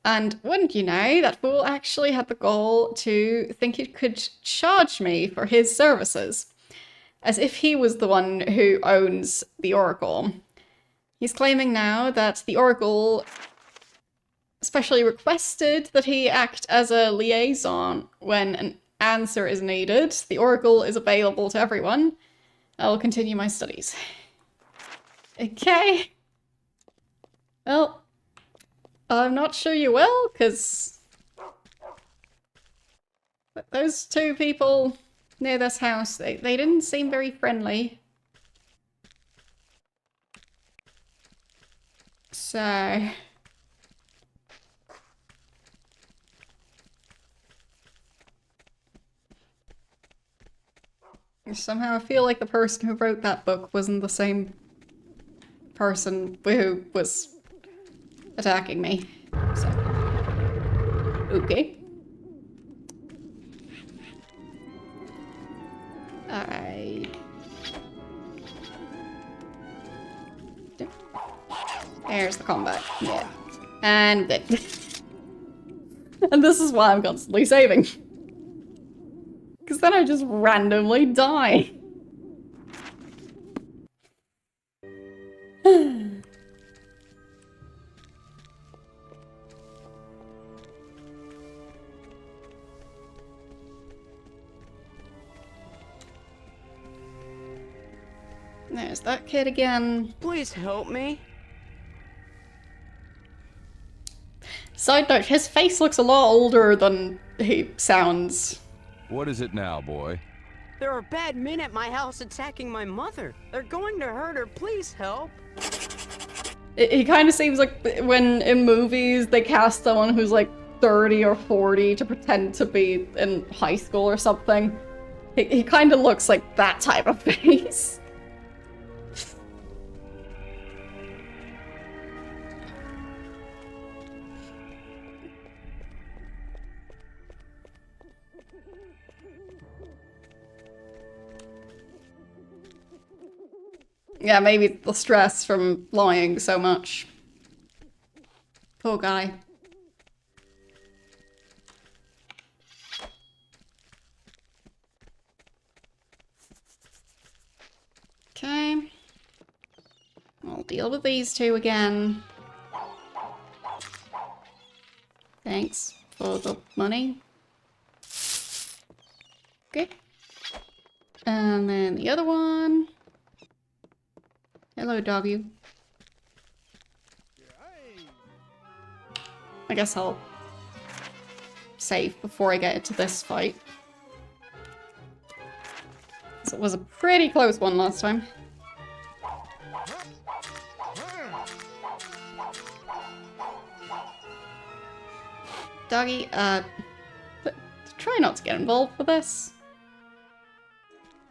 and wouldn't you know, that fool actually had the gall to think he could charge me for his services, as if he was the one who owns the Oracle. He's claiming now that the Oracle specially requested that he act as a liaison when an answer is needed. The Oracle is available to everyone. I will continue my studies. Okay. Well, I'm not sure you will, because those two people near this house, they didn't seem very friendly. So... somehow I feel like the person who wrote that book wasn't the same person who was attacking me. So. Okay. There's the combat. Yeah. And then... and this is why I'm constantly saving. Because then I just randomly die. There's that kid again. Please help me. Side note, his face looks a lot older than he sounds. What is it now, boy? There are bad men at my house attacking my mother. They're going to hurt her. Please help. He kind of seems like when in movies they cast someone who's like 30 or 40 to pretend to be in high school or something. He kind of looks like that type of face. Yeah, maybe the stress from lying so much. Poor guy. Okay. I'll deal with these two again. Thanks for the money. Okay. And then the other one. Hello, doggy. I guess I'll save before I get into this fight. So it was a pretty close one last time. Doggy, try not to get involved with this.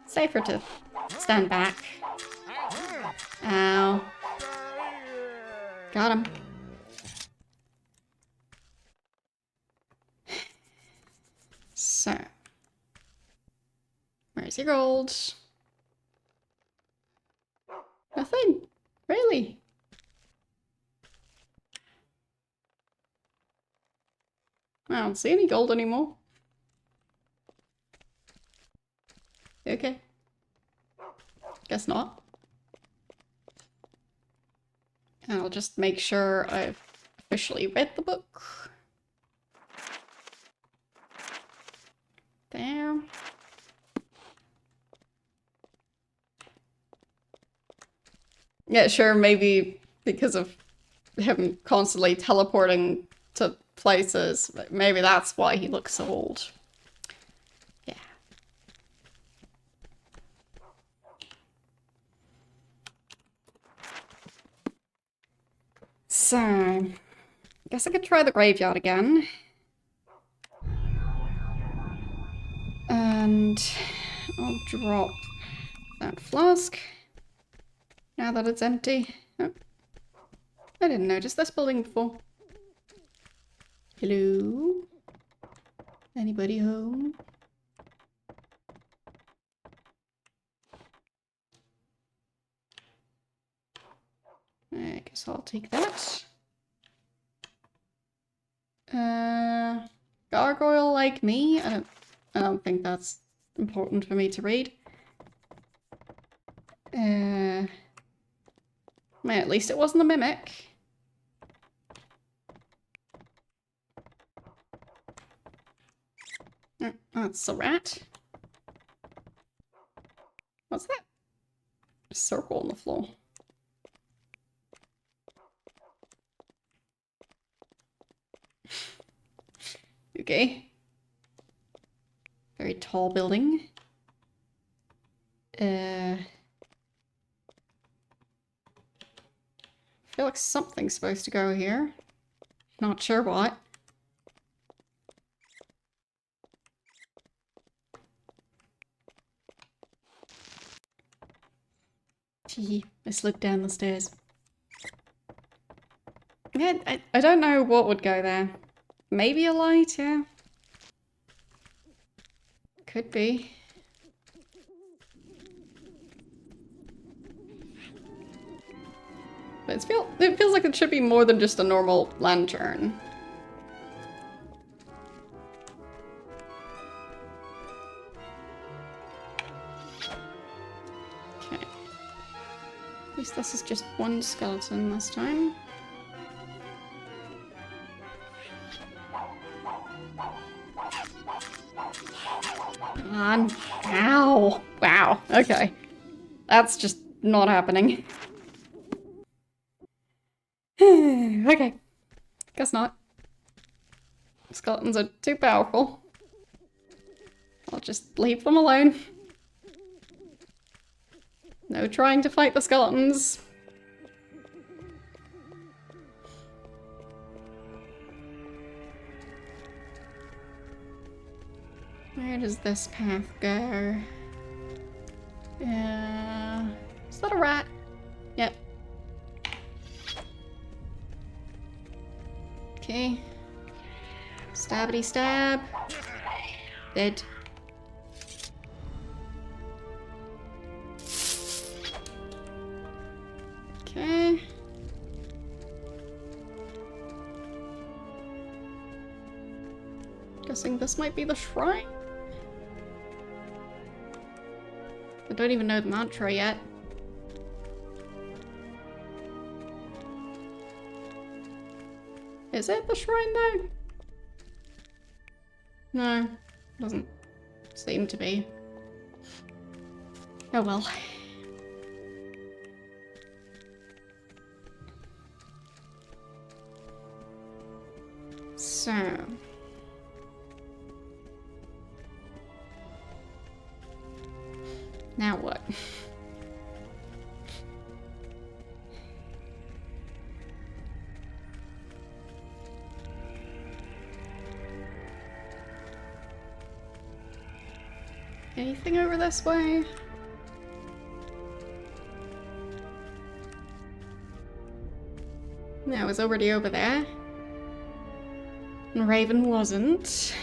Safer to stand back. Ow. Got him. So. Where's your gold? Nothing. Really? I don't see any gold anymore. Okay. Guess not. I'll just make sure I've officially read the book. There. Yeah, sure, maybe because of him constantly teleporting to places, maybe that's why he looks so old. Yeah. So, I guess I could try the graveyard again. And I'll drop that flask now that it's empty. Oh, I didn't notice this building before. Hello? Anybody home? I guess I'll take that. Gargoyle like me? I don't think that's important for me to read. Man, at least it wasn't a mimic. That's a rat. What's that? A circle on the floor. Okay. Very tall building. I feel like something's supposed to go here. Not sure what. Gee, I slipped down the stairs. Yeah, I don't know what would go there. Maybe a light, yeah. Could be. But it feels like it should be more than just a normal lantern. Okay. At least this is just one skeleton this time. Come on. Ow. Wow. Okay. That's just not happening. Okay. Guess not. Skeletons are too powerful. I'll just leave them alone. No trying to fight the skeletons. Where does this path go? Is that a rat? Yep. Okay. Stabbity stab. Dead. Okay. Guessing this might be the shrine? I don't even know the mantra yet. Is it the shrine though? No, doesn't seem to be. Oh well. So. Now what? Anything over this way? No, it was already over there. And Raven wasn't.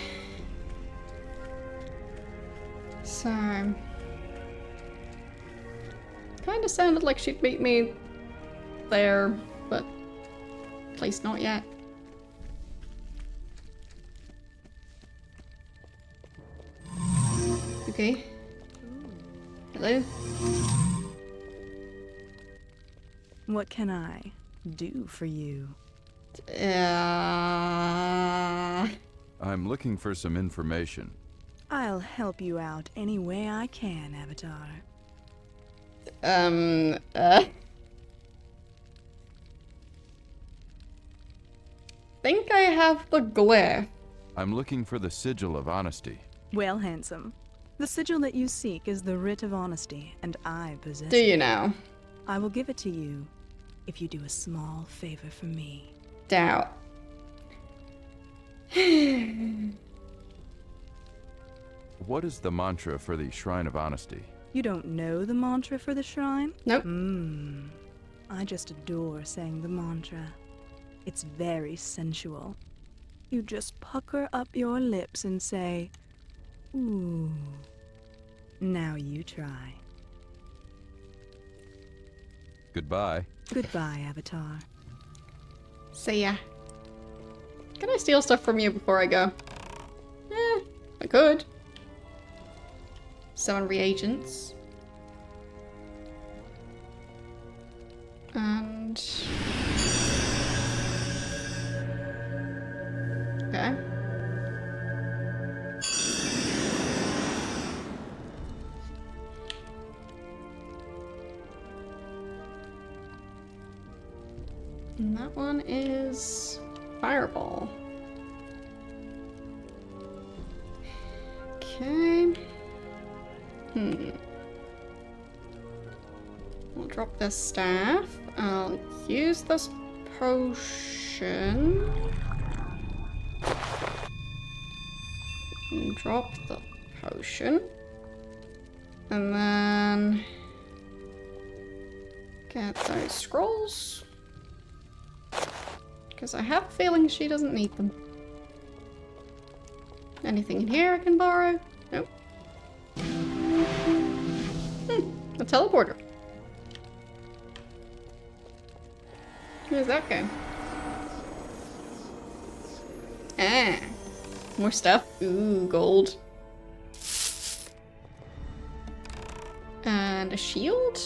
So... Kinda sounded like she'd meet me there, but at least not yet. Okay. Hello? What can I do for you? I'm looking for some information. I'll help you out any way I can, Avatar. Think I have the glyph. I'm looking for the Sigil of Honesty. Well, handsome. The sigil that you seek is the Writ of Honesty, and I possess it. Do you now? I will give it to you if you do a small favor for me. Doubt. What is the mantra for the Shrine of Honesty? You don't know the mantra for the shrine? Nope. I just adore saying the mantra. It's very sensual. You just pucker up your lips and say, ooh. Now you try. Goodbye. Goodbye, Avatar. See ya. Can I steal stuff from you before I go? I could. Summon reagents. And... Okay. And that one is Fireball. Okay. I'll drop this staff. I'll use this potion. And drop the potion. And then get those scrolls. Because I have a feeling she doesn't need them. Anything in here I can borrow? Nope. A teleporter. Where's that go? Ah. More stuff. Ooh, gold. And a shield?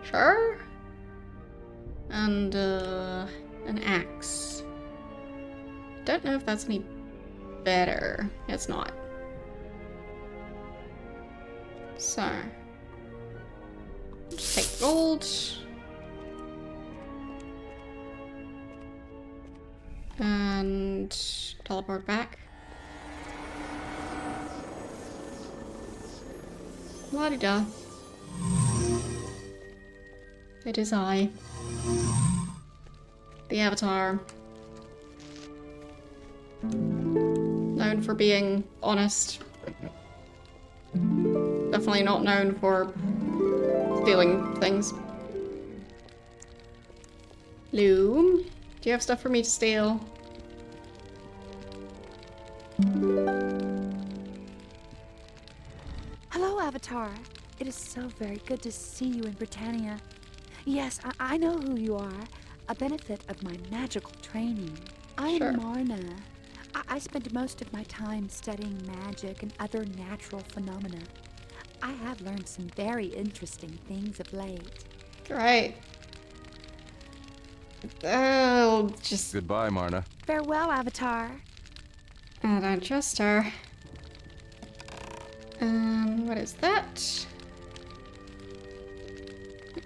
Sure. And an axe. Don't know if that's any better. It's not. So, just take gold. And teleport back. La-di-da. It is I. The Avatar. Known for being honest. Definitely not known for stealing things. Loom, do you have stuff for me to steal? Hello, Avatar. It is so very good to see you in Britannia. Yes, I know who you are. A benefit of my magical training. I am Marna. I spent most of my time studying magic and other natural phenomena. I have learned some very interesting things of late. Great. Oh, just... Goodbye, Marna. Farewell, Avatar. I don't trust her. What is that?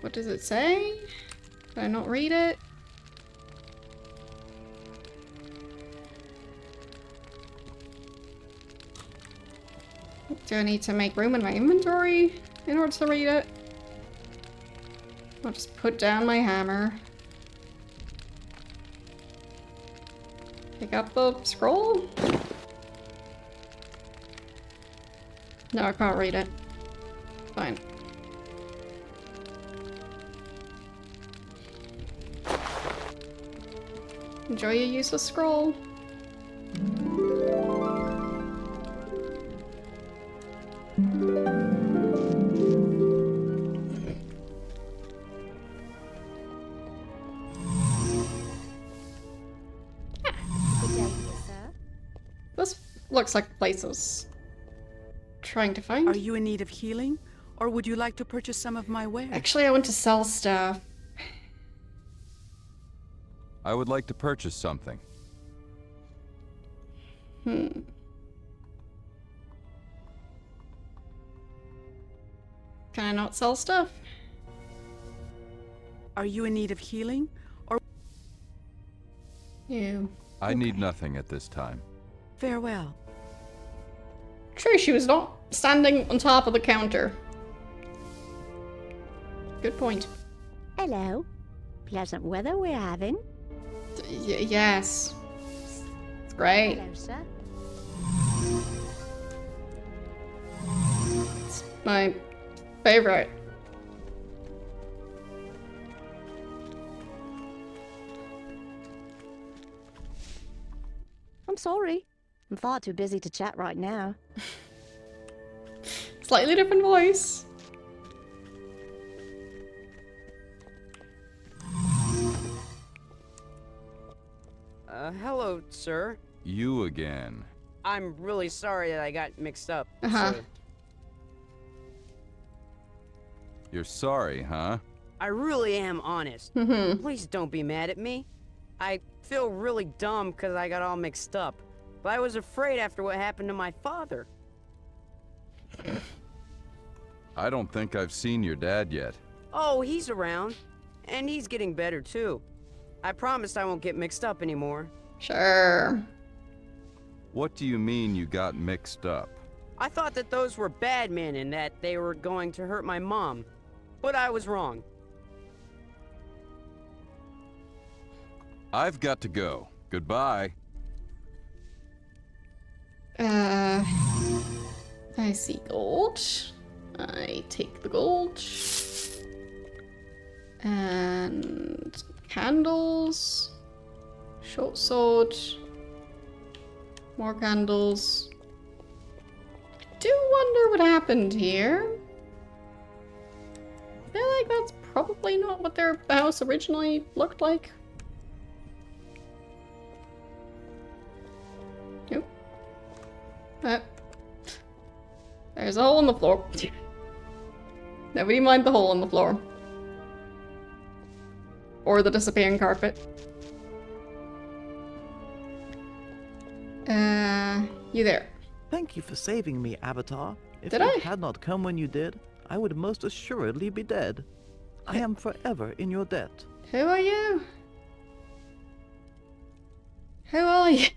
What does it say? Did I not read it? Do I need to make room in my inventory in order to read it? I'll just put down my hammer. Pick up the scroll? No, I can't read it. Fine. Enjoy your useless scroll. This looks like the place I was trying to find. Are you in need of healing? Or would you like to purchase some of my wares? Actually, I want to sell stuff. I would like to purchase something. Can I not sell stuff? Are you in need of healing? Or You. I need nothing at this time. farewell. True, she was not standing on top of the counter. Good point. Hello. Pleasant weather we're having. Yes. It's great. Hello, sir. It's my favorite. I'm sorry. I'm far too busy to chat right now. Slightly different voice. Hello, sir. You again. I'm really sorry that I got mixed up, Uh-huh. sir. You're sorry, huh? I really am honest. Mm-hmm. Please don't be mad at me. I feel really dumb because I got all mixed up. But I was afraid after what happened to my father. I don't think I've seen your dad yet. Oh, he's around. And he's getting better too. I promised I won't get mixed up anymore. Sure. What do you mean you got mixed up? I thought that those were bad men and that they were going to hurt my mom. But I was wrong. I've got to go. Goodbye. I see gold. I take the gold. And candles. Short sword. More candles. Do wonder what happened here. I feel like that's probably not what their house originally looked like. Nope. There's a hole in the floor. Nobody mind the hole in the floor. Or the disappearing carpet. You there. Thank you for saving me, Avatar. If Did you I? had not come when you did, I would most assuredly be dead. I am forever in your debt. Who are you? Who are you?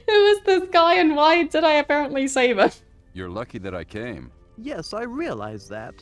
Who is this guy and why did I apparently save him? You're lucky that I came. Yes, I realize that.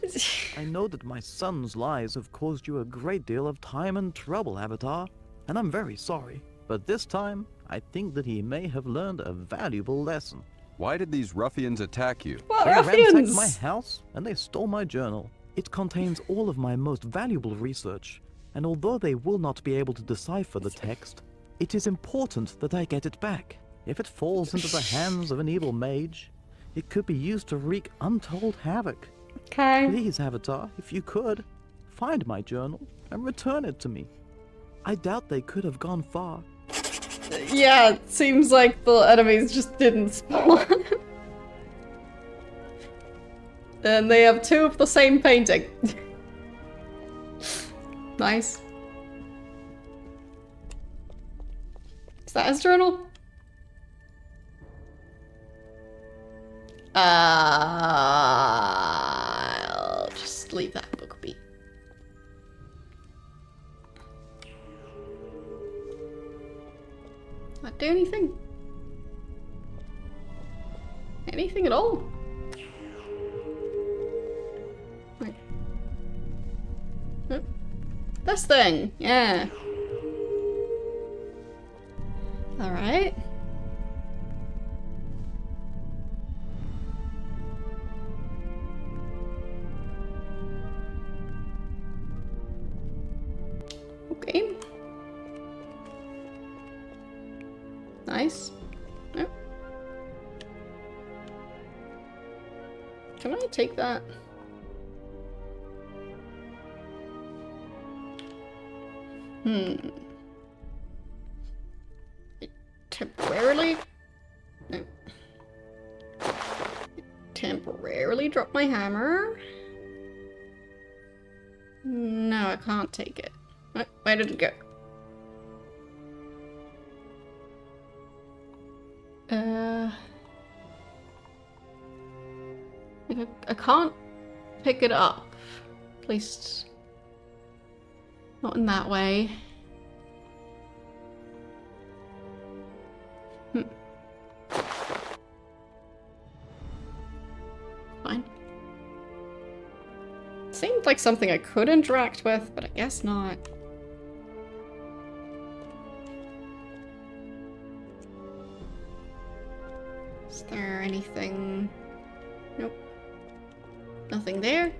I know that my son's lies have caused you a great deal of time and trouble, Avatar, and I'm very sorry. But this time, I think that he may have learned a valuable lesson. Why did these ruffians attack you? What They ruffians? ransacked my house, and they stole my journal. It contains all of my most valuable research, and although they will not be able to decipher the text, it is important that I get it back. If it falls into the hands of an evil mage, it could be used to wreak untold havoc. Okay. Please, Avatar, if you could, find my journal and return it to me. I doubt they could have gone far. Yeah, it seems like the enemies just didn't spawn. And they have two of the same painting. Nice. Is that his journal? I'll just leave that book be. Not do anything. Anything at all. Wait. Oh. This thing, yeah. Alright. Okay. Nice. Oh. Can I take that? Temporarily? No. Temporarily drop my hammer. No, I can't take it. Where did it go? I can't pick it up. At least not in that way. Fine. Seemed like something I could interact with, but I guess not. Is there anything? Nope. Nothing there.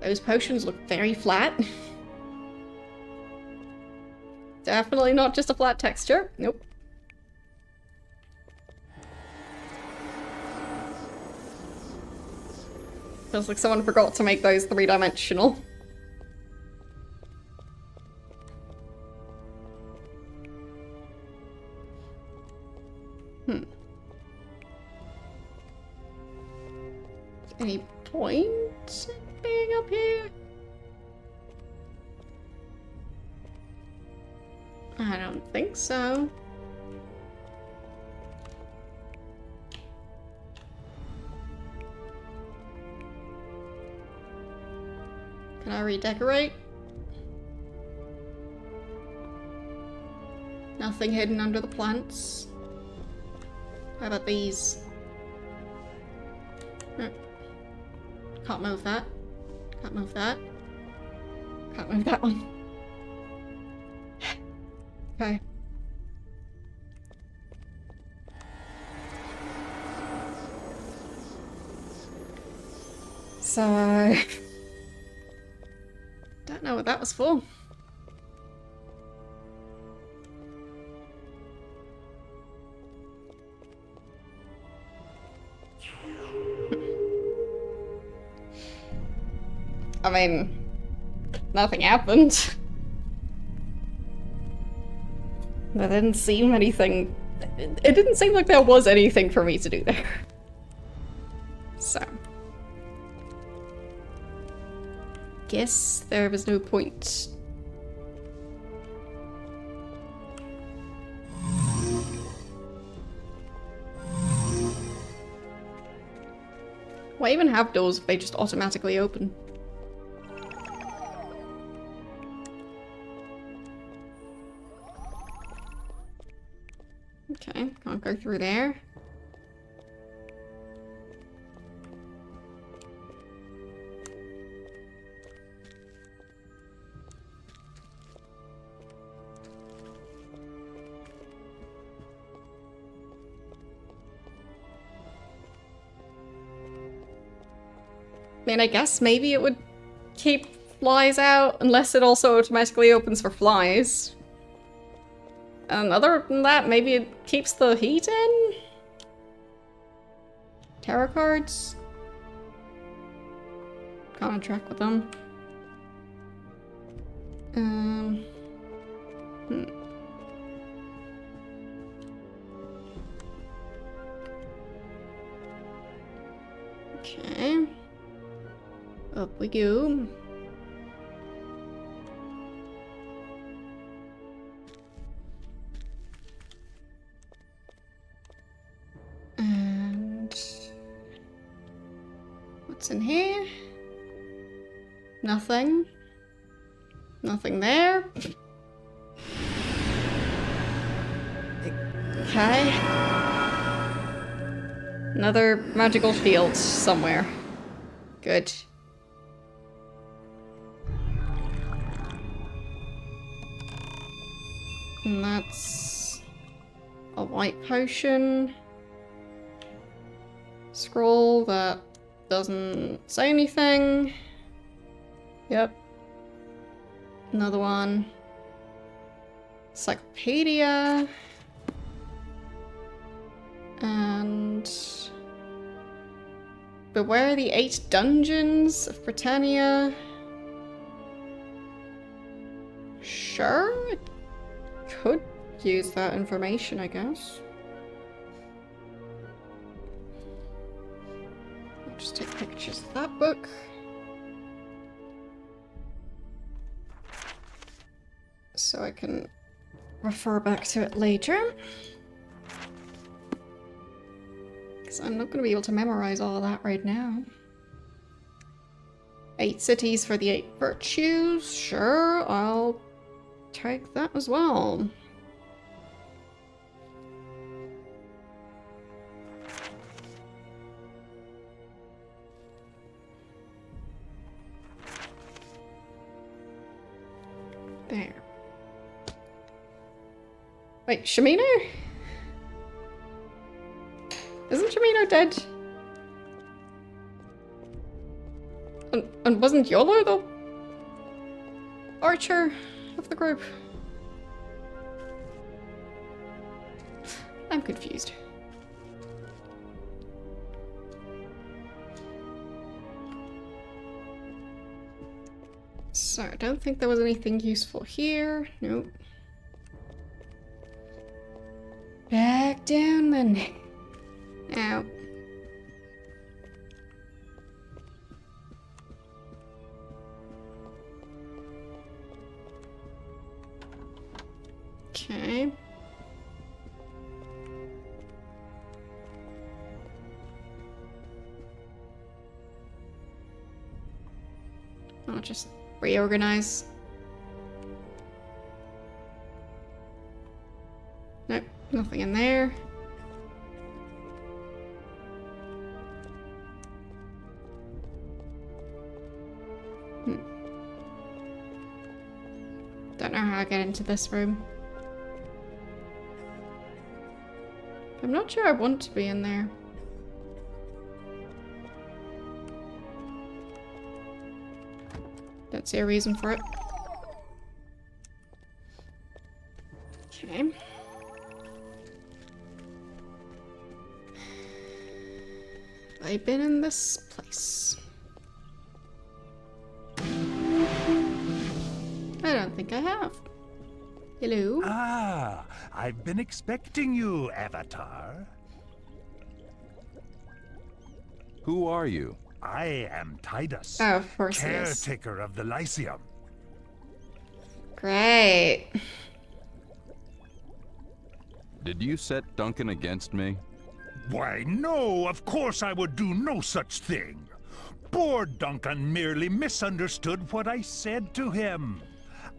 Those potions look very flat. Definitely not just a flat texture. Nope. Feels like someone forgot to make those three-dimensional. Any point? being up here? I don't think so. Can I redecorate? Nothing hidden under the plants. How about these? Can't move that. Can't move that. Can't move that one. Okay. So... don't know what that was for. I mean, nothing happened. There didn't seem anything... It didn't seem like there was anything for me to do there. So... guess there was no point. Why even have doors if they just automatically open? Okay, can't go through there. I mean, I guess maybe it would keep flies out, unless it also automatically opens for flies. And other than that, maybe it keeps the heat in? Tarot cards? Can't interact with them. Okay. Up we go. And what's in here? Nothing. Nothing there. Okay. Another magical shield somewhere. Good. And that's a white potion. Scroll that doesn't say anything. Yep. Another one. Encyclopedia. And Beware the 8 Dungeons of Britannia. Sure, I could use that information, I guess. I'll just take pictures of that book. So I can refer back to it later. Because I'm not going to be able to memorize all of that right now. 8 cities for the 8 virtues. Sure, I'll take that as well. There. Wait, Shamino? Isn't Shamino dead? And wasn't Yolo the archer of the group? I'm confused. So, I don't think there was anything useful here. Nope. Back down then. Now. Okay. I'll just reorganize. Nope, nothing in there. Don't know how I get into this room. I'm not sure I want to be in there. Don't see a reason for it. Okay. I've been in this place. I don't think I have. Hello? Ah, I've been expecting you, Avatar. Who are you? I am Titus, Oh, of course he is. caretaker of the Lyceum. Great. Did you set Duncan against me? Why, no, of course I would do no such thing. Poor Duncan merely misunderstood what I said to him.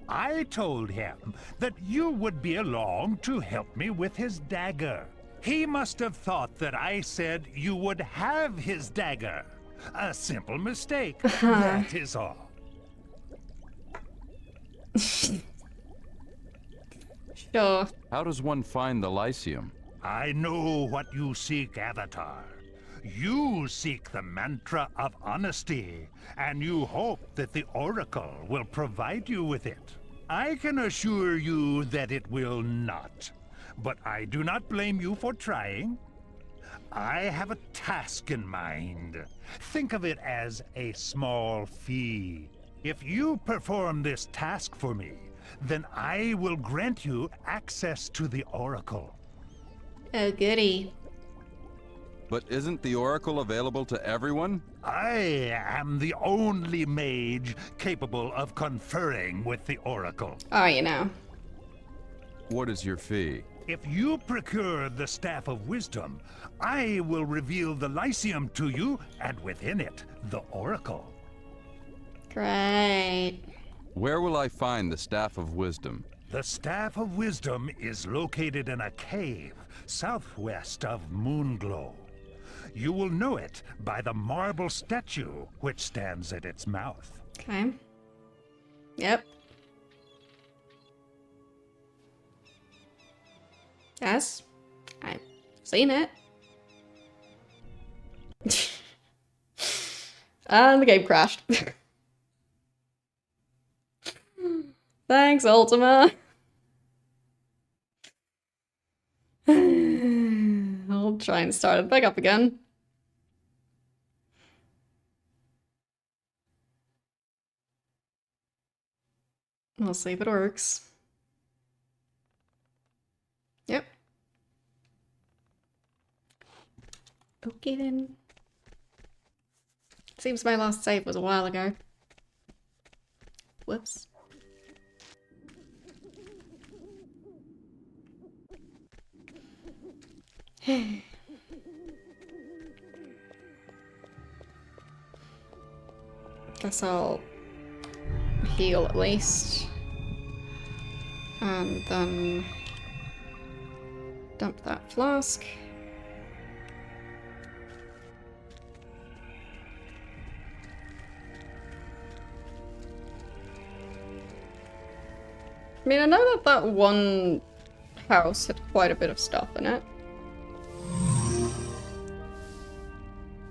I told him that you would be along to help me with his dagger. He must have thought that I said you would have his dagger. A simple mistake, that is all. Sure. How does one find the Lyceum? I know what you seek, Avatar. You seek the mantra of honesty, and you hope that the Oracle will provide you with it. I can assure you that it will not, but I do not blame you for trying. I have a task in mind. Think of it as a small fee. If you perform this task for me, then I will grant you access to the Oracle. Oh, goody. But isn't the Oracle available to everyone? I am the only mage capable of conferring with the Oracle. Oh, you know. What is your fee? If you procure the Staff of Wisdom, I will reveal the Lyceum to you, and within it, the Oracle. Great. Where will I find the Staff of Wisdom? The Staff of Wisdom is located in a cave southwest of Moonglow. You will know it by the marble statue which stands at its mouth. Okay. Yep. Yes. I've seen it. And the game crashed. Thanks, Ultima. I'll try and start it back up again. We'll see if it works. Yep. Okay then. Seems my last save was a while ago. Whoops. Guess I'll heal at least. And then dump that flask. I mean, I know that that one house had quite a bit of stuff in it.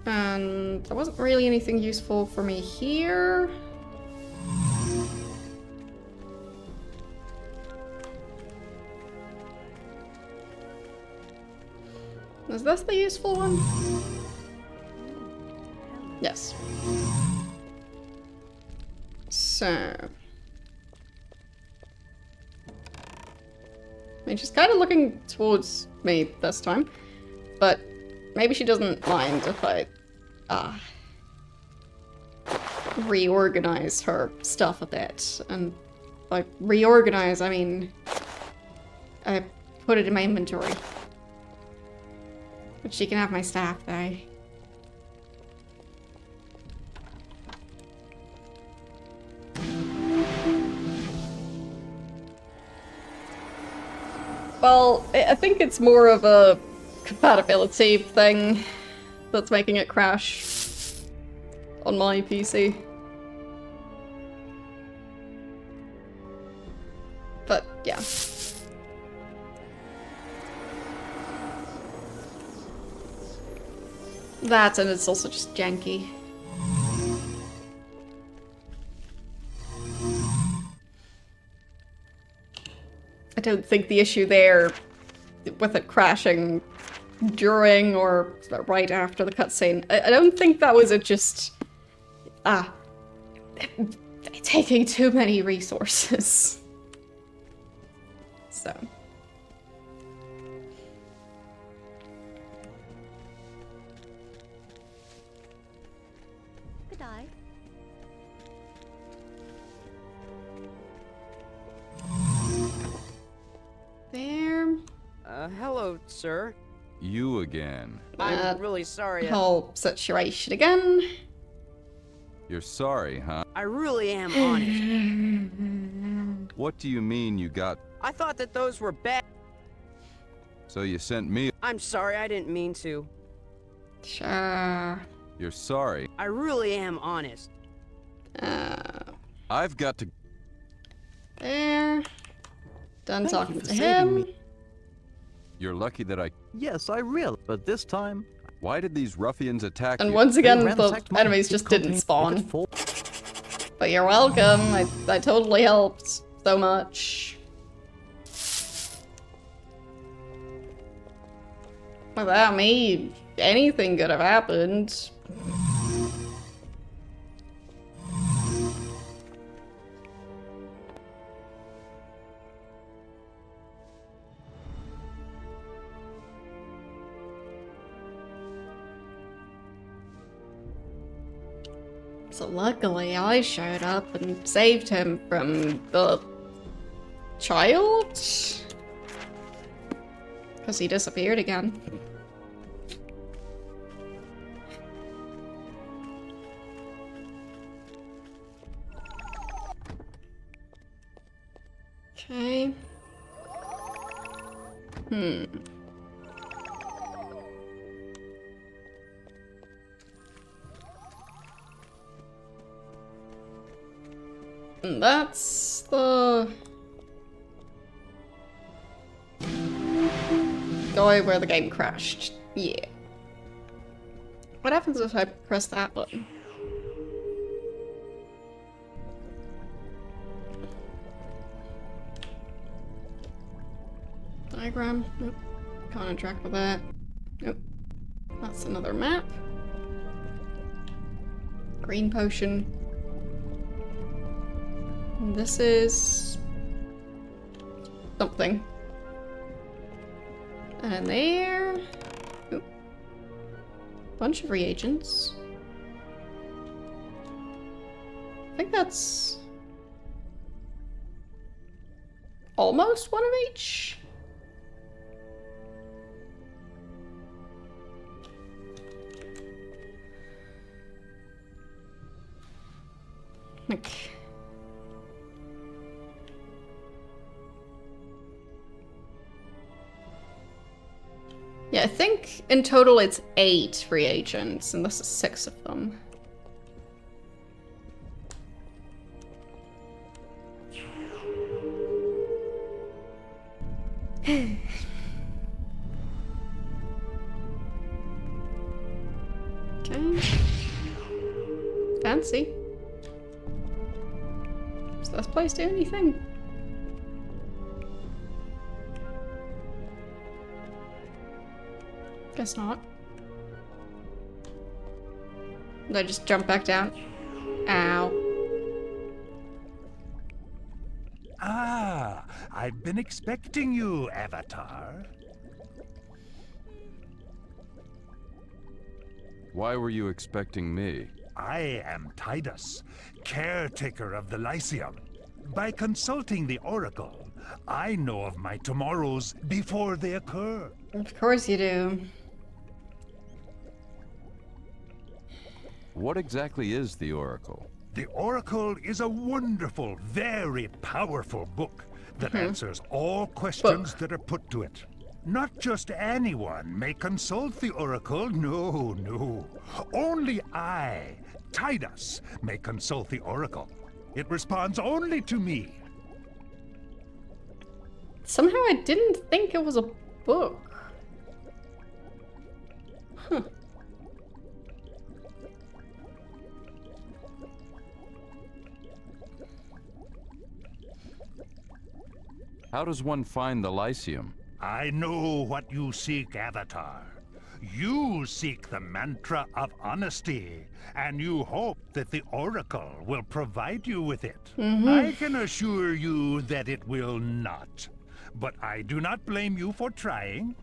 And there wasn't really anything useful for me here. Is this the useful one? Yes. So... I mean, she's kind of looking towards me this time, but maybe she doesn't mind if I reorganize her stuff a bit. And by reorganize, I mean I put it in my inventory. But she can have my staff, though. Well, I think it's more of a compatibility thing that's making it crash on my PC. But, yeah. That, and it's also just janky. I don't think the issue there with it crashing during or right after the cutscene, I don't think that was it just taking too many resources. So. Good eye. There. Hello, sir. You again. I'm really sorry. Whole situation again. You're sorry, huh? I really am honest. What do you mean you got... I thought that those were bad. So you sent me... I'm sorry, I didn't mean to. Sure. You're sorry. I really am honest. I've got to... There. Done Thank talking you for to saving him. me. You're lucky that I... Yes, I realize, but this time... Why did these ruffians attack And you? once again, They the ransacked my enemies just didn't contained spawn. pocket But you're welcome. I totally helped so much. Without me, anything could have happened. So luckily I showed up and saved him from the child? Because he disappeared again. Okay. And that's the guy where the game crashed. Yeah. What happens if I press that button? Diagram? Nope. Can't interact with that. Nope. That's another map. Green potion. And this is something. And there. Oop. Bunch of reagents. I think that's almost one of each. Okay. Yeah, I think in total it's 8 reagents, and this is 6 of them. Okay. Fancy. Does this place do anything? Guess not. Did I just jump back down? Ow. Ah, I've been expecting you, Avatar. Why were you expecting me? I am Tidus, caretaker of the Lyceum. By consulting the Oracle, I know of my tomorrows before they occur. Of course you do. What exactly is the Oracle? The Oracle is a wonderful, very powerful book that answers all questions that are put to it. Not just anyone may consult the Oracle, no, no. Only I, Titus, may consult the Oracle. It responds only to me. Somehow I didn't think it was a book. Huh. How does one find the Lyceum? I know what you seek, Avatar. You seek the mantra of honesty, and you hope that the Oracle will provide you with it. I can assure you that it will not. But I do not blame you for trying.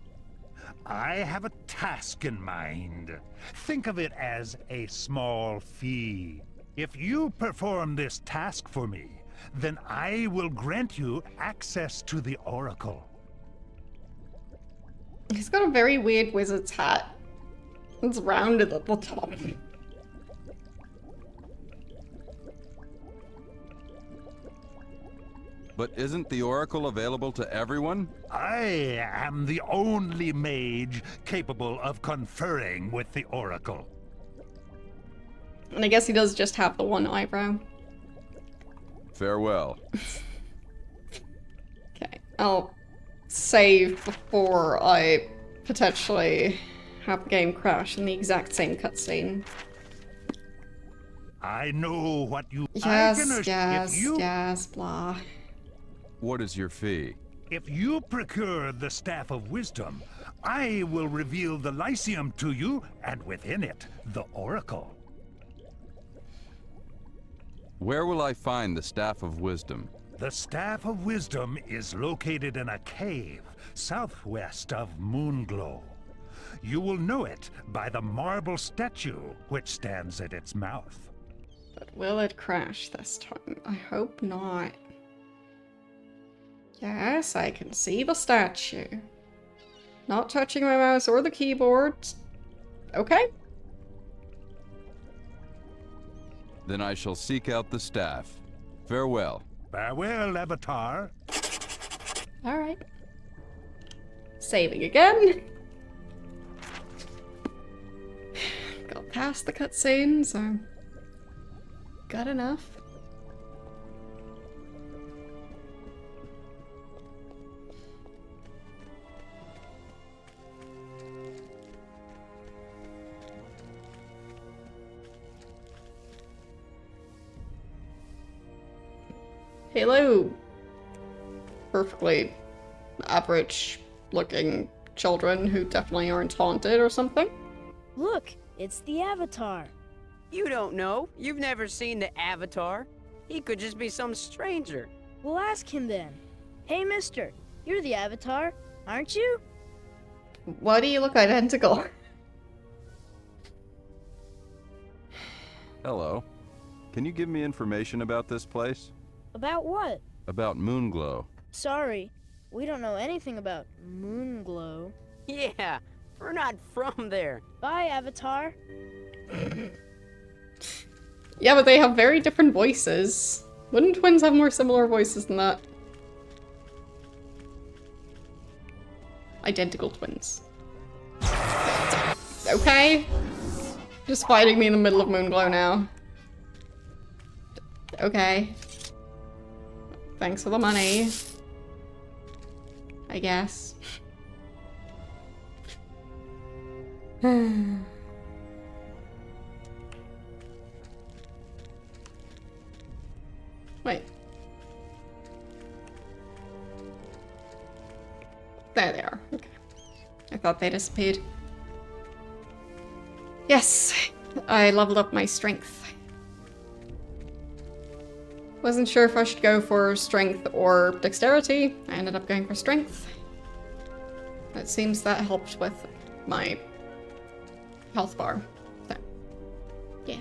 I have a task in mind. Think of it as a small fee. If you perform this task for me, then I will grant you access to the Oracle. He's got a very weird wizard's hat. It's rounded at the top. But isn't the Oracle available to everyone? I am the only mage capable of conferring with the Oracle. And I guess he does just have the one eyebrow. Farewell. Okay, I'll save before I potentially have the game crash in the exact same cutscene. I know what you... Yes, blah. What is your fee? If you procure the Staff of Wisdom, I will reveal the Lyceum to you, and within it, the Oracle. Where will I find the Staff of Wisdom? The Staff of Wisdom is located in a cave southwest of Moonglow. You will know it by the marble statue which stands at its mouth. But will it crash this time? I hope not. Yes, I can see the statue. Not touching my mouse or the keyboard. Okay. Then I shall seek out the staff. Farewell. Farewell, Avatar. Alright. Saving again. Got past the cutscene, so... Got enough. Hello, perfectly average looking children who definitely aren't haunted or something. Look, it's the Avatar. You don't know. You've never seen the Avatar. He could just be some stranger. We'll ask him then. Hey, mister, you're the Avatar, aren't you? Why do you look identical? Hello. Can you give me information about this place? About what? About Moonglow. Sorry, we don't know anything about Moonglow. Yeah, we're not from there. Bye, Avatar. Yeah, but they have very different voices. Wouldn't twins have more similar voices than that? Identical twins. Okay. Just fighting me in the middle of Moonglow now. Okay. Thanks for the money. I guess. Wait. There they are. Okay. I thought they disappeared. Yes, I leveled up my strength. Wasn't sure if I should go for strength or dexterity. I ended up going for strength. It seems that helped with my health bar. So, yeah.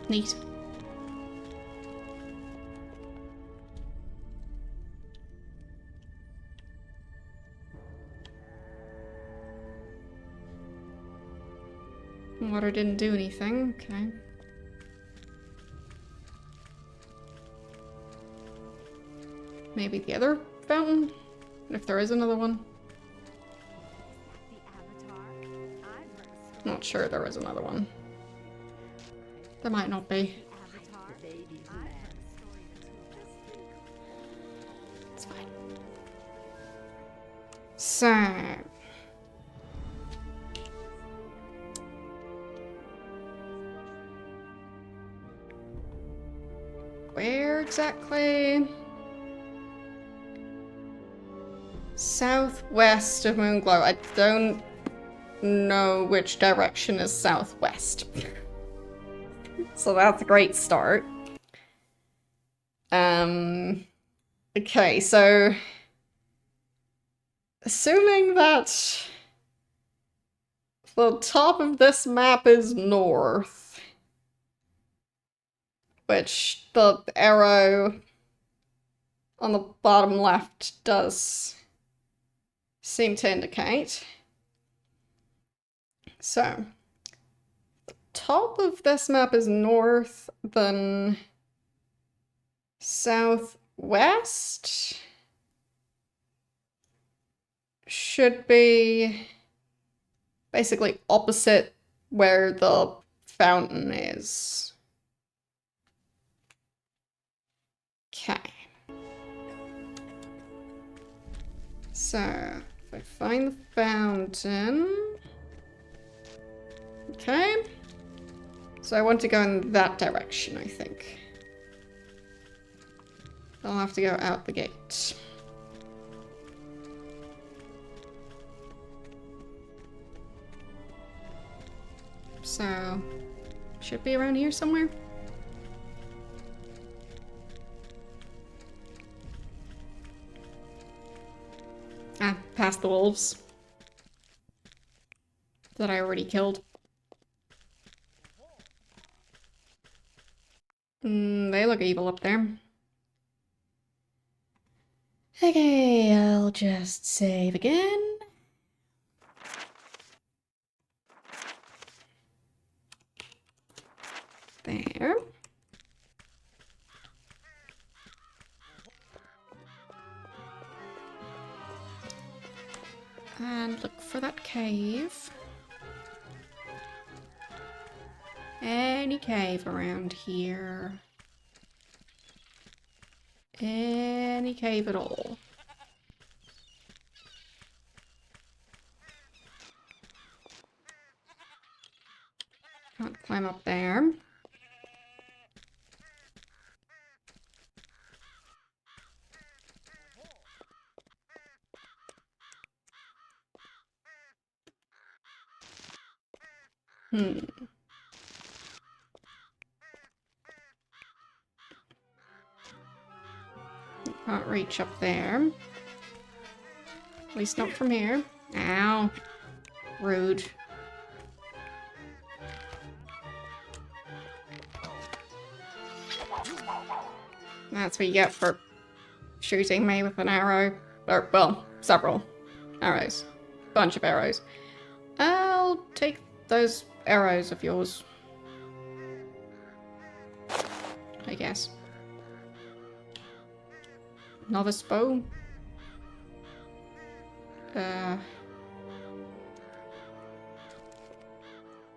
Neat. Water didn't do anything, okay. Maybe the other fountain? If there is another one. Not sure there is another one. There might not be. It's fine. So... where exactly? Southwest of Moonglow. I don't know which direction is southwest. So that's a great start. Okay, so assuming that the top of this map is north, which the arrow on the bottom left does seem to indicate. So, the top of this map is north, then southwest should be basically opposite where the fountain is. Okay. So, if I find the fountain... okay. So I want to go in that direction, I think. I'll have to go out the gate. So, should be around here somewhere. Ah, past the wolves. That I already killed. They look evil up there. Okay, I'll just save again. There. And look for that cave. Any cave around here. Any cave at all. Can't climb up there. Can't reach up there. At least not from here. Ow. Rude. That's what you get for shooting me with an arrow. Or, well, several arrows. Bunch of arrows. I'll take those arrows of yours. I guess. Novice bow.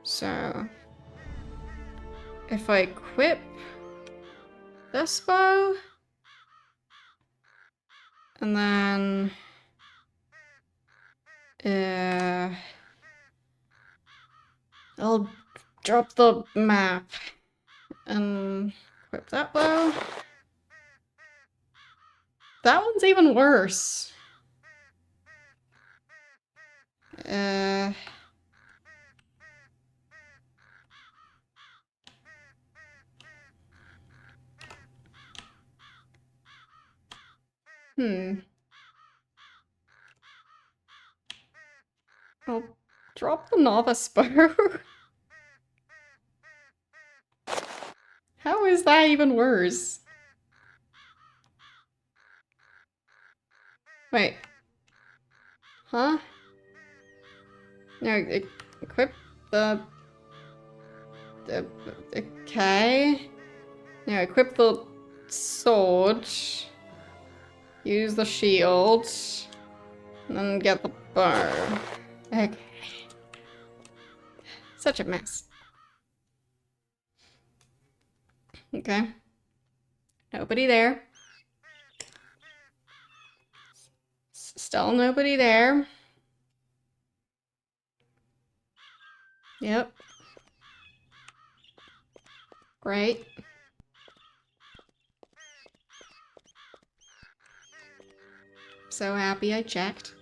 So if I equip this bow and then I'll drop the map and equip that bow. That one's even worse. I'll drop the novice bow. How is that even worse? Wait. Huh? No, equip the Okay. Now equip the sword. Use the shield. And then get the bow. Okay. Such a mess. Okay. Nobody there. Still nobody there. Yep. Great. So happy I checked.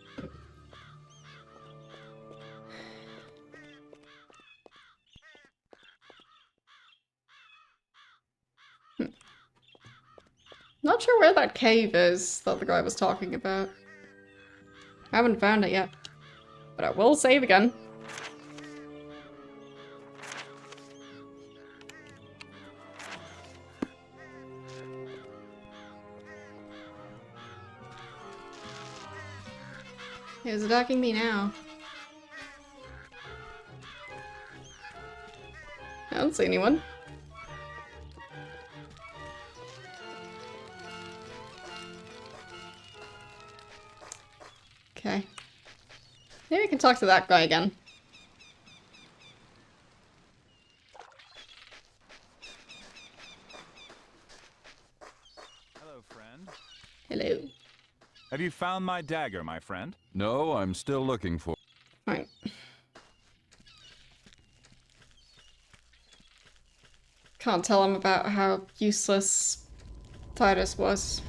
Not sure where that cave is that the guy was talking about. I haven't found it yet. But I will save again. He's attacking me now. I don't see anyone. Okay. Maybe we can talk to that guy again. Hello, friend. Hello. Have you found my dagger, my friend? No, I'm still looking for... Fine. Can't tell him about how useless Titus was.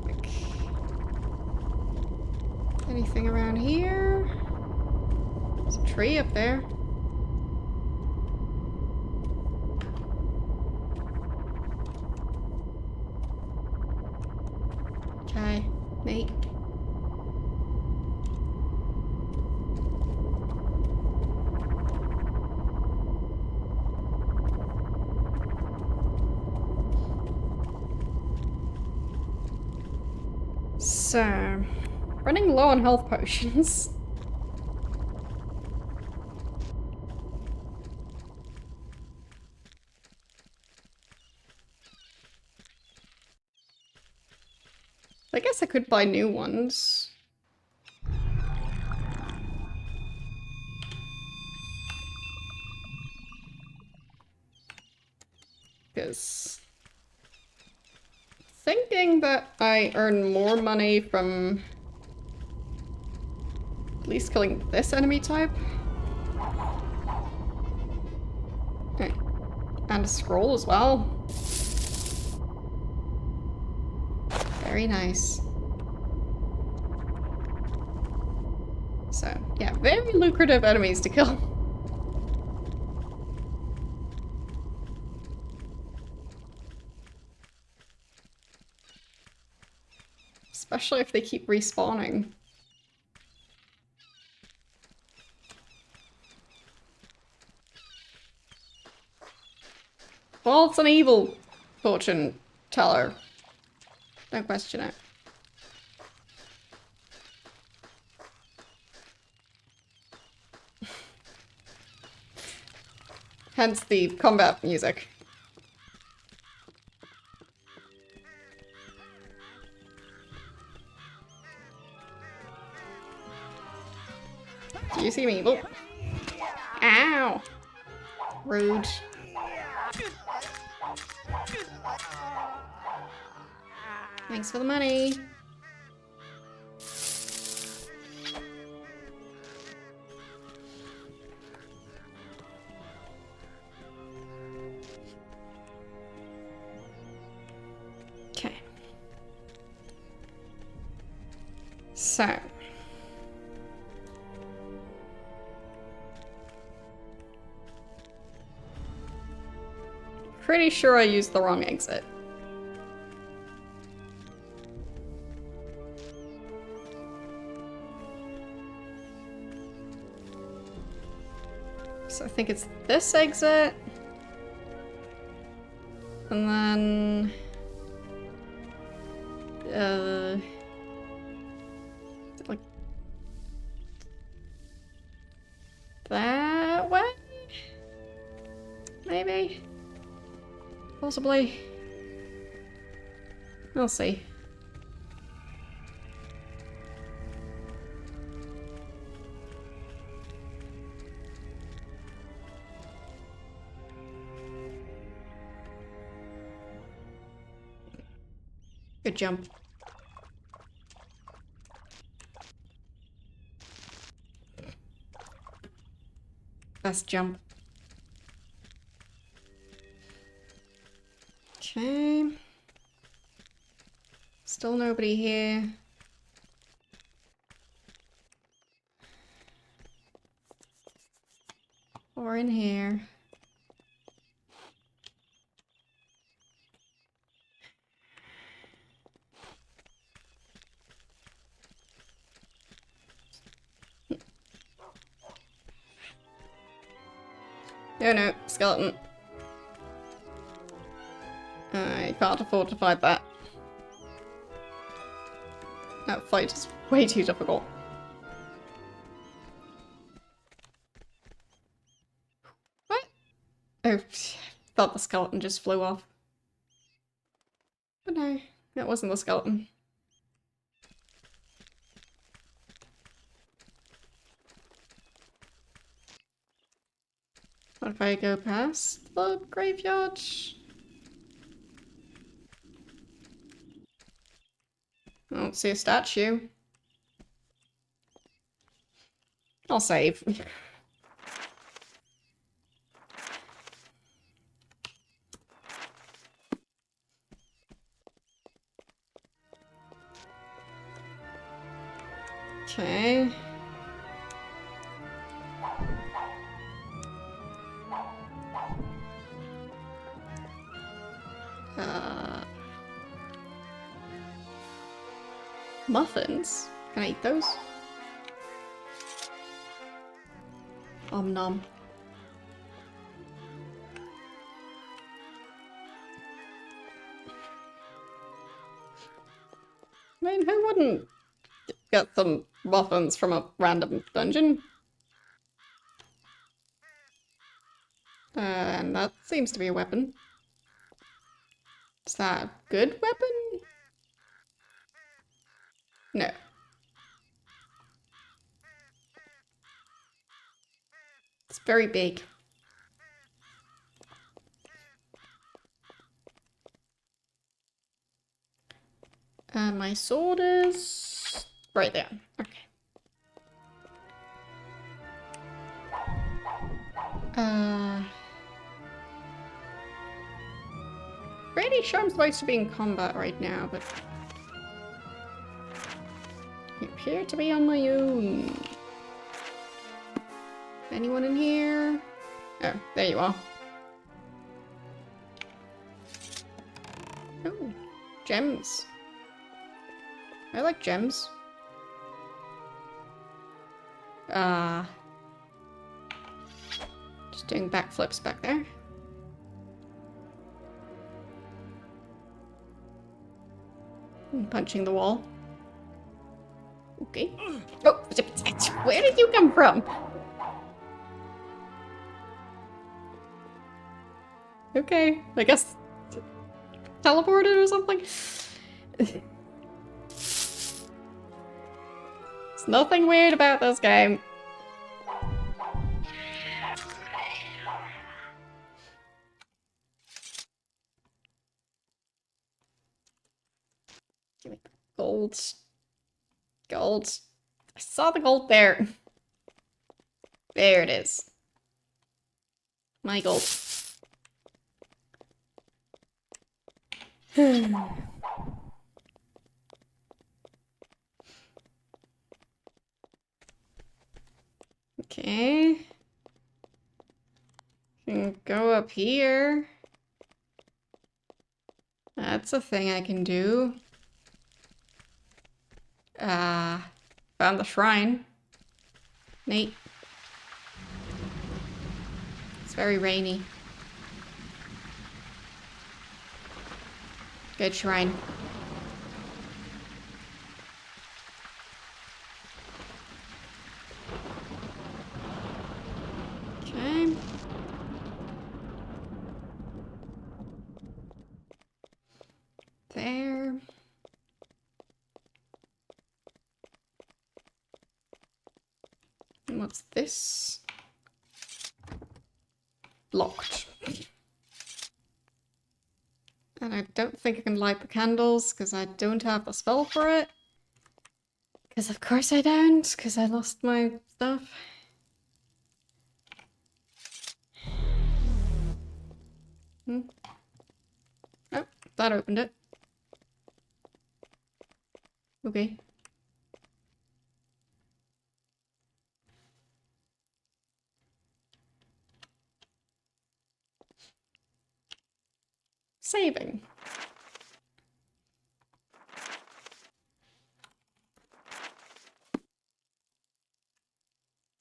Like, anything around here? There's a tree up there. Okay, neat. So, running low on health potions. I guess I could buy new ones. Because thinking that I earn more money from at least killing this enemy type. Okay. And a scroll as well. Very nice. So, yeah, very lucrative enemies to kill. Especially if they keep respawning. Well, it's an evil fortune teller. Don't question it. Hence the combat music. Do you see me? Oh. Ow! Rude. Thanks for the money. Okay. So. Pretty sure I used the wrong exit. So I think it's this exit. And then... like... That way? Maybe? Possibly? We'll see. Good jump. Best jump. Okay. Still nobody here. Or in here. No, skeleton. I can't afford to fight that. That fight is way too difficult. What? Oh, thought the skeleton just flew off. But no, that wasn't the skeleton. What if I go past the graveyard? I don't see a statue. I'll save. Okay. Muffins? Can I eat those? Nom. I mean, who wouldn't get some muffins from a random dungeon? And that seems to be a weapon. Is that a good weapon? No. It's very big. My sword is right there. Okay. Pretty sure I'm supposed to be in combat right now, but I appear to be on my own. Anyone in here? Oh, there you are. Oh, gems. I like gems. Just doing backflips back there. And punching the wall. Okay. Oh, where did you come from? Okay, I guess teleported or something? There's nothing weird about this game. Give me the gold. Gold. I saw the gold there. There it is. My gold. Okay. Can go up here. That's a thing I can do. Found the shrine. Neat. It's very rainy. Good shrine. there. And what's this? Locked. And I don't think I can light the candles because I don't have the spell for it. Because of course I don't, because I lost my stuff. Oh, that opened it. Okay. Saving.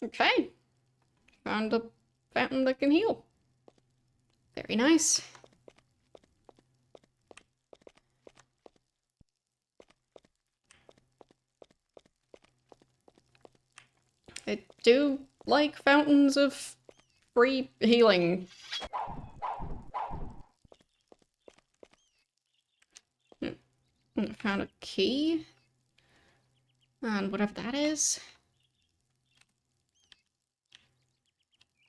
Okay. Found a fountain that can heal. Very nice. I do like fountains of free healing. I found a key. And whatever that is.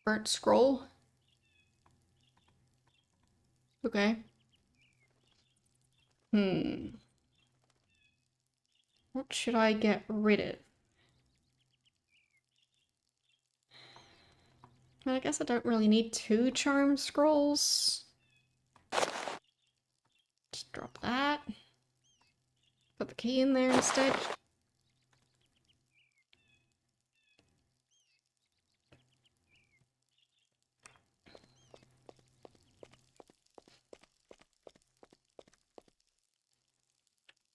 Burnt scroll. Okay. What should I get rid of? Well, I guess I don't really need 2 charm scrolls. Just drop that. Put the key in there instead.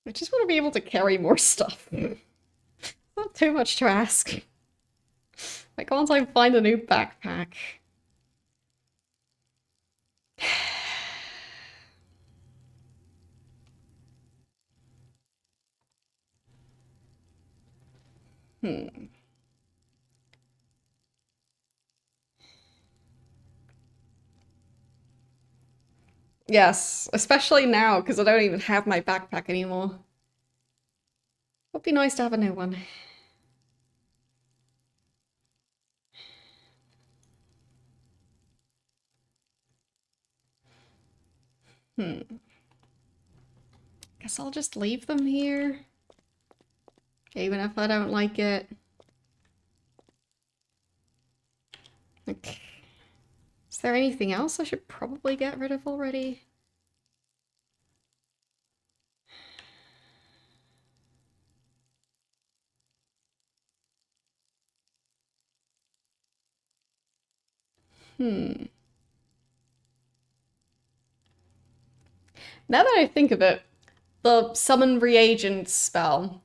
I just want to be able to carry more stuff. Not too much to ask. Like, once I find a new backpack. Yes, especially now, because I don't even have my backpack anymore. Would be nice to have a new one. Guess I'll just leave them here. Even if I don't like it. Okay. Is there anything else I should probably get rid of already? Now that I think of it, the summon reagents spell.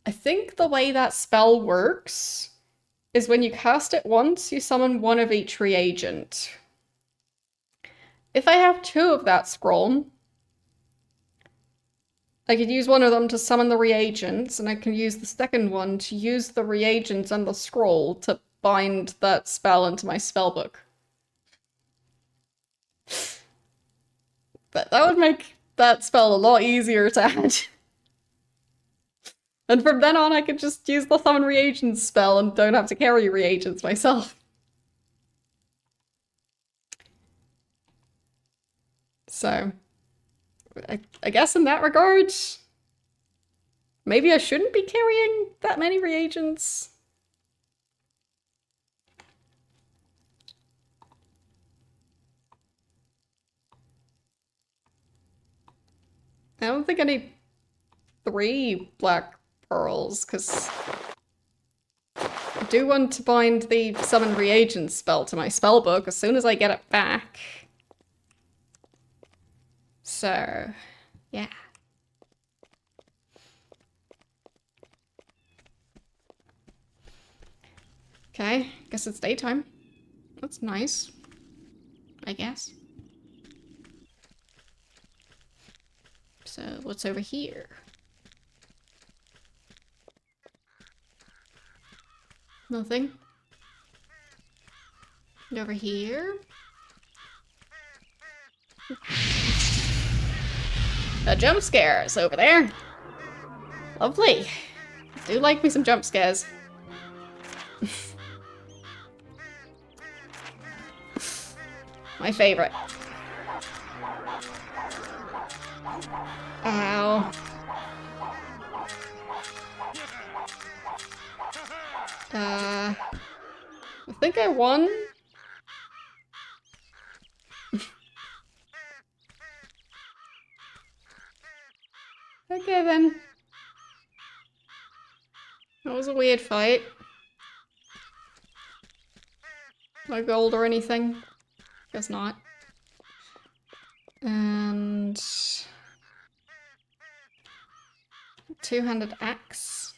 I think the way that spell works is when you cast it once, you summon one of each reagent. If I have 2 of that scroll, I could use one of them to summon the reagents, and I can use the second one to use the reagents and the scroll to bind that spell into my spellbook. But that would make that spell a lot easier to add. And from then on, I could just use the summon reagents spell and don't have to carry reagents myself. So, I guess in that regard, maybe I shouldn't be carrying that many reagents. I don't think I need 3 black pearls, because I do want to bind the summon reagents spell to my spellbook as soon as I get it back. So, yeah. Okay, guess it's daytime. That's nice, I guess. So, what's over here? Nothing. And over here? jump scares over there. Lovely. Do like me some jump scares. My favorite. Ow. I think I won. Okay then. That was a weird fight. No gold or anything. Guess not. And... two-handed axe.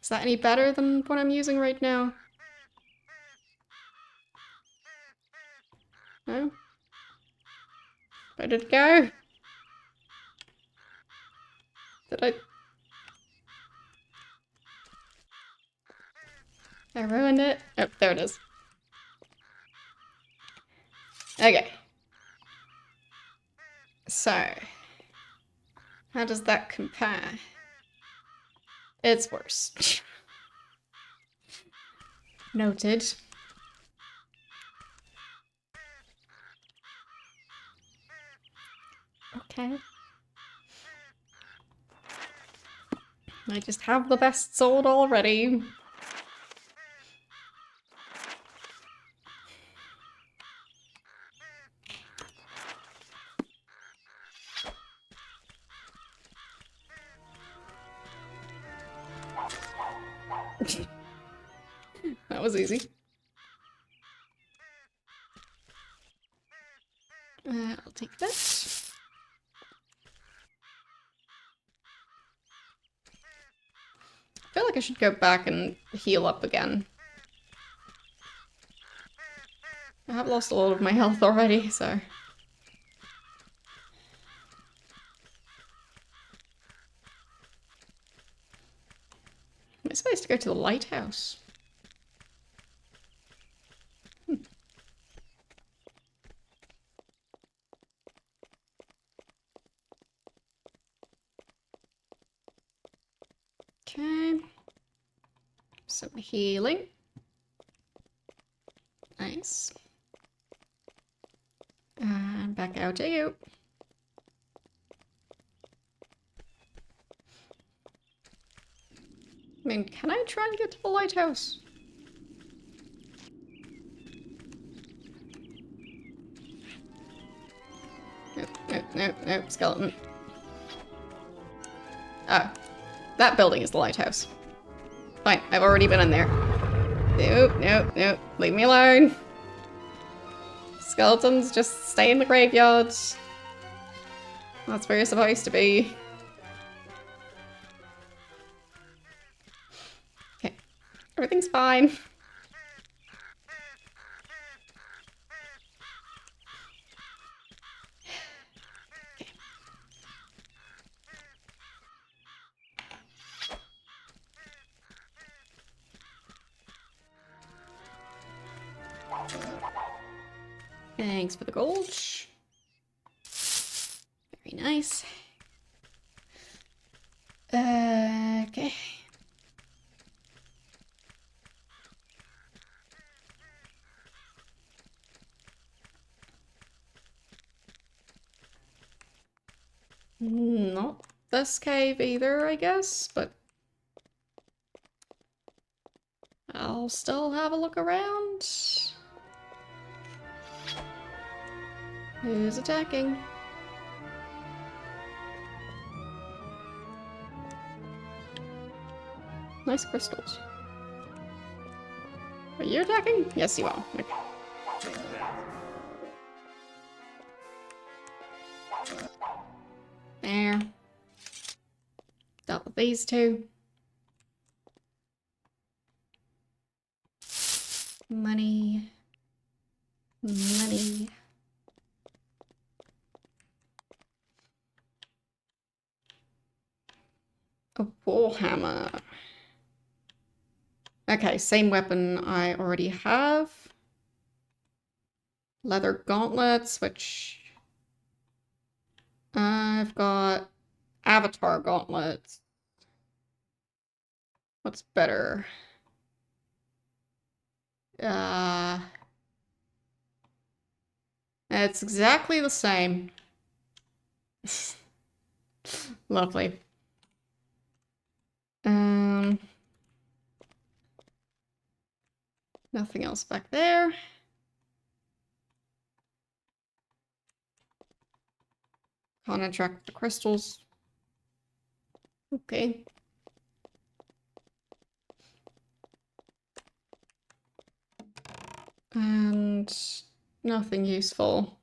Is that any better than what I'm using right now? No? Where did it go? Did I ruined it? Oh, there it is. Okay. So, how does that compare? It's worse. Noted. Okay. I just have the best sword already. That was easy. I'll take that. I feel like I should go back and heal up again. I have lost a lot of my health already, so... Am I supposed to go to the lighthouse? Okay. Some healing. Nice. And back out to you. I mean, can I try and get to the lighthouse? Nope, nope, nope, nope, skeleton. Oh, that building is the lighthouse. Fine, I've already been in there. Nope, nope, nope, leave me alone. Skeletons, just stay in the graveyard. That's where you're supposed to be. Okay, everything's fine. Thanks for the gold. Very nice. Okay. Not this cave either, I guess, but I'll still have a look around. Who's attacking? Nice crystals. Are you attacking? Yes, you are. Okay. There. Dealt with these two. Money. Money. A warhammer. Okay, same weapon I already have. Leather gauntlets, which... I've got Avatar gauntlets. What's better? It's exactly the same. Lovely. Nothing else back there. Can't interact with the crystals. Okay. And nothing useful.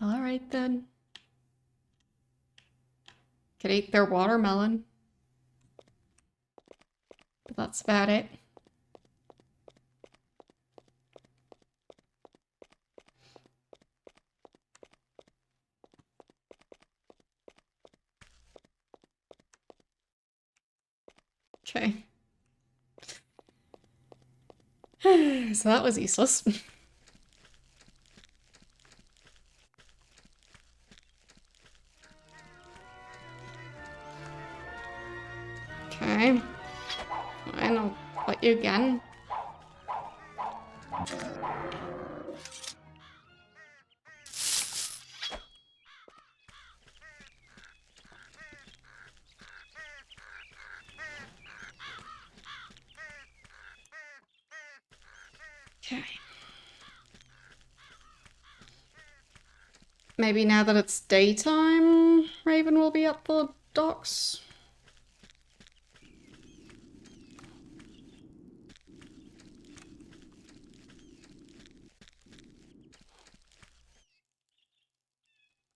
All right then. Could eat their watermelon. But that's about it. Okay. So that was useless. Okay. Fine, I'll fight you again. Okay. Maybe now that it's daytime, Raven will be at the docks.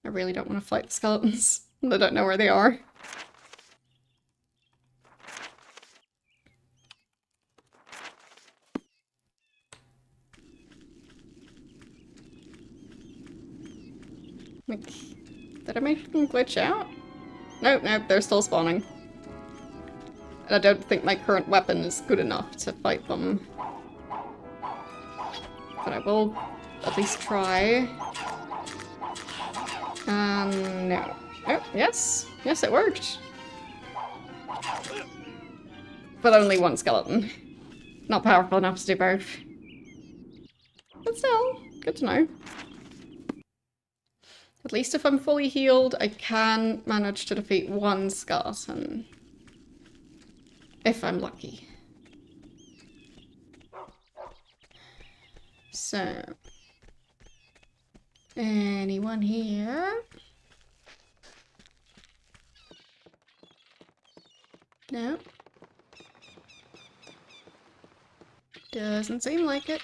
I really don't want to fight the skeletons. I don't know where they are. Like, did I make them glitch out? Nope, nope, they're still spawning. And I don't think my current weapon is good enough to fight them. But I will at least try. No. Oh, yes. Yes, it worked. But only one skeleton. Not powerful enough to do both. But still, good to know. At least if I'm fully healed, I can manage to defeat one skeleton. If I'm lucky. So... anyone here? No. Doesn't seem like it.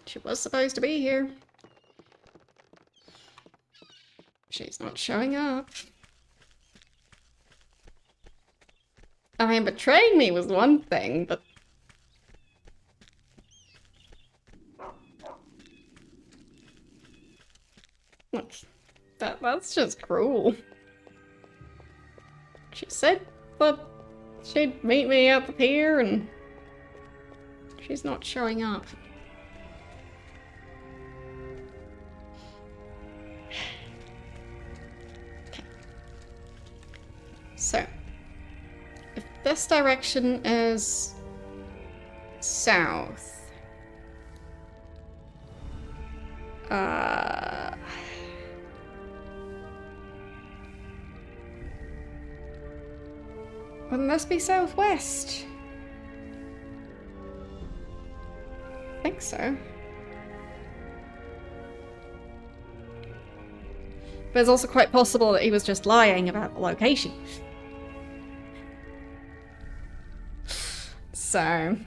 She was supposed to be here. She's not showing up. I mean, betraying me was one thing, but... look, that's just cruel. She said that she'd meet me at the pier, and she's not showing up. Okay. So, if this direction is south, wouldn't this be southwest? I think so. But it's also quite possible that he was just lying about the location. So...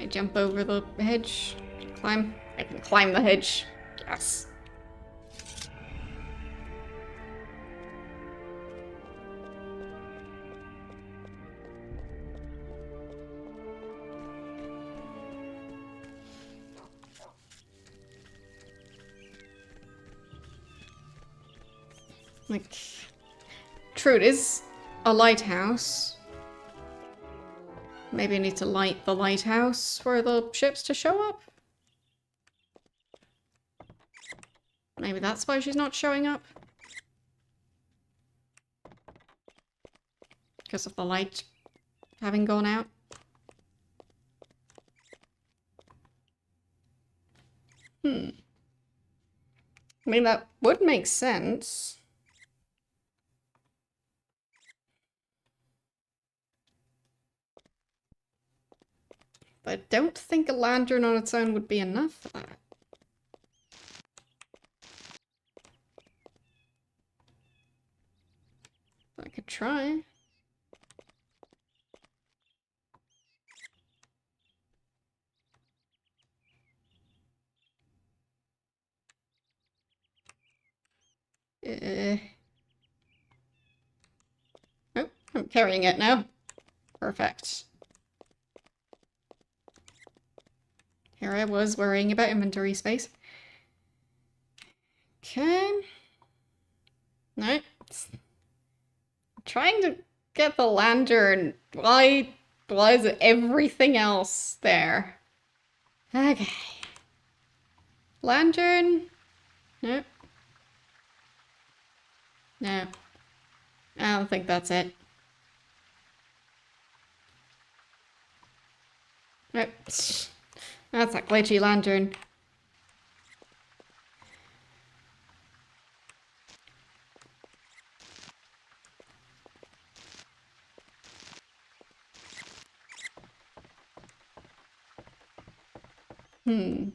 I jump over the hedge. Climb. I can climb the hedge. Yes. Like, true, it is a lighthouse. Maybe I need to light the lighthouse for the ships to show up? Maybe that's why she's not showing up? Because of the light having gone out? I mean, that would make sense. But I don't think a lantern on its own would be enough for that. I could try. Oh, I'm carrying it now. Perfect. Here I was worrying about inventory space. Okay. No. Trying to get the lantern. Why is everything else there? Okay. Lantern. Nope. No. I don't think that's it. Nope. That's a glitchy lantern. Can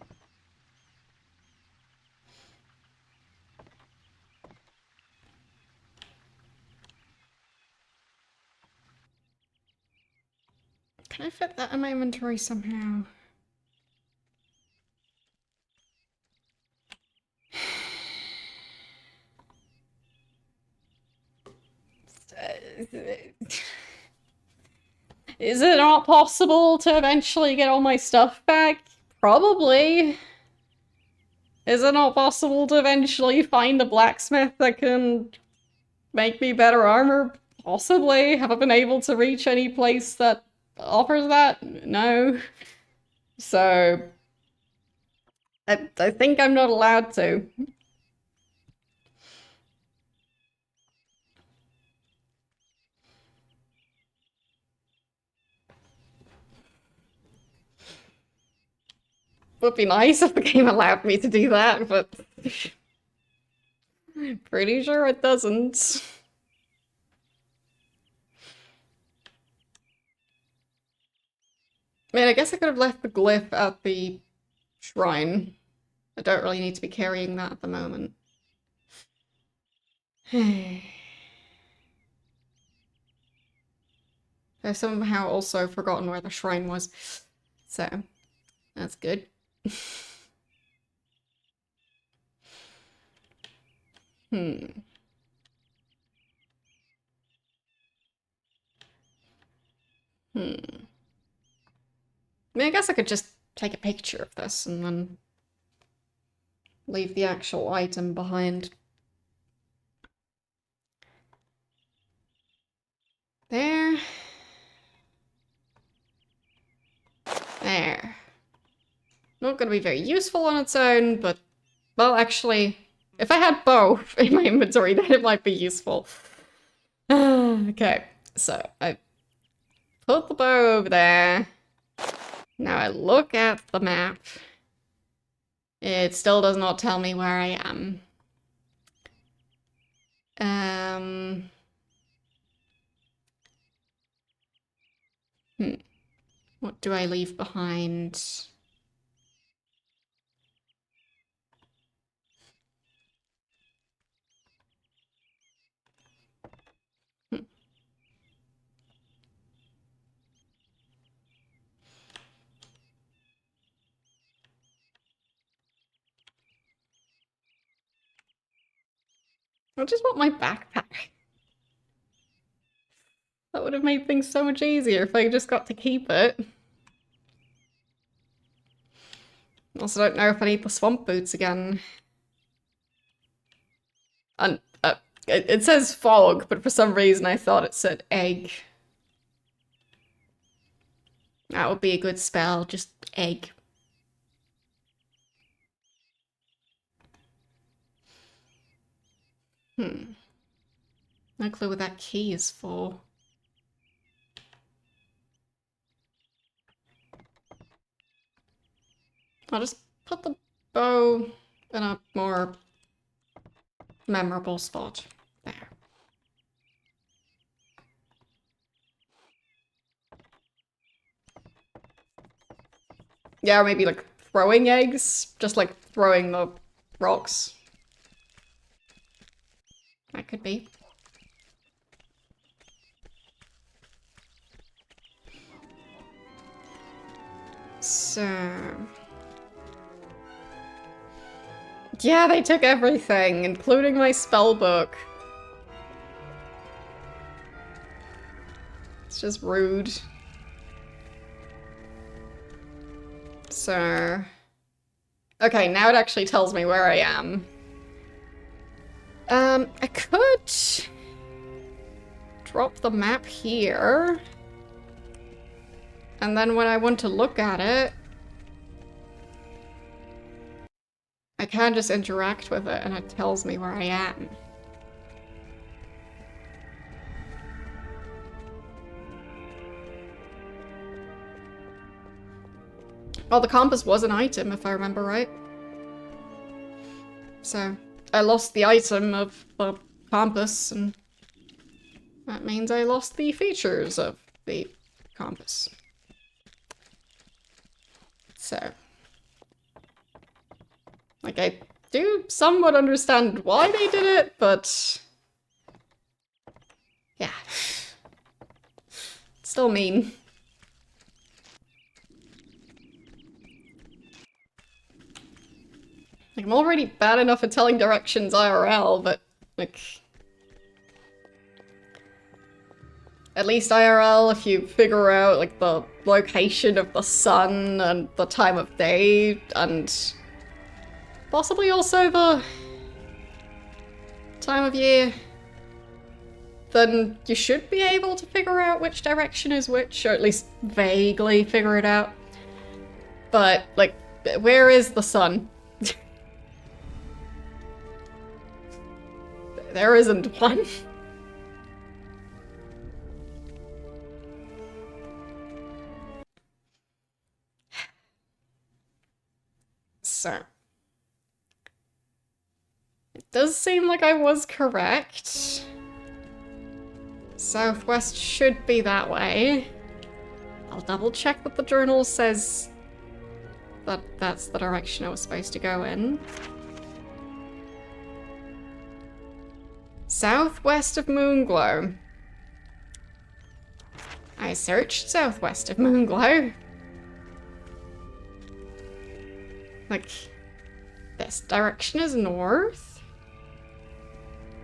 I fit that in my inventory somehow? Is it not possible to eventually get all my stuff back? Probably. Is it not possible to eventually find a blacksmith that can make me better armor? Possibly. Have I been able to reach any place that offers that? No. So, I think I'm not allowed to. Would be nice if the game allowed me to do that, but pretty sure it doesn't. I mean, I guess I could have left the glyph at the shrine. I don't really need to be carrying that at the moment. I've somehow also forgotten where the shrine was, so that's good. I mean, I guess I could just take a picture of this and then leave the actual item behind. There. There. Not gonna be very useful on its own, but, well, actually, if I had both in my inventory, then it might be useful. Okay, so I put the bow over there. Now I look at the map. It still does not tell me where I am. What do I leave behind? I just want my backpack. That would have made things so much easier if I just got to keep it. Also don't know if I need the swamp boots again. And, It says fog, but for some reason I thought it said egg. That would be a good spell, just egg. No clue what that key is for. I'll just put the bow in a more memorable spot. There. Yeah, or maybe like throwing eggs, just like throwing the rocks. That could be. So... yeah, they took everything, including my spell book. It's just rude. So... okay, now it actually tells me where I am. I could... drop the map here. And then when I want to look at it, I can just interact with it and it tells me where I am. Well, the compass was an item, if I remember right. So, I lost the item of the compass, and that means I lost the features of the compass. So... like, I do somewhat understand why they did it, but... yeah. It's still mean. Like, I'm already bad enough at telling directions IRL, but, like... at least IRL, if you figure out, like, the location of the sun and the time of day, and... possibly also the time of year, then you should be able to figure out which direction is which, or at least vaguely figure it out. But, like, where is the sun? There isn't one. So... it does seem like I was correct. Southwest should be that way. I'll double check that the journal says that that's the direction I was supposed to go in. Southwest of Moonglow. I searched southwest of Moonglow. Like, this direction is north.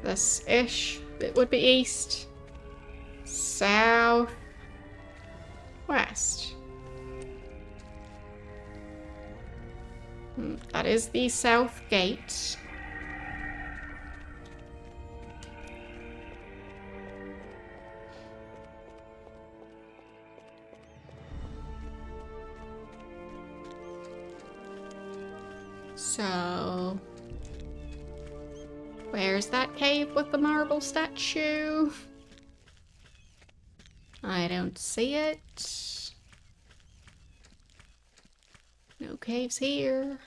This-ish, it would be east. South. West. That is the south gate. So... where's that cave with the marble statue? I don't see it. No caves here.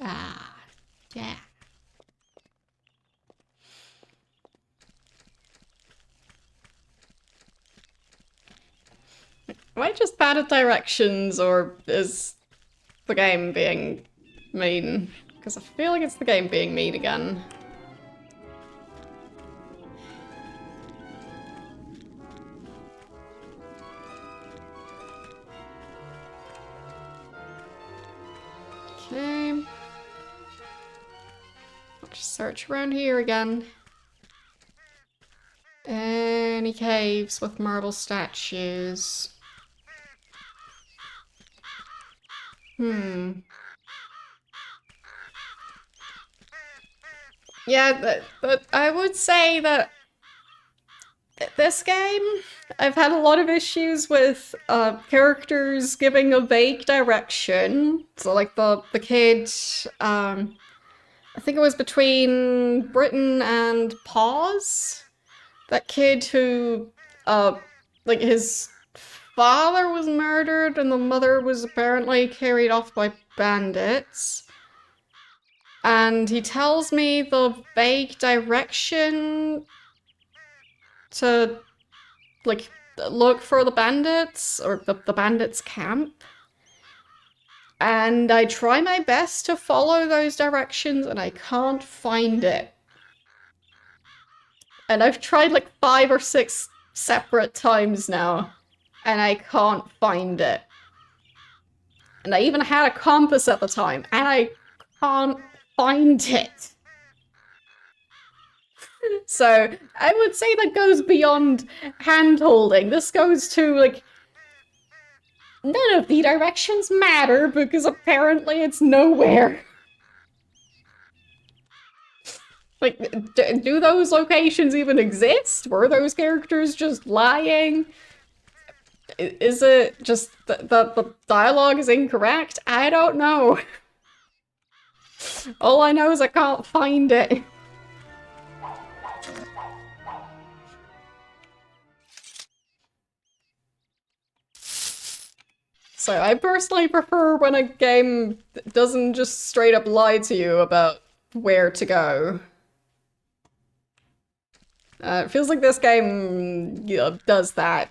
Ah, yeah. Am I just bad at directions, or is the game being mean? Because I feel like it's the game being mean again. Okay. I'll just search around here again. Any caves with marble statues? Yeah, but I would say that this game, I've had a lot of issues with characters giving a vague direction. So like the kid, I think it was between Britain and Pause. That kid who, like his father was murdered and the mother was apparently carried off by bandits. And he tells me the vague direction to, like, look for the bandits, or the bandits' camp. And I try my best to follow those directions, and I can't find it. And I've tried like 5 or 6 separate times now, and I can't find it. And I even had a compass at the time, and I can't find it. So I would say that goes beyond hand-holding. This goes to, like, none of the directions matter because apparently it's nowhere. Like, do those locations even exist? Were those characters just lying? Is it just that the dialogue is incorrect? I don't know. All I know is I can't find it. So I personally prefer when a game doesn't just straight up lie to you about where to go. It feels like this game, you know, does that.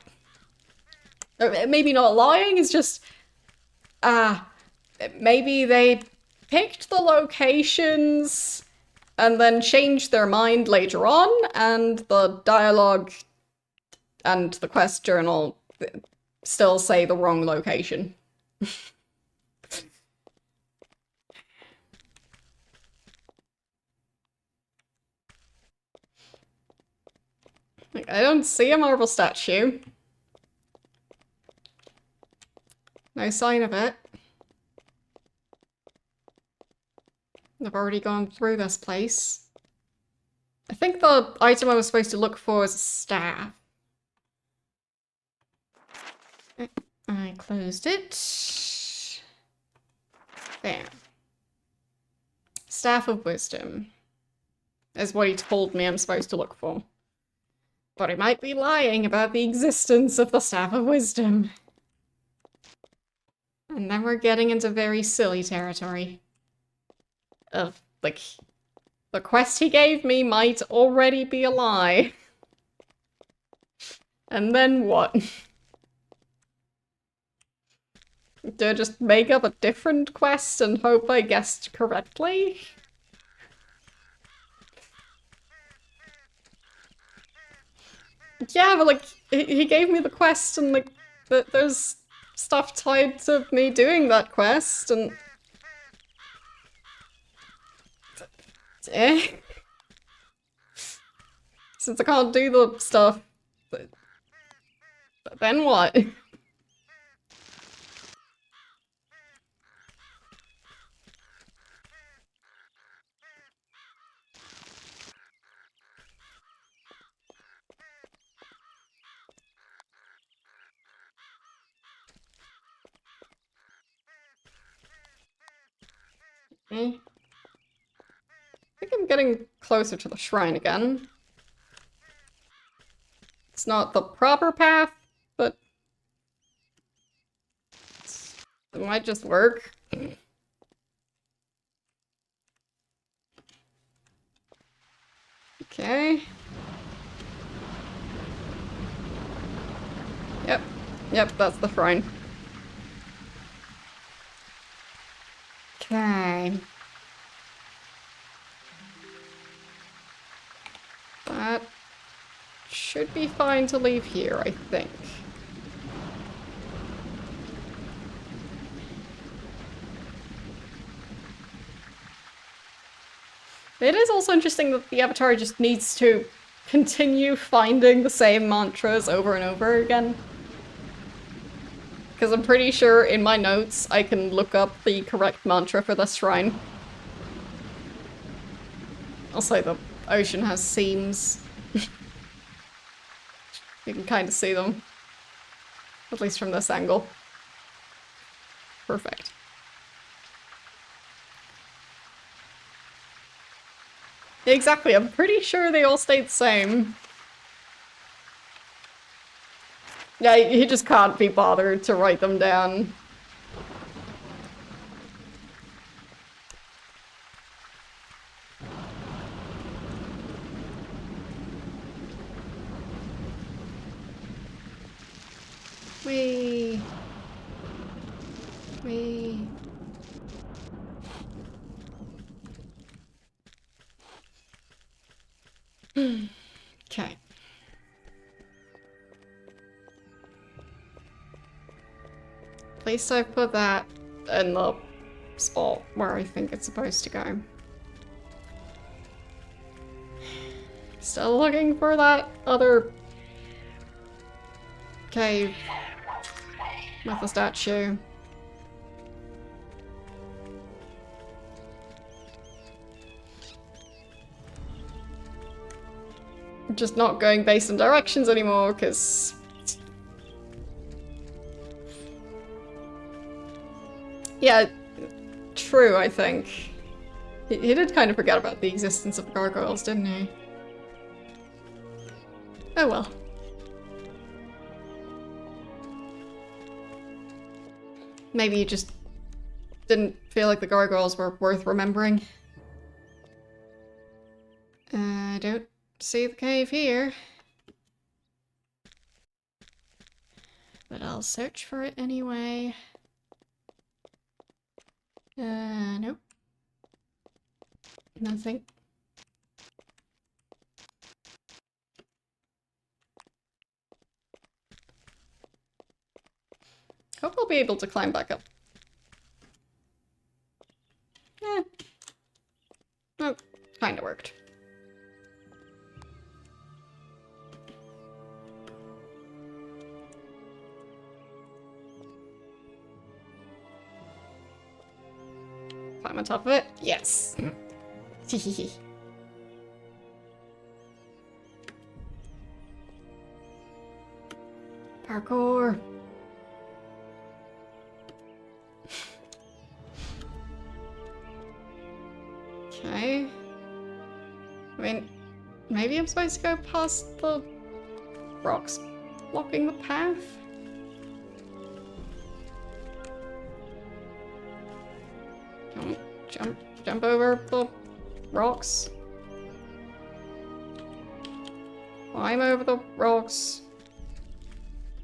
Maybe not lying, it's just... maybe they picked the locations and then changed their mind later on, and the dialogue and the quest journal still say the wrong location. Like, I don't see a marble statue. No sign of it. I've already gone through this place. I think the item I was supposed to look for is a staff. I closed it. There. Staff of Wisdom is what he told me I'm supposed to look for. But he might be lying about the existence of the Staff of Wisdom. And then we're getting into very silly territory. Of, like, the quest he gave me might already be a lie. And then what? Do I just make up a different quest and hope I guessed correctly? Yeah, but like, he gave me the quest and like, there's stuff tied to me doing that quest and... Since I can't do the stuff, but then what? I think I'm getting closer to the shrine again. It's not the proper path, but it might just work. Okay. Yep, that's the shrine. Okay. That should be fine to leave here, I think. It is also interesting that the avatar just needs to continue finding the same mantras over and over again. Because I'm pretty sure in my notes I can look up the correct mantra for this shrine. I'll say the ocean has seams. You can kind of see them. At least from this angle. Perfect. Exactly, I'm pretty sure they all stayed the same. Yeah, you just can't be bothered to write them down. Wee. Wee. Okay. At least I've put that in the spot where I think it's supposed to go. Still looking for that other cave with the statue. Just not going based on directions anymore, because... Yeah, true, I think. He did kind of forget about the existence of the gargoyles, didn't he? Oh well. Maybe you just didn't feel like the gargoyles were worth remembering. I don't see the cave here. But I'll search for it anyway. Nope. Nothing. Hope I'll be able to climb back up. Eh. Oh, kinda worked. Climb on top of it? Yes. Parkour. Okay. I mean, maybe I'm supposed to go past the rocks blocking the path? Jump over the rocks. Climb over the rocks.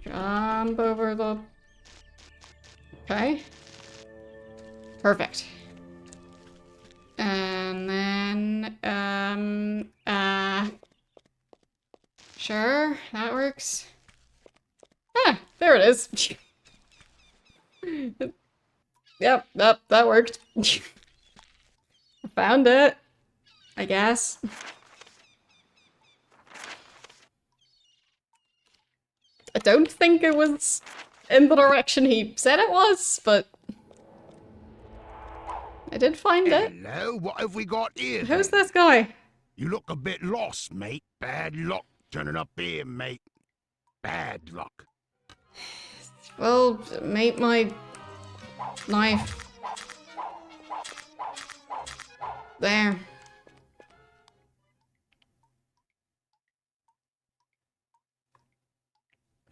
Jump over the... Okay. Perfect. And then, sure, that works. Ah, there it is. Yep, that worked. I found it, I guess. I don't think it was in the direction he said it was, but I did find it. Hello, what have we got here? Who's this guy? You look a bit lost, mate. Bad luck turning up here, mate. Bad luck. Well, mate, my knife. There.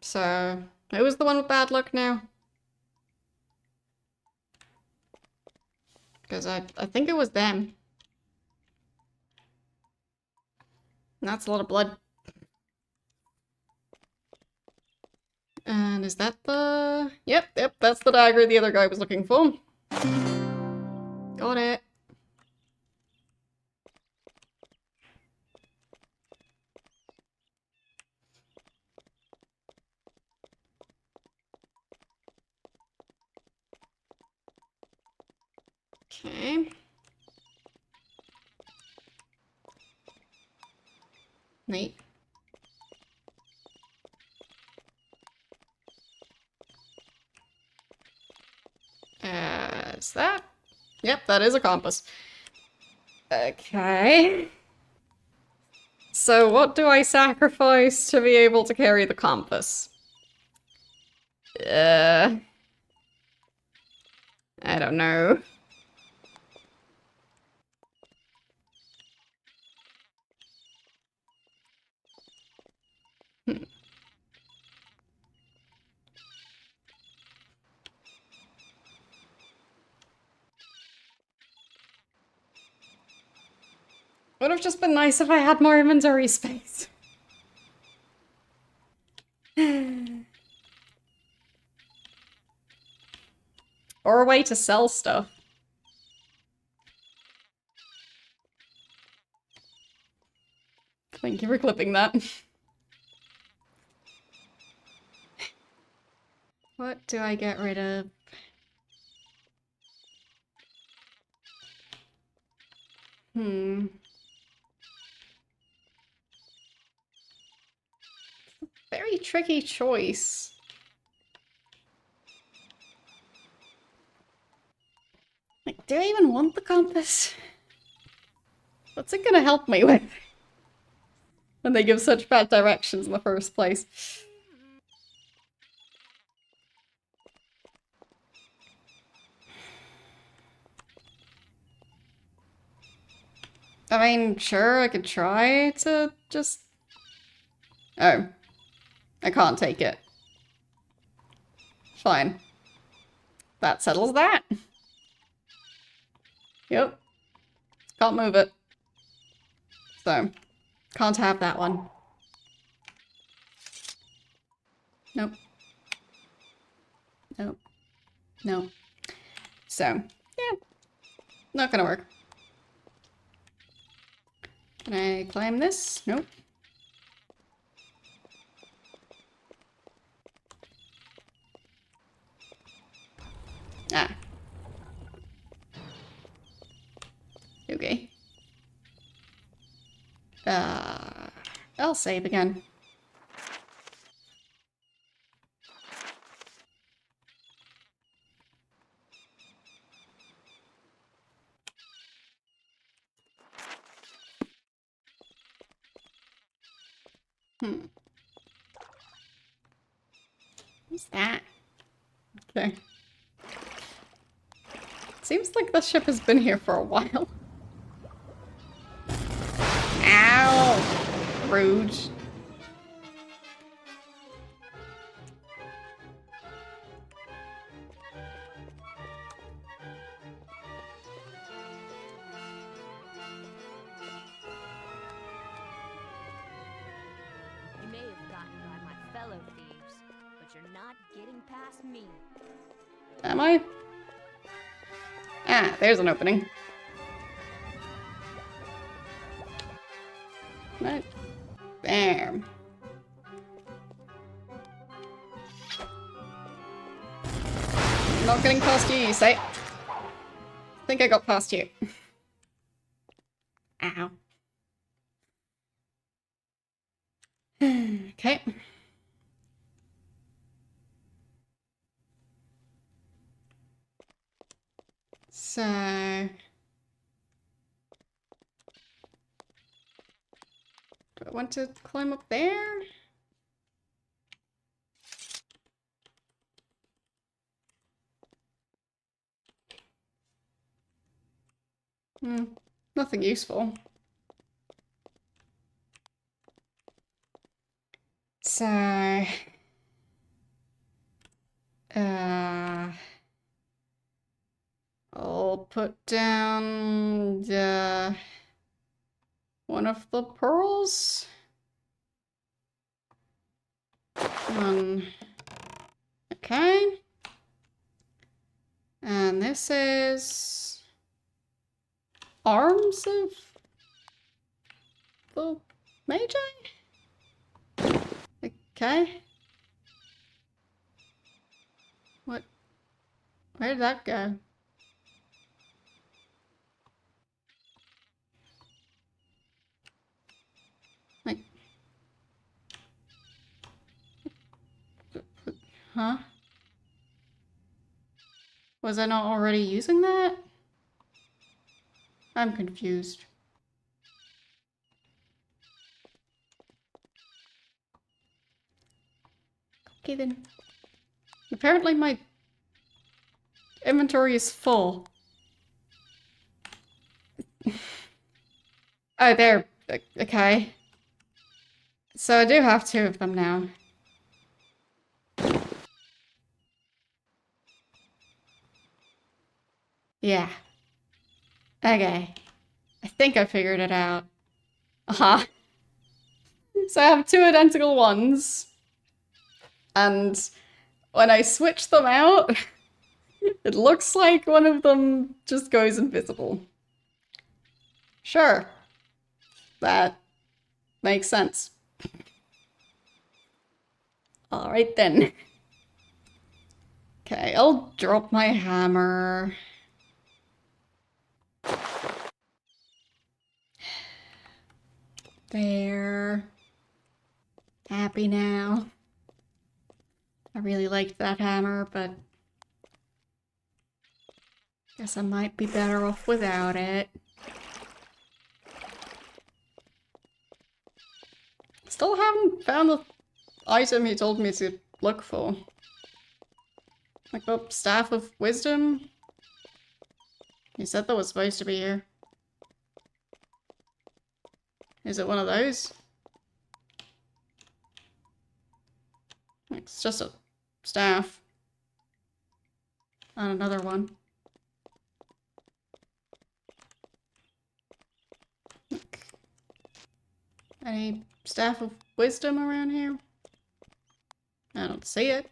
So, who was the one with bad luck now? Because I think it was them. And that's a lot of blood. And is that the... Yep, that's the dagger the other guy was looking for. Got it. Okay. Neat. Is that? Yep, that is a compass. Okay. So what do I sacrifice to be able to carry the compass? I don't know. Would have just been nice if I had more inventory space. Or a way to sell stuff. Thank you for clipping that. What do I get rid of? Very tricky choice. Like, do I even want the compass? What's it gonna help me with? When they give such bad directions in the first place. I mean, sure, I could try to just... Oh. I can't take it. Fine. That settles that. Yep. Can't move it. So, can't have that one. Nope. Nope. No. So, yeah. Not gonna work. Can I climb this? Nope. Ah. Okay. I'll save again. What's that? Okay. Seems like the ship has been here for a while. Ow! Rude. You may have gotten by my fellow thieves, but you're not getting past me. Am I? Ah, there's an opening. What? Bam. Not getting past you, you say? I think I got past you. Ow. Okay. So... do I want to climb up there? Nothing useful. So... I'll put down the... one of the pearls. Okay. And this is... arms of the Magi? Okay. What? Where did that go? Like... huh? Was I not already using that? I'm confused. Okay then. Apparently my inventory is full. Oh, there. Okay. So I do have 2 of them now. Yeah. Okay. I think I figured it out. Uh-huh. So I have 2 identical ones. And when I switch them out, it looks like one of them just goes invisible. Sure. That makes sense. Alright then. Okay, I'll drop my hammer. There. Happy now. I really liked that hammer, but guess I might be better off without it. Still haven't found the item he told me to look for. Like the Staff of Wisdom? He said that was supposed to be here. Is it one of those? It's just a staff. And another one. Any Staff of Wisdom around here? I don't see it.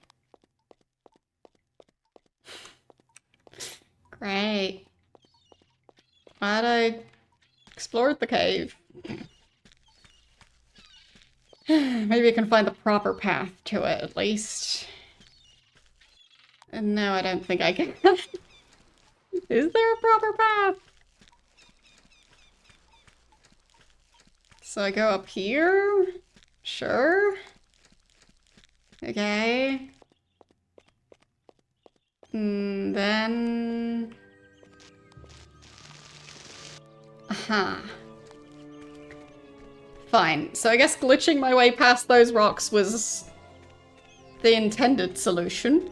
Great. Glad I explored the cave. Maybe I can find the proper path to it, at least. And no, I don't think I can. Is there a proper path? So I go up here? Sure. Okay. Then... Aha. Fine. So I guess glitching my way past those rocks was the intended solution.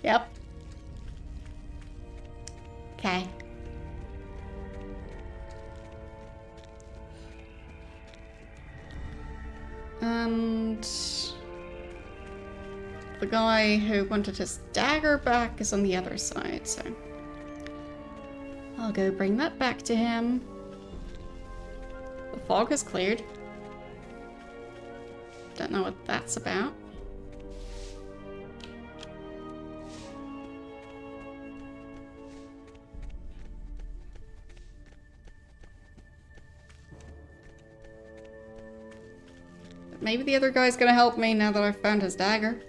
Yep. Okay. And the guy who wanted his dagger back is on the other side, so I'll go bring that back to him. The fog has cleared. Don't know what that's about. But maybe the other guy's gonna help me now that I've found his dagger.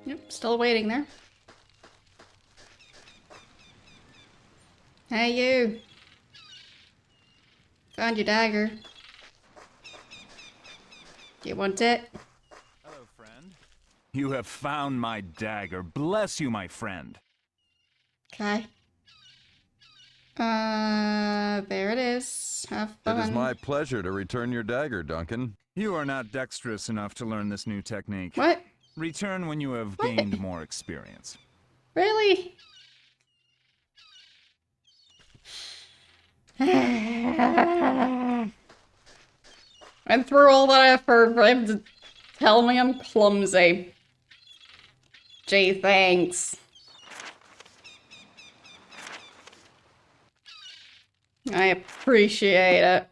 Yep, still waiting there. Hey, you. Found your dagger. Do you want it? Hello, friend. You have found my dagger. Bless you, my friend. Okay. There it is. Have fun. It is my pleasure to return your dagger, Duncan. You are not dexterous enough to learn this new technique. What? Return when you have gained more experience. Really? Went through all that effort for him to tell me I'm clumsy. Gee, thanks. I appreciate it.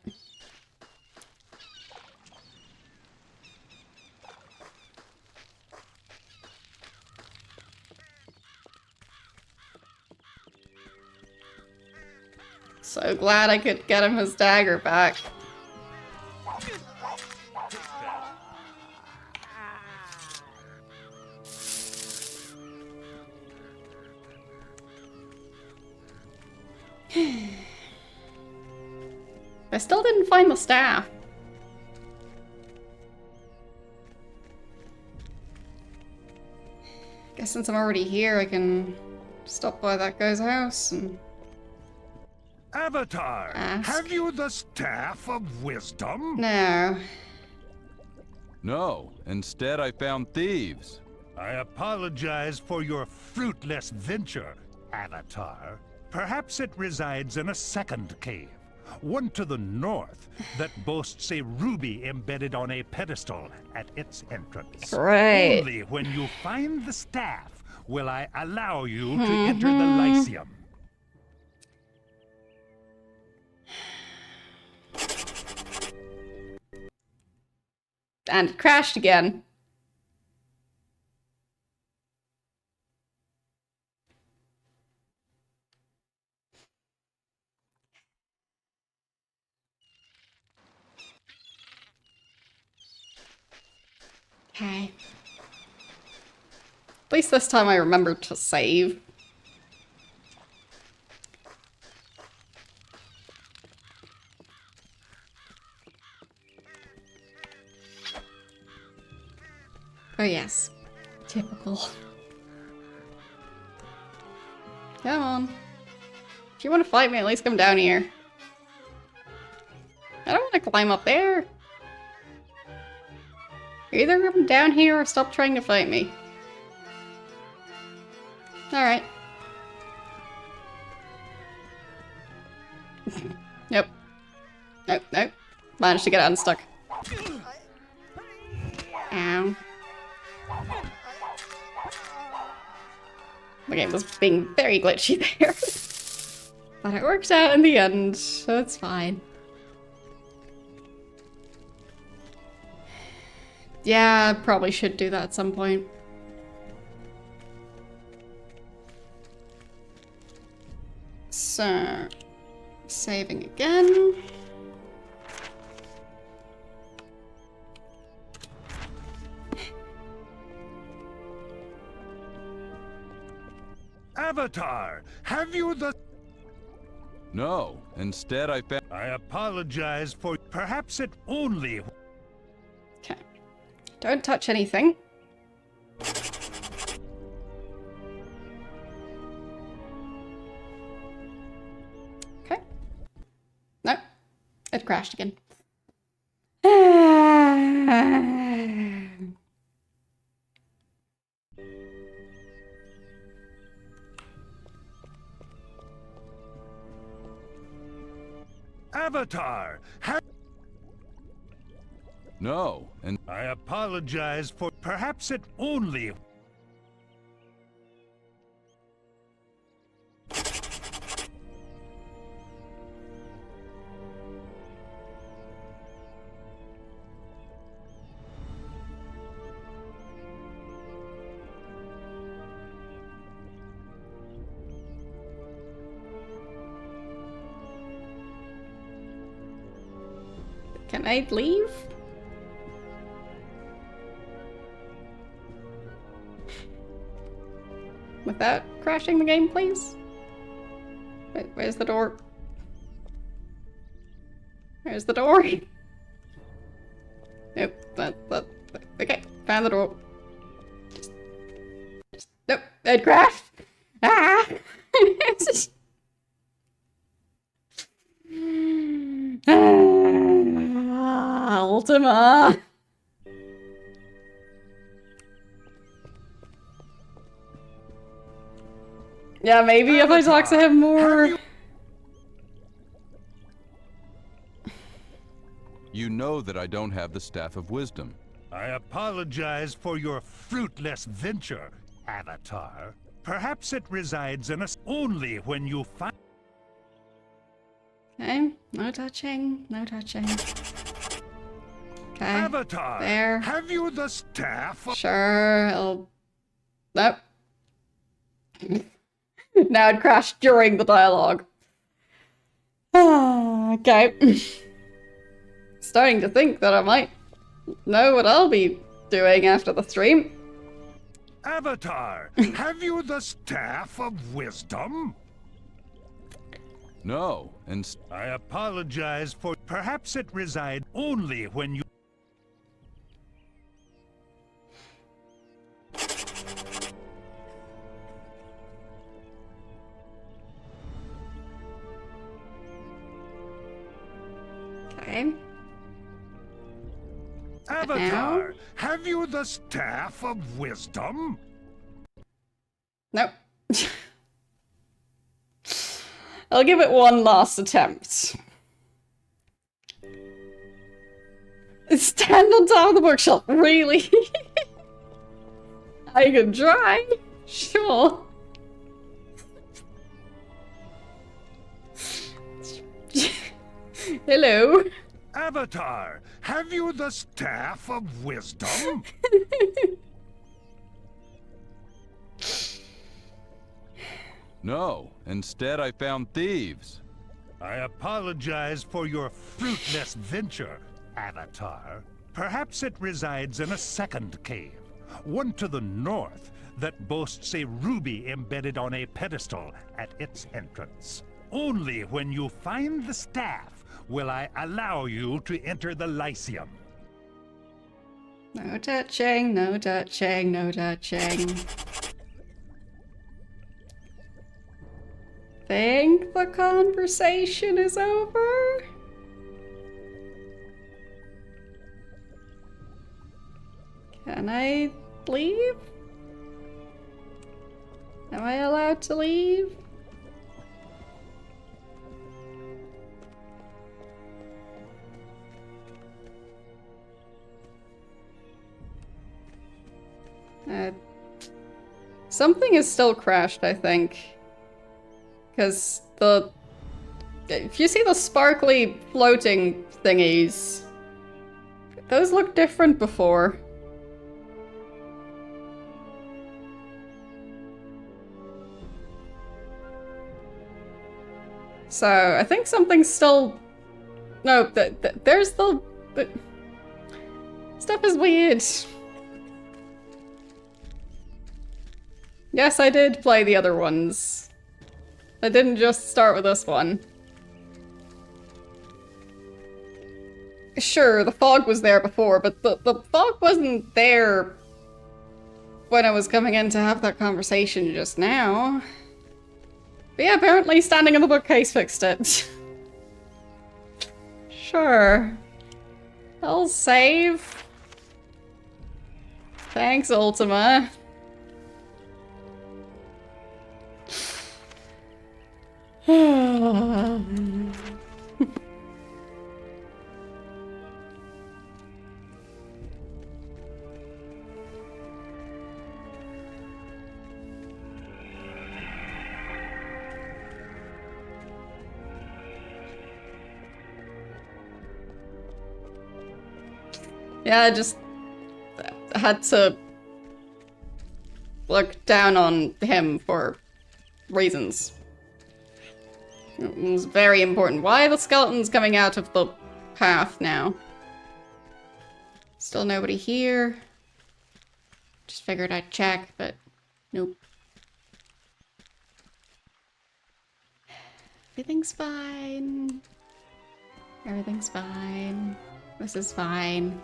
So glad I could get him his dagger back. I still didn't find the staff. since I'm already here, I can stop by that guy's house and... Avatar, ask. have you the Staff of Wisdom? No. No, instead I found thieves. I apologize for your fruitless venture, Avatar. Perhaps it resides in a second cave, one to the north, that boasts a ruby embedded on a pedestal at its entrance. Great. Only when you find the staff will I allow you to enter the Lyceum. And it crashed again. Okay. At least this time I remembered to save. Oh yes. Typical. Come on. If you want to fight me, at least come down here. I don't want to climb up there. Either come down here or stop trying to fight me. Alright. Nope. Nope, nope. Managed to get unstuck. Ow. The game was being very glitchy there. But it worked out in the end, so it's fine. Yeah, I probably should do that at some point. So, saving again. Avatar, have you the... No, instead I found... I apologize for... Perhaps it only... Okay. Don't touch anything. Okay. No. It crashed again. Avatar, have... No, and... I apologize for... Perhaps it only... Can I leave? Without crashing the game, please? Wait, where's the door? Where's the door? Nope, okay, found the door. Nope, it crashed! Ah! Ultima! Yeah, maybe if I talk to him more. You know that I don't have the Staff of Wisdom. I apologize for your fruitless venture, Avatar. Perhaps it resides in us only when you find... Okay, no touching, no touching. Okay, Avatar, there. have you the staff? Sure, I'll... Nope. Now it crashed during the dialogue. Okay. Starting to think that I might know what I'll be doing after the stream. Avatar, have you the Staff of Wisdom? No, and... I apologize for... Perhaps it resides only when you... Okay. Avatar, have you the Staff of Wisdom? Nope. I'll give it one last attempt. Stand on top of the bookshelf, really? I can try. Sure. Hello. Avatar, have you the Staff of Wisdom? No, instead I found thieves. I apologize for your fruitless venture, Avatar. Perhaps it resides in a second cave, one to the north, that boasts a ruby embedded on a pedestal at its entrance. Only when you find the staff will I allow you to enter the Lyceum. No touching, no touching, no touching. Think the conversation is over? Can I leave? Am I allowed to leave? Something is still crashed, I think. Because if you see the sparkly floating thingies, those look different before. So, I think something's still... No, there's the... Stuff is weird. Yes, I did play the other ones. I didn't just start with this one. Sure, the fog was there before, but the fog wasn't there when I was coming in to have that conversation just now. But yeah, apparently standing in the bookcase fixed it. Sure. I'll save. Thanks, Ultima. Yeah, I just had to look down on him for reasons. It was very important. Why are the skeletons coming out of the path now? Still nobody here. Just figured I'd check, but nope. Everything's fine. Everything's fine. This is fine.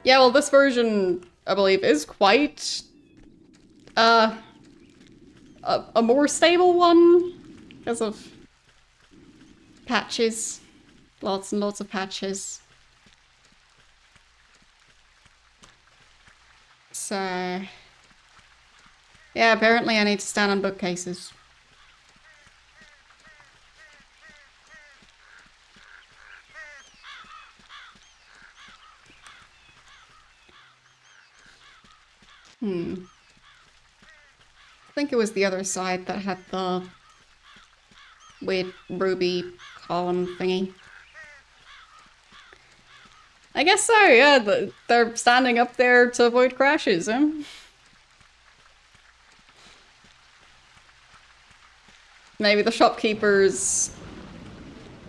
Yeah, well, this version, I believe, is quite a more stable one because of patches. Lots and lots of patches. So yeah, apparently I need to stand on bookcases. I think it was the other side that had the weird ruby column thingy. I guess so, yeah. They're standing up there to avoid crashes, huh? Maybe the shopkeepers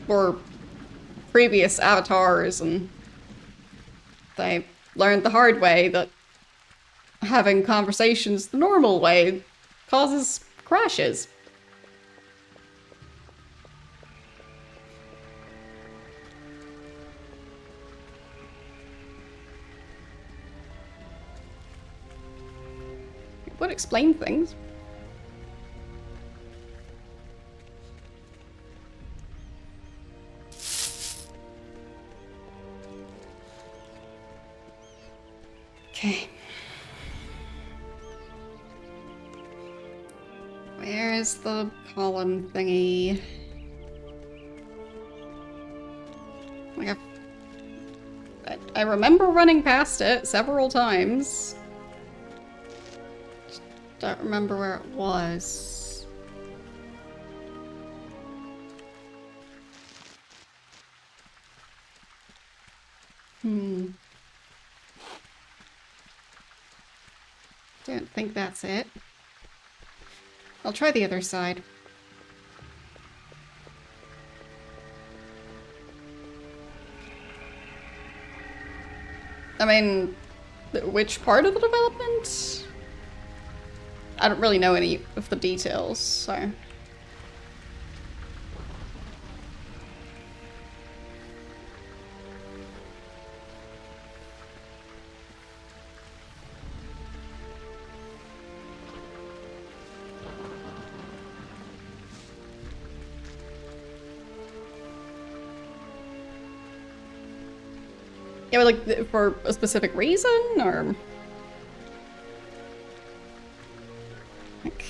were previous avatars and they learned the hard way that having conversations the normal way causes crashes. It would explain things. Where's the column thingy? Like I remember running past it several times. Just don't remember where it was. Don't think that's it. I'll try the other side. I mean, which part of the development? I don't really know any of the details, so... Yeah, but like, for a specific reason, or... Like...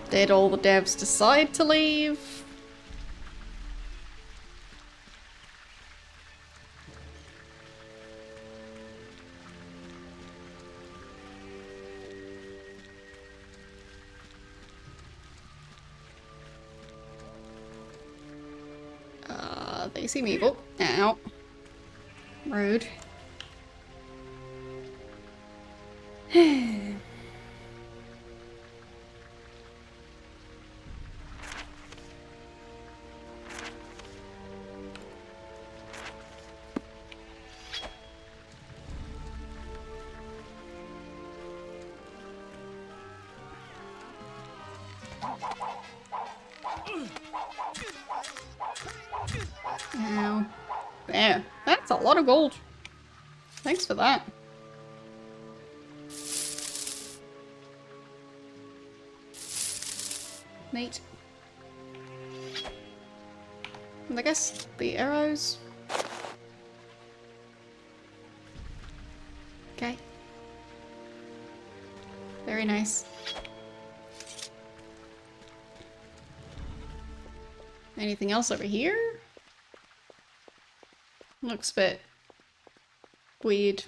Did all the devs decide to leave? They seem evil. Ow. Rude. Ow. There. That's a lot of gold. Thanks for that. Neat. And I guess the arrows. Okay. Very nice. Anything else over here? Looks a bit weird.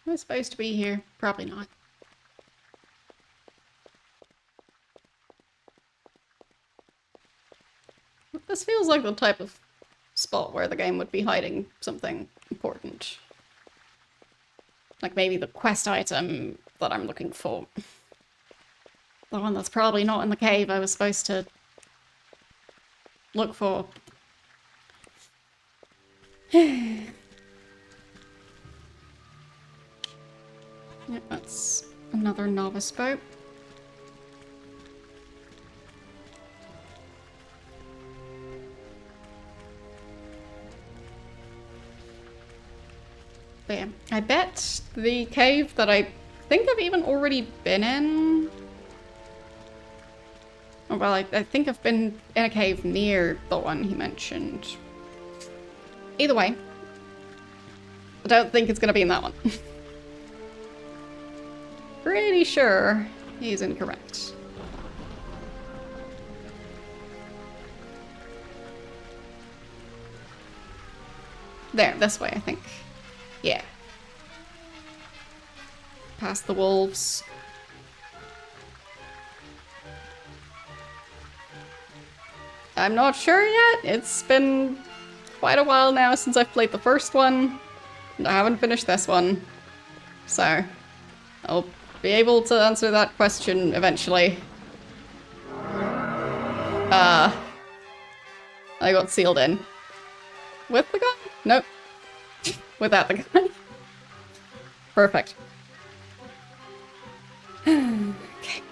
Am I supposed to be here? Probably not. This feels like the type of spot where the game would be hiding something important. Like maybe the quest item that I'm looking for. The one that's probably not in the cave I was supposed to look for. Yeah, that's another novice boat. But yeah, I bet the cave that I think I've even already been in. Oh, well, I think I've been in a cave near the one he mentioned. Either way, I don't think it's gonna be in that one. Pretty sure he's incorrect. There, this way, I think. Yeah. Past the wolves. I'm not sure yet. It's been quite a while now since I've played the first one, and I haven't finished this one. So, I'll be able to answer that question eventually. I got sealed in. With the gun? Nope. Without the gun. Perfect. Okay.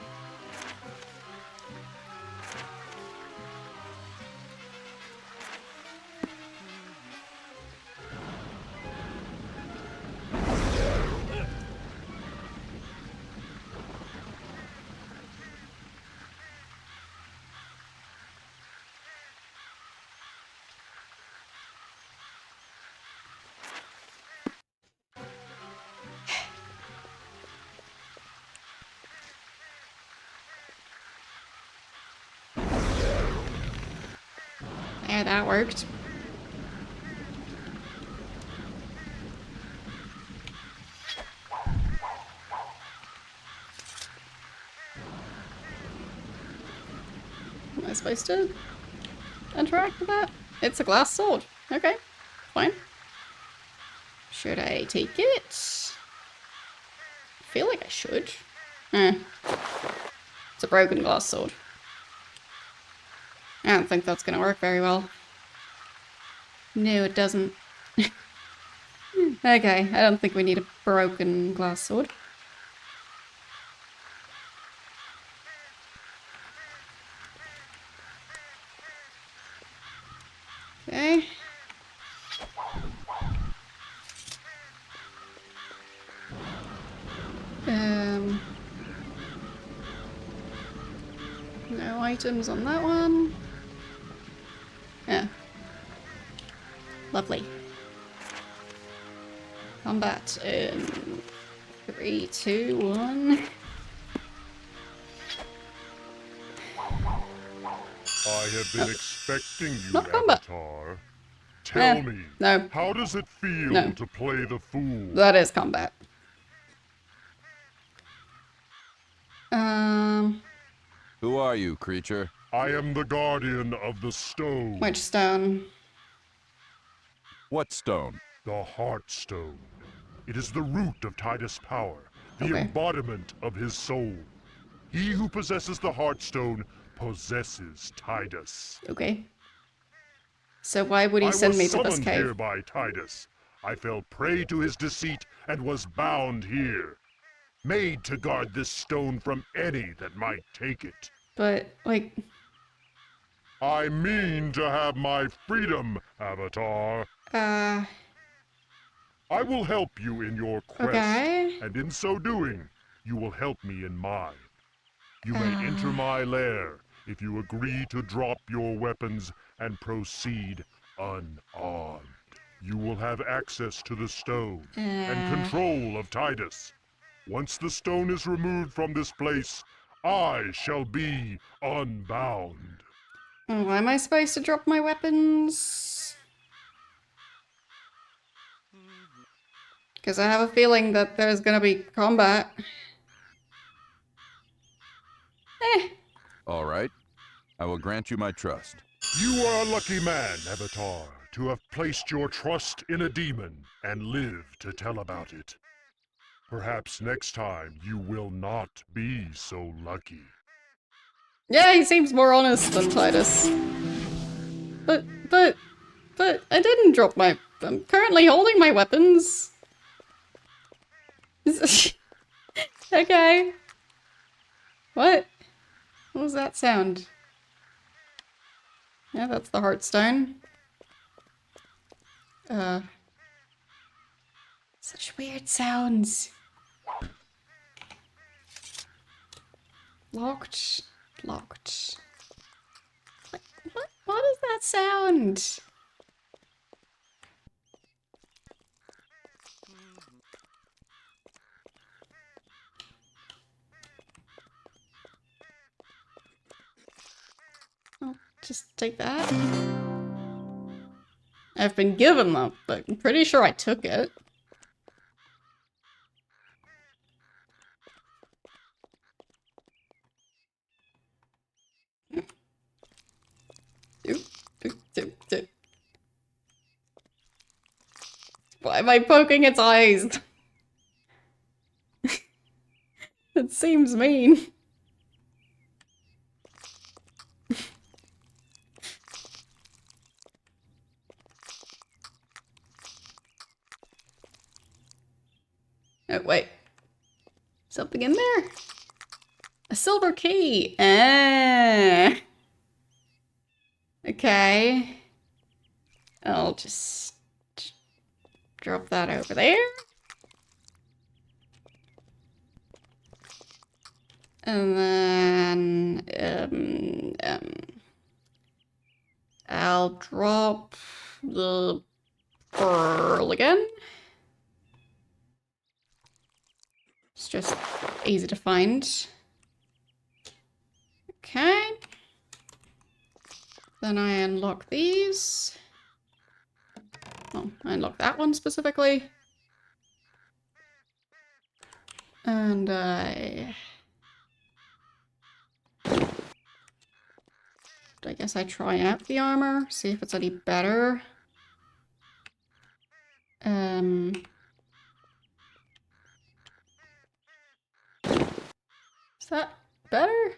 Yeah, that worked. Am I supposed to interact with that? It's a glass sword. Okay, fine. Should I take it? I feel like I should. It's a broken glass sword. I don't think that's gonna work very well. No, it doesn't. Okay, I don't think we need a broken glass sword. Okay. No items on that one. Yeah. Lovely. Combat in 3, 2, 1. I have been expecting you, Not combat. Avatar. Tell me, no. how does it feel to play the fool? That is combat. Who are you, creature? I am the guardian of the stone. Which stone? What stone? The Heart Stone. It is the root of Titus' power, the embodiment of his soul. He who possesses the Heart Stone possesses Titus. Okay. So why would he send me to this I was summoned cave? here by Titus. I fell prey to his deceit and was bound here. Made to guard this stone from any that might take it. But, like... I mean to have my freedom, Avatar. I will help you in your quest. Okay. And in so doing, you will help me in mine. You may enter my lair if you agree to drop your weapons and proceed unarmed. You will have access to the stone and control of Titus. Once the stone is removed from this place, I shall be unbound. Why am I supposed to drop my weapons? Because I have a feeling that there's gonna be combat. All right. I will grant you my trust. You are a lucky man, Avatar, to have placed your trust in a demon and live to tell about it. Perhaps next time you will not be so lucky. Yeah, he seems more honest than Titus. But I didn't drop my... I'm currently holding my weapons. Okay. What? What was that sound? Yeah, that's the Heartstone. Such weird sounds. Locked. Locked. What is that sound? I'll just take that. I've been given them, but I'm pretty sure I took it. Why am I poking its eyes? It seems mean. Oh, wait. Something in there? A silver key. Okay. I'll just drop that over there. And then, I'll drop the pearl again. It's just easy to find. Okay. Then I unlock these. Oh, I unlock that one specifically. And I guess I try out the armor, see if it's any better. Is that better?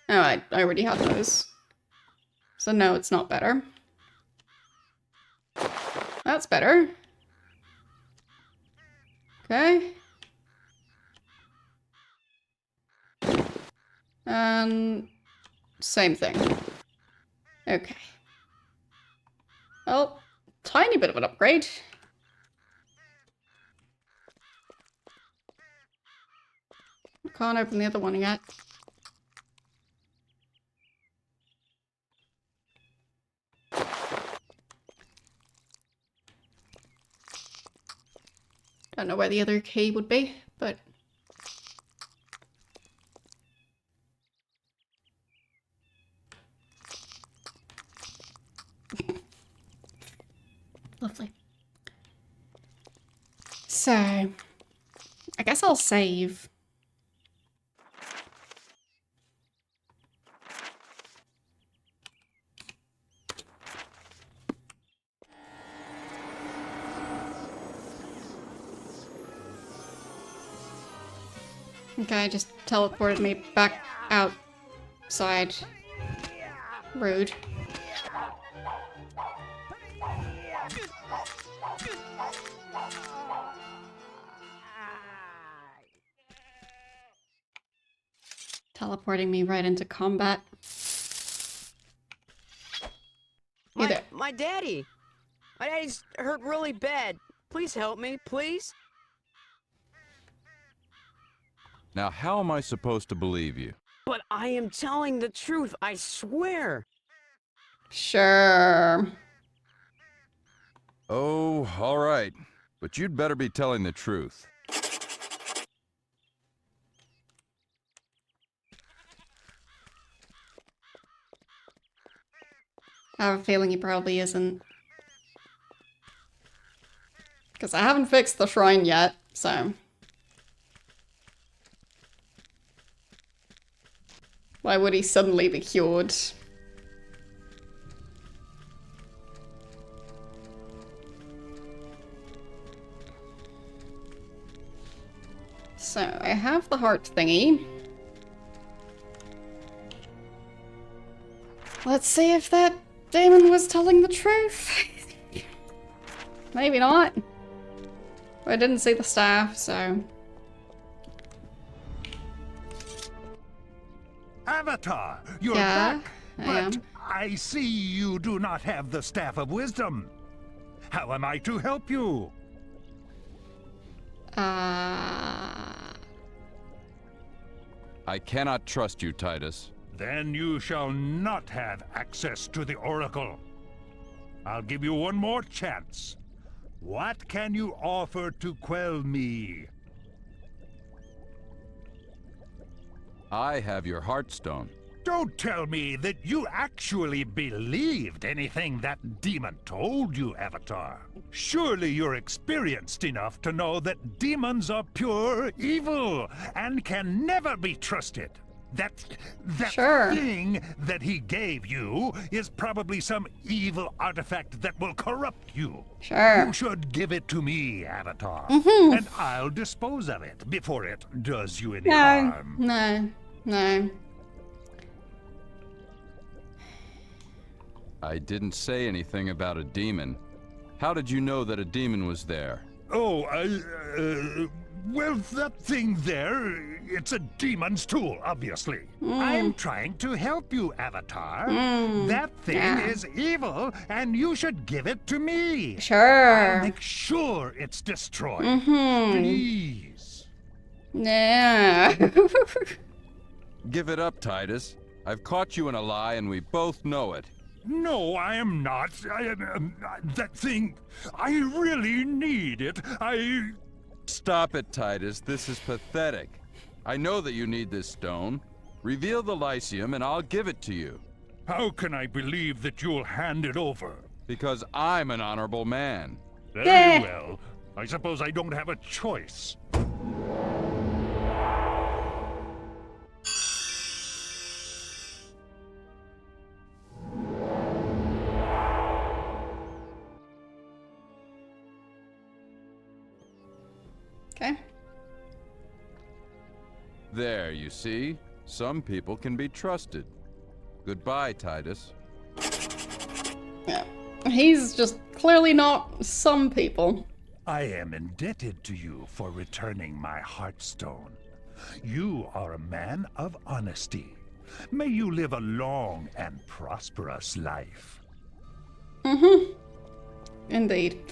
Oh, I already had those. So no, it's not better. That's better. Okay. And same thing. Okay. Well, tiny bit of an upgrade. Can't open the other one yet. Don't know where the other key would be, but... Lovely. So, I guess I'll save. Okay, just teleported me back outside. Rude. Teleporting me right into combat. My daddy! My daddy's hurt really bad. Please help me, please? Now, how am I supposed to believe you? But I am telling the truth, I swear! Sure. Oh, all right. But you'd better be telling the truth. I have a feeling he probably isn't. Because I haven't fixed the shrine yet, so... Why would he suddenly be cured? So, I have the heart thingy. Let's see if that demon was telling the truth. Maybe not. I didn't see the staff, so... Avatar, you're Yeah, back, I but am. I see you do not have the Staff of Wisdom. How am I to help you? I cannot trust you, Titus. Then you shall not have access to the Oracle. I'll give you one more chance. What can you offer to quell me? I have your Heartstone. Don't tell me that you actually believed anything that demon told you, Avatar. Surely you're experienced enough to know that demons are pure evil and can never be trusted. That Sure. thing that he gave you is probably some evil artifact that will corrupt you. Sure. You should give it to me, Avatar, Mhm. and I'll dispose of it before it does you any No, harm. no. I didn't say anything about a demon. How did you know that a demon was there? Oh, well, that thing there, it's a demon's tool, obviously. I'm trying to help you, Avatar. That thing is evil, and you should give it to me. Sure. I'll make sure it's destroyed. Mhm. Please. Yeah. Give it up, Titus. I've caught you in a lie, and we both know it. No, I am not. That thing, I really need it. Stop it, Titus. This is pathetic. I know that you need this stone. Reveal the Lyceum, and I'll give it to you. How can I believe that you'll hand it over? Because I'm an honorable man. Very well. I suppose I don't have a choice. Okay. There, you see? Some people can be trusted. Goodbye, Titus. Yeah. He's just clearly not some people. I am indebted to you for returning my Heartstone. You are a man of honesty. May you live a long and prosperous life. Mm-hmm. Indeed.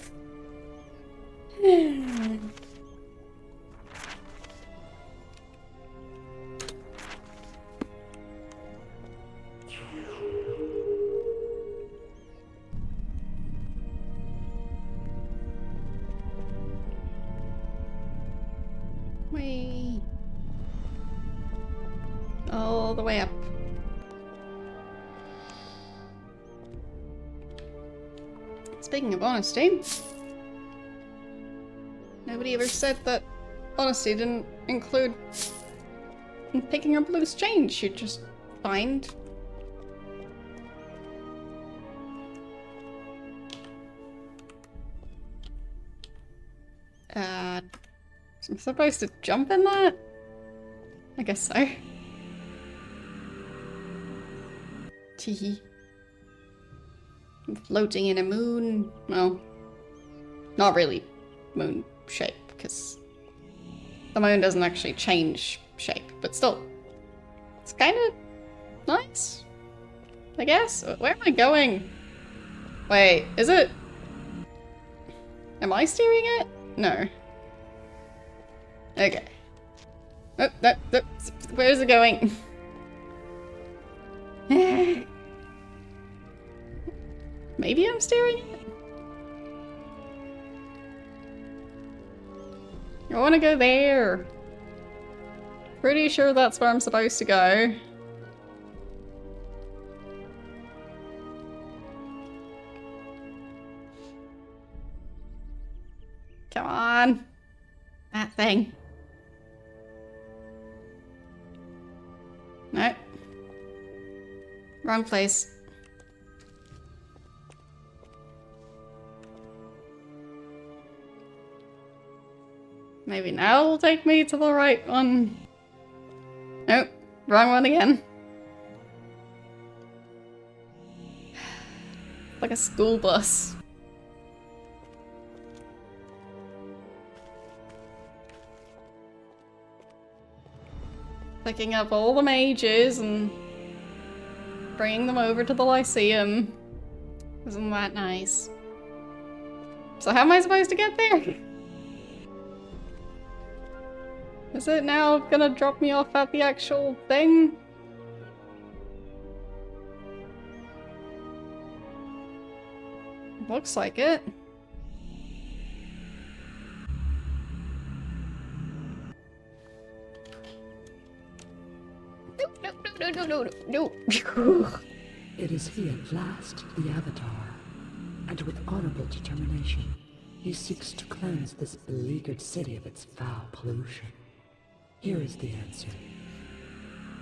Whee. All the way up. Speaking of honesty, nobody ever said that honesty didn't include picking up loose change you just find. I'm supposed to jump in that? I guess so. Teehee. I'm floating in a moon. Well, not really moon shape, because the moon doesn't actually change shape, but still. It's kind of nice, I guess. Where am I going? Wait, is it? Am I steering it? No. Okay. Oh, no, no. Where is it going? Maybe I'm steering it? I want to go there. Pretty sure that's where I'm supposed to go. Come on. That thing. No. Wrong place. Maybe now it'll take me to the right one. Nope. Wrong one again. Like a school bus. Picking up all the mages and bringing them over to the Lyceum. Isn't that nice? So how am I supposed to get there? Is it now gonna drop me off at the actual thing? Looks like it. No. It is he at last, the Avatar, and with honorable determination, he seeks to cleanse this beleaguered city of its foul pollution. Here is the answer.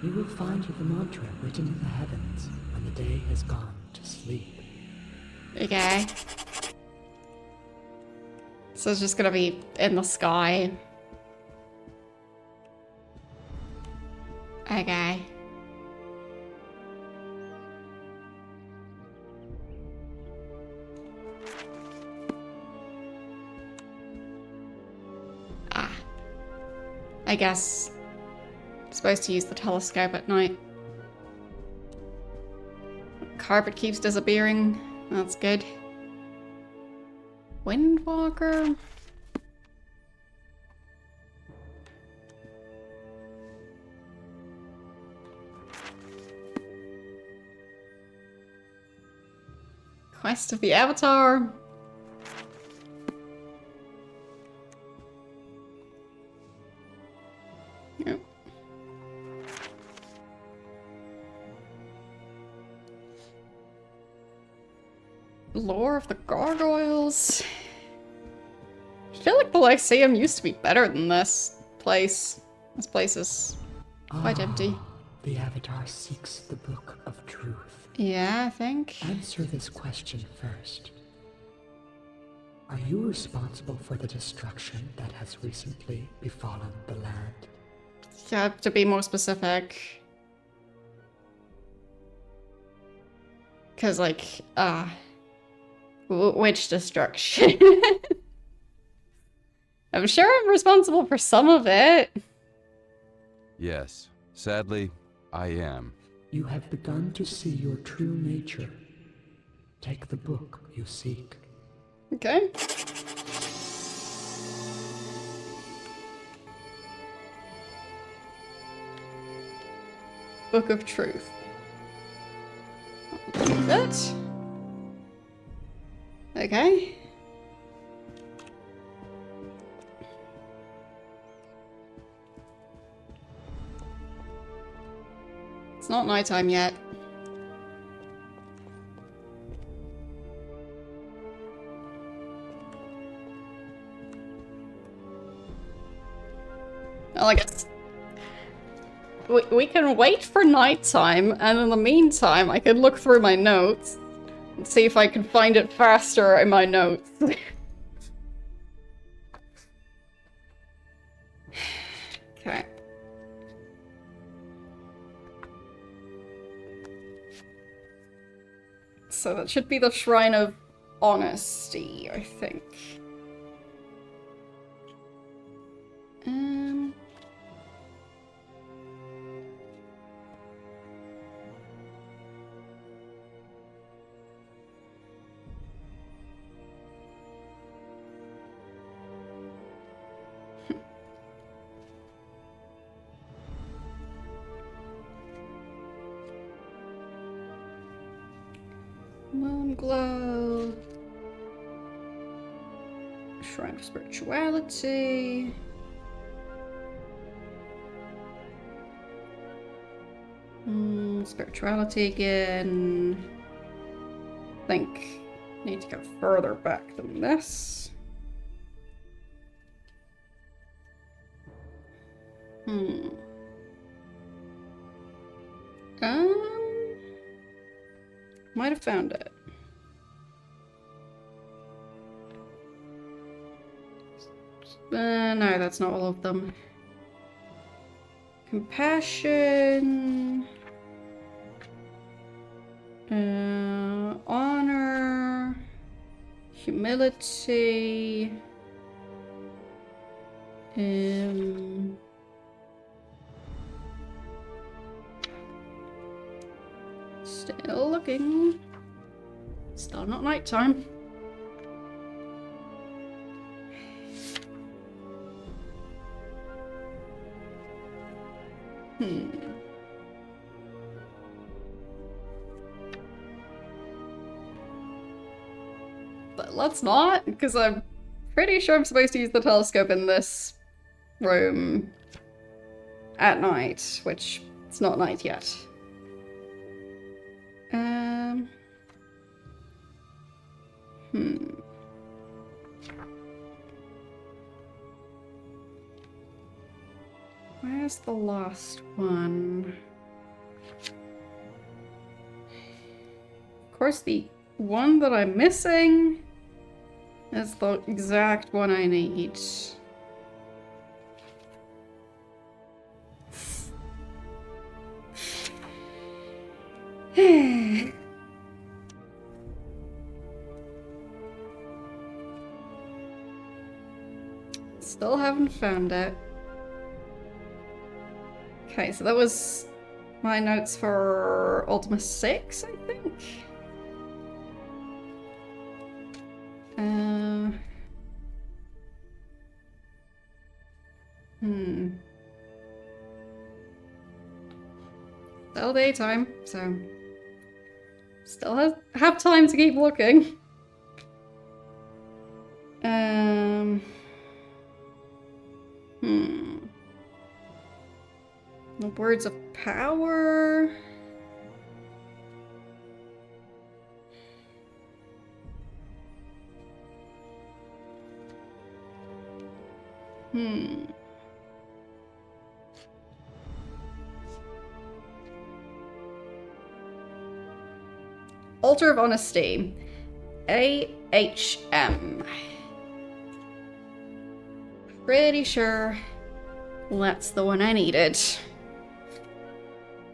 You will find the mantra written in the heavens when the day has gone to sleep. Okay. So it's just gonna be in the sky. Okay. I guess I'm supposed to use the telescope at night. Carpet keeps disappearing. That's good. Windwalker. Quest of the Avatar. Lore of the Gargoyles. I feel like the Lyceum used to be better than this place. This place is quite empty. The Avatar seeks the Book of Truth. Yeah, I think. Answer this question first. Are you responsible for the destruction that has recently befallen the land? Yeah, to be more specific. Because, like, which destruction? I'm sure I'm responsible for some of it. Yes, sadly, I am. You have begun to see your true nature. Take the book you seek. Okay. Book of Truth. That. Okay. It's not nighttime yet. Well, I guess we can wait for nighttime, and in the meantime, I could look through my notes and see if I can find it faster in my notes. Okay. So that should be the Shrine of Honesty, I think. Moonglow. Shrine of Spirituality. Spirituality again. I think need to go further back than this. Might have found it. No, that's not all of them. Compassion. Honor. Humility. Still looking. Still not nighttime. But let's not, because I'm pretty sure I'm supposed to use the telescope in this room at night, which it's not night yet. Where's the last one? Of course, the one that I'm missing is the exact one I need. Still haven't found it. Okay, so that was my notes for Ultima 6, I think. Still daytime, so still have time to keep looking. The words of power. Altar of Honesty. AHM. Pretty sure that's the one I needed.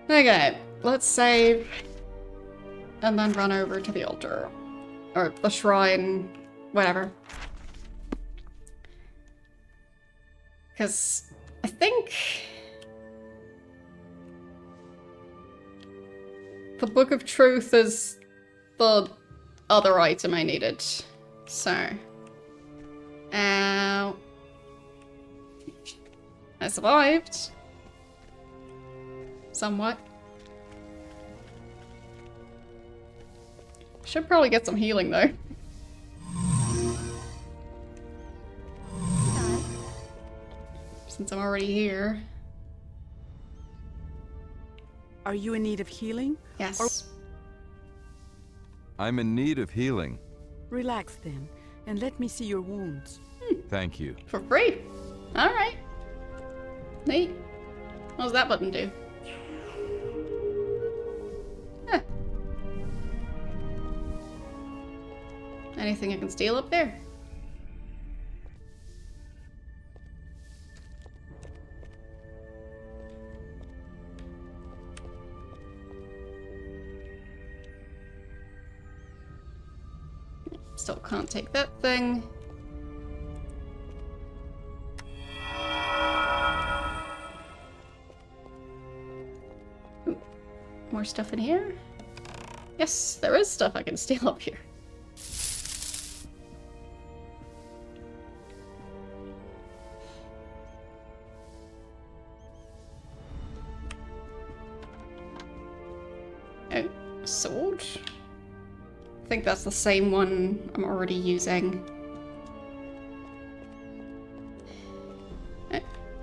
Okay, let's save and then run over to the altar. Or the shrine, whatever. Because I think the Book of Truth is the other item I needed. So, I survived. Somewhat. Should probably get some healing though. Since I'm already here. Are you in need of healing? Yes. I'm in need of healing. Relax then, and let me see your wounds. Thank you. For free. Alright. Neat. What does that button do? Huh. Anything I can steal up there? Still can't take that thing. Ooh, more stuff in here? Yes, there is stuff I can steal up here. Oh, sword? I think that's the same one I'm already using.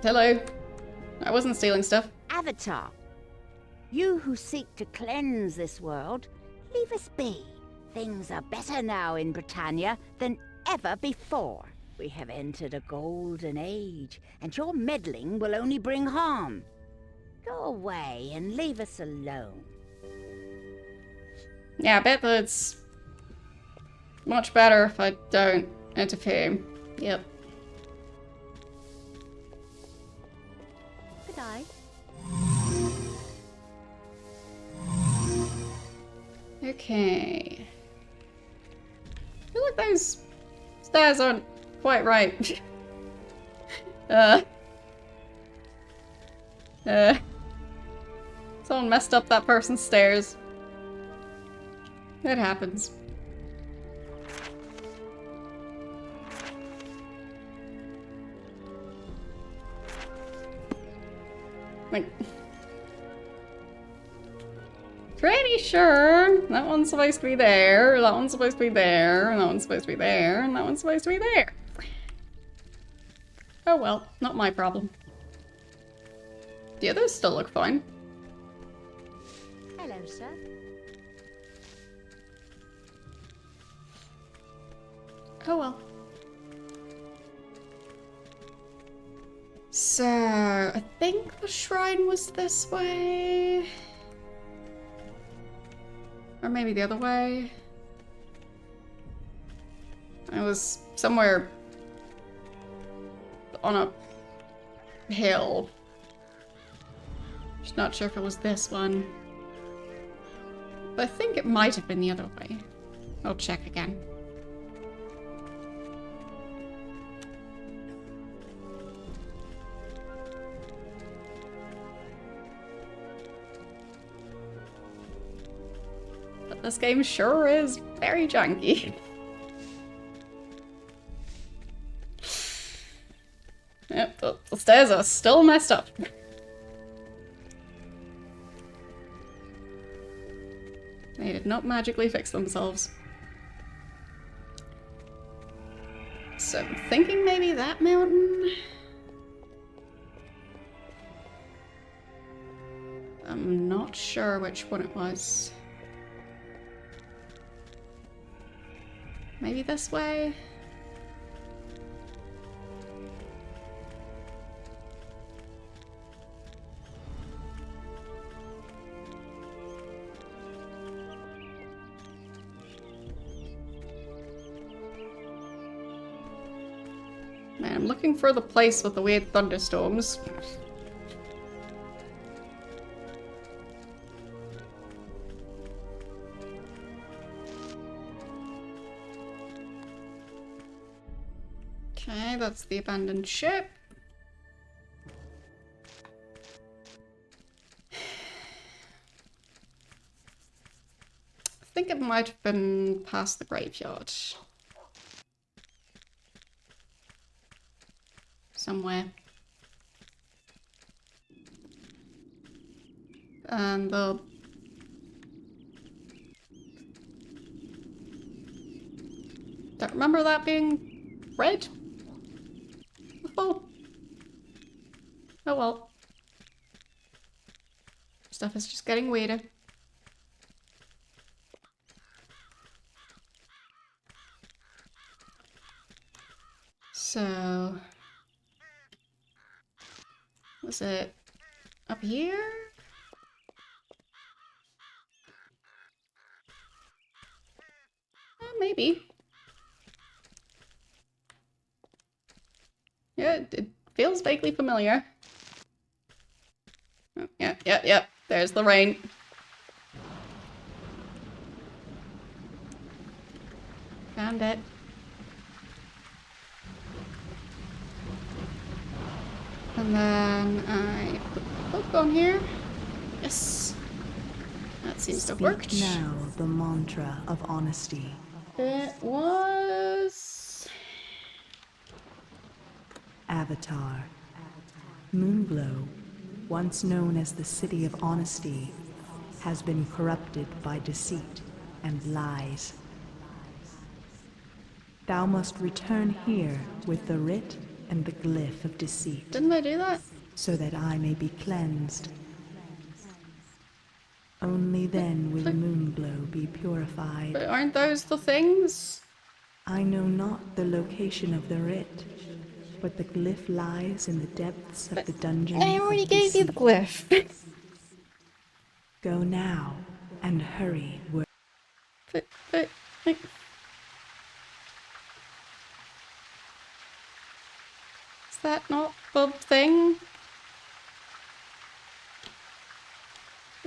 Hello. I wasn't stealing stuff. Avatar, you who seek to cleanse this world, leave us be. Things are better now in Britannia than ever before. We have entered a golden age, and your meddling will only bring harm. Go away and leave us alone. Yeah, I bet that it's much better if I don't interfere. Yep. Good eye. Okay. I feel like those stairs aren't quite right. Someone messed up that person's stairs. It happens. Like, pretty sure that one's supposed to be there, that one's supposed to be there, and that one's supposed to be there, and that one's supposed to be there. Oh well, not my problem. The others still look fine. Hello, sir. Oh well. So, I think the shrine was this way. Or maybe the other way. I was somewhere on a hill. Just not sure if it was this one. But I think it might have been the other way. I'll check again. But this game sure is very janky. Yep, the stairs are still messed up. They did not magically fix themselves. So I'm thinking maybe that mountain? I'm not sure which one it was. Maybe this way? Man, I'm looking for the place with the weird thunderstorms. Okay, that's the abandoned ship. I think it might have been past the graveyard. Somewhere. And the... Don't remember that being red before. Oh well. Stuff is just getting weirder. So... Was it up here? Maybe. Yeah, it feels vaguely familiar. Oh, yeah. There's the rain. Found it. And then I put the book on here. Yes. That seems to have worked. Speak now the mantra of honesty. It was... Avatar. Moonglow, once known as the City of Honesty, has been corrupted by deceit and lies. Thou must return here with the writ and the glyph of deceit. Didn't I do that? So that I may be cleansed. Only then will Moonglow be purified. But aren't those the things? I know not the location of the writ, but the glyph lies in the depths of the dungeon. I already gave you the glyph. Go now and hurry. But, like... Is that not the thing?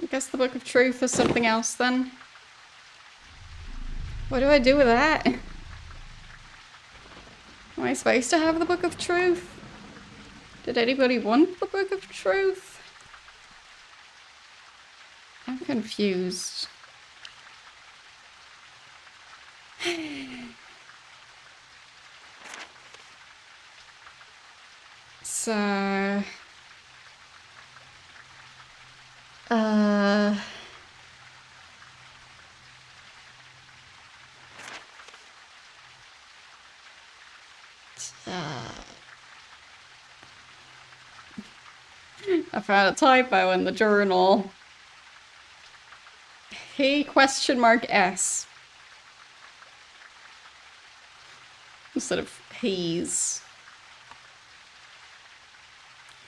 I guess the Book of Truth is something else then. What do I do with that? Am I supposed to have the Book of Truth? Did anybody want the Book of Truth? I'm confused. So... I found a typo in the journal. He ?S instead of he's.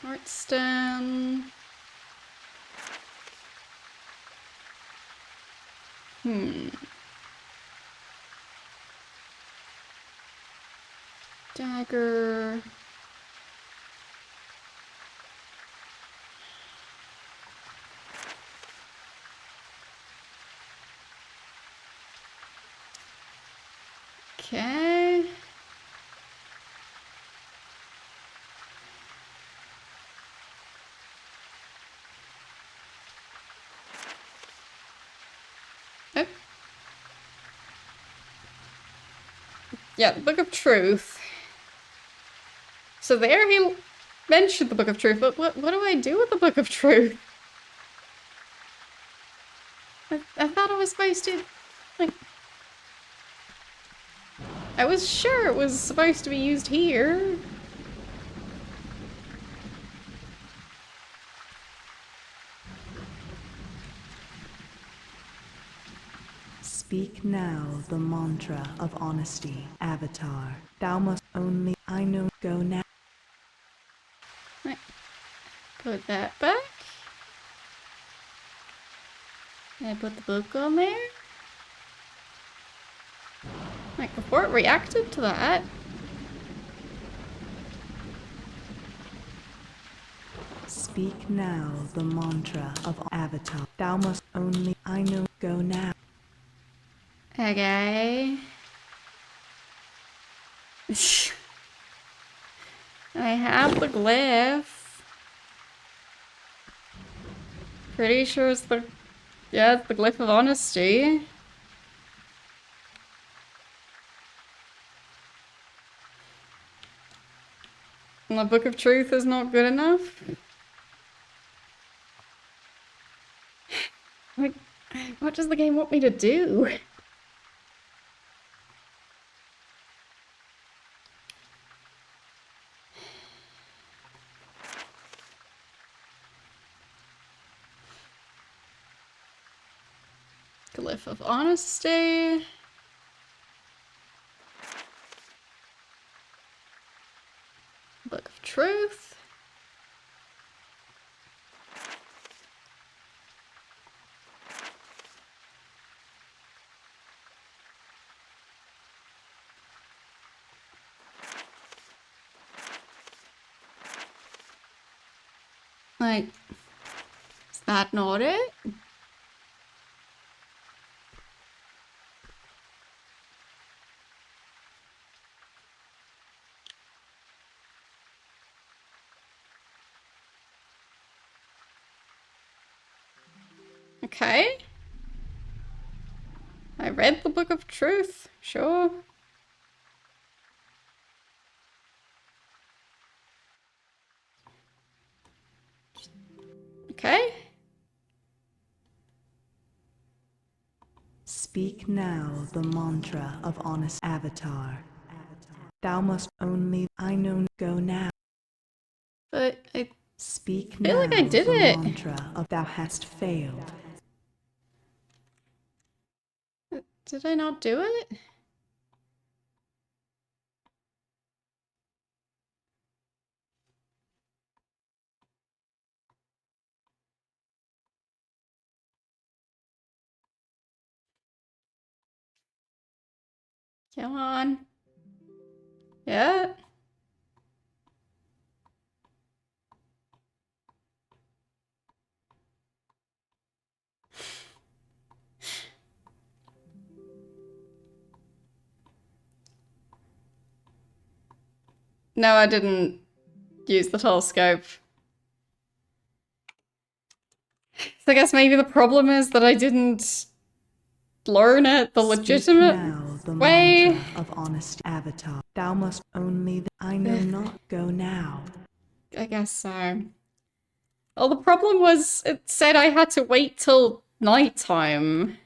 Heartstone. Dagger. Okay. Oh. Yeah, the Book of Truth. So there he mentioned the Book of Truth, but what do I do with the Book of Truth? I thought I was supposed to, like... I was sure it was supposed to be used here. Speak now the mantra of honesty, Avatar. Thou must only... I know... Go now. Right. Put that back. And put the book on there. Like, before it reacted to that. Speak now the mantra of Avatar. Thou must only, I know, go now. Okay. I have the glyph. Pretty sure it's the... Yeah, it's the glyph of honesty. And the book of truth is not good enough? Like, what does the game want me to do? Glyph of honesty. Book of truth. Like, is that not it? Okay. I read the book of truth, sure. Okay. Speak now the mantra of honest Avatar. Thou must only, I know, go now. But I speak feel now like I did the it. mantra of thou hast failed. Did I not do it? Come on. Yeah. No, I didn't use the telescope. So I guess maybe the problem is that I didn't learn it the legitimate now the way. mantra of honest Avatar. Thou must only, I know not, go now. I guess so. Well, the problem was it said I had to wait till nighttime.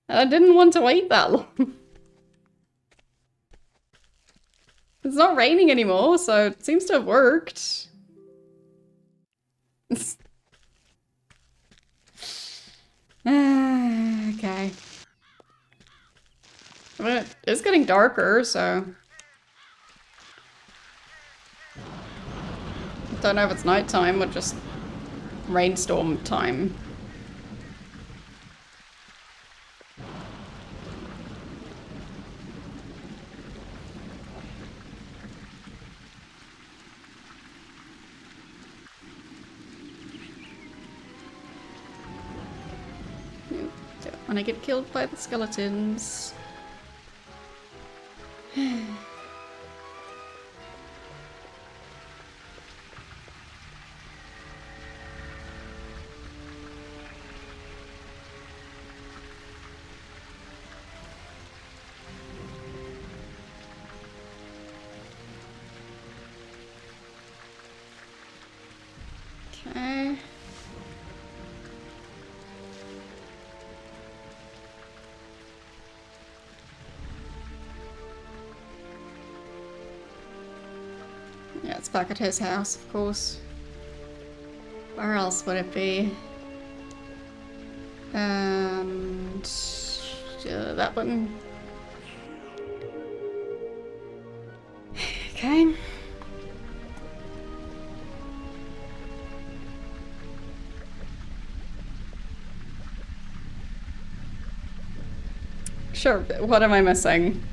And I didn't want to wait that long. It's not raining anymore, so it seems to have worked. Okay. But it's getting darker, so... Don't know if it's nighttime or just rainstorm time. Don't want to get killed by the skeletons. Okay. Yeah, it's back at his house, of course. Where else would it be? And that one. Okay. Sure, what am I missing?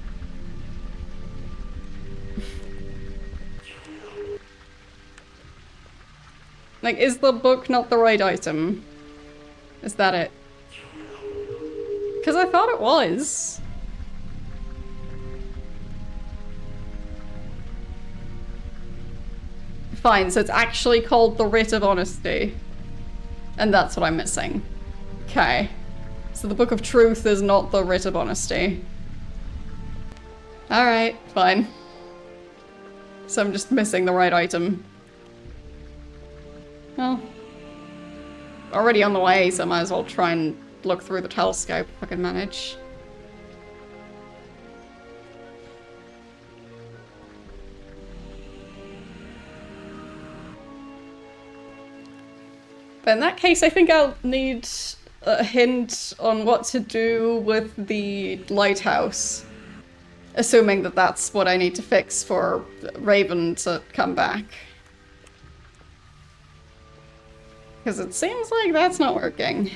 Like, is the book not the right item? Is that it? Because I thought it was. Fine, so it's actually called the Writ of Honesty. And that's what I'm missing. Okay. So the Book of Truth is not the Writ of Honesty. Alright, fine. So I'm just missing the right item. Well, already on the way, so I might as well try and look through the telescope if I can manage. But in that case, I think I'll need a hint on what to do with the lighthouse. Assuming that that's what I need to fix for Raven to come back. Because it seems like that's not working.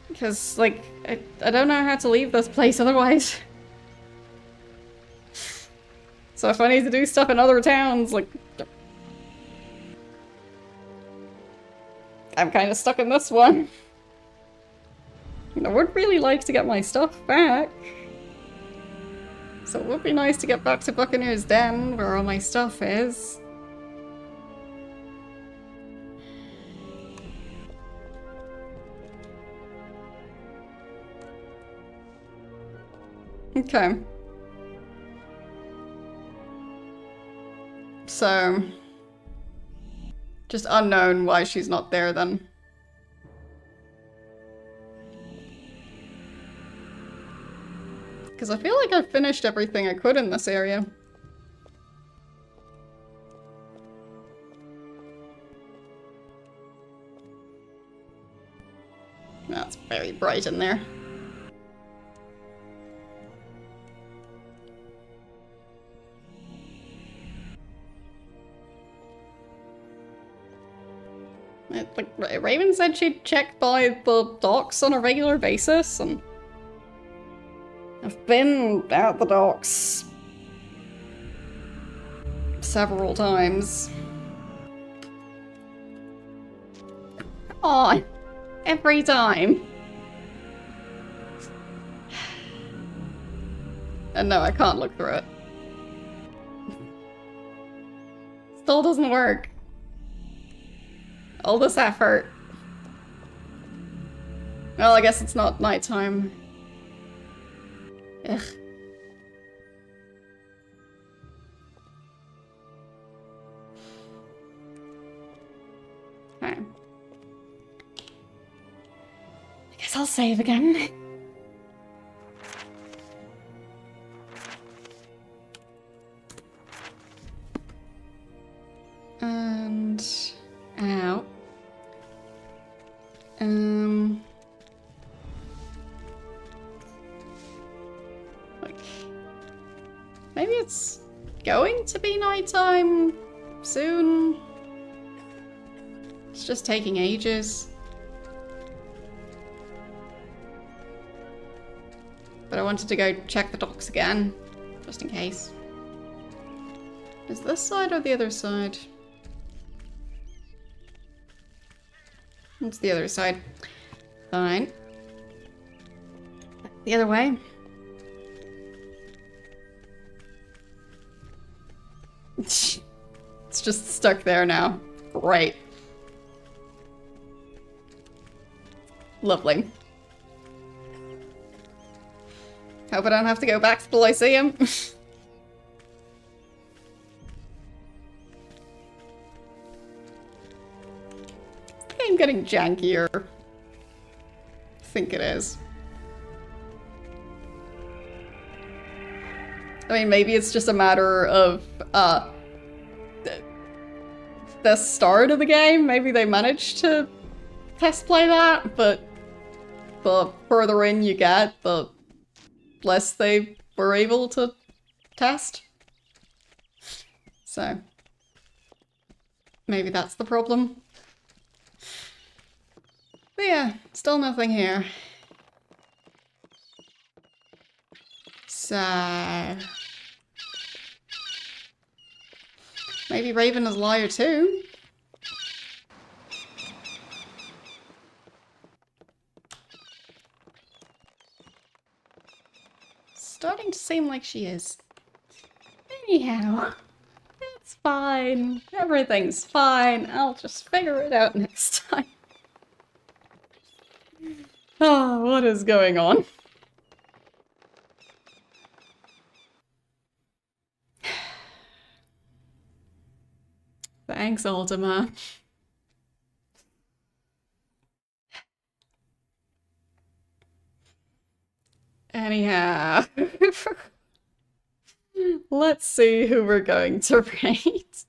Because, like, I don't know how to leave this place otherwise. So if I need to do stuff in other towns, like... I'm kind of stuck in this one. I would really like to get my stuff back. So it would be nice to get back to Buccaneer's Den, where all my stuff is. Okay. So... just unknown why she's not there then. Because I feel like I've finished everything I could in this area. That's very bright in there. Like, Raven said she'd check by the docks on a regular basis, and I've been at the docks several times. Come on, every time. And no, I can't look through it. Still doesn't work. All this effort. Well, I guess it's not nighttime. Ugh. Okay. I guess I'll save again. And... out. Like, maybe it's going to be nighttime soon. It's just taking ages. But I wanted to go check the docks again, just in case. Is this side or the other side? It's the other side. Fine. The other way. It's just stuck there now. Great. Lovely. Hope I don't have to go back to the Lyceum. I'm getting jankier. I think it is. I mean, maybe it's just a matter of, the start of the game. Maybe they managed to test play that, but the further in you get, the less they were able to test. So, maybe that's the problem. But yeah, still nothing here. So... Maybe Raven is a liar too. Starting to seem like she is. Anyhow, it's fine. Everything's fine. I'll just figure it out next time. Oh, what is going on? Thanks, Ultima. Anyhow, let's see who we're going to rate.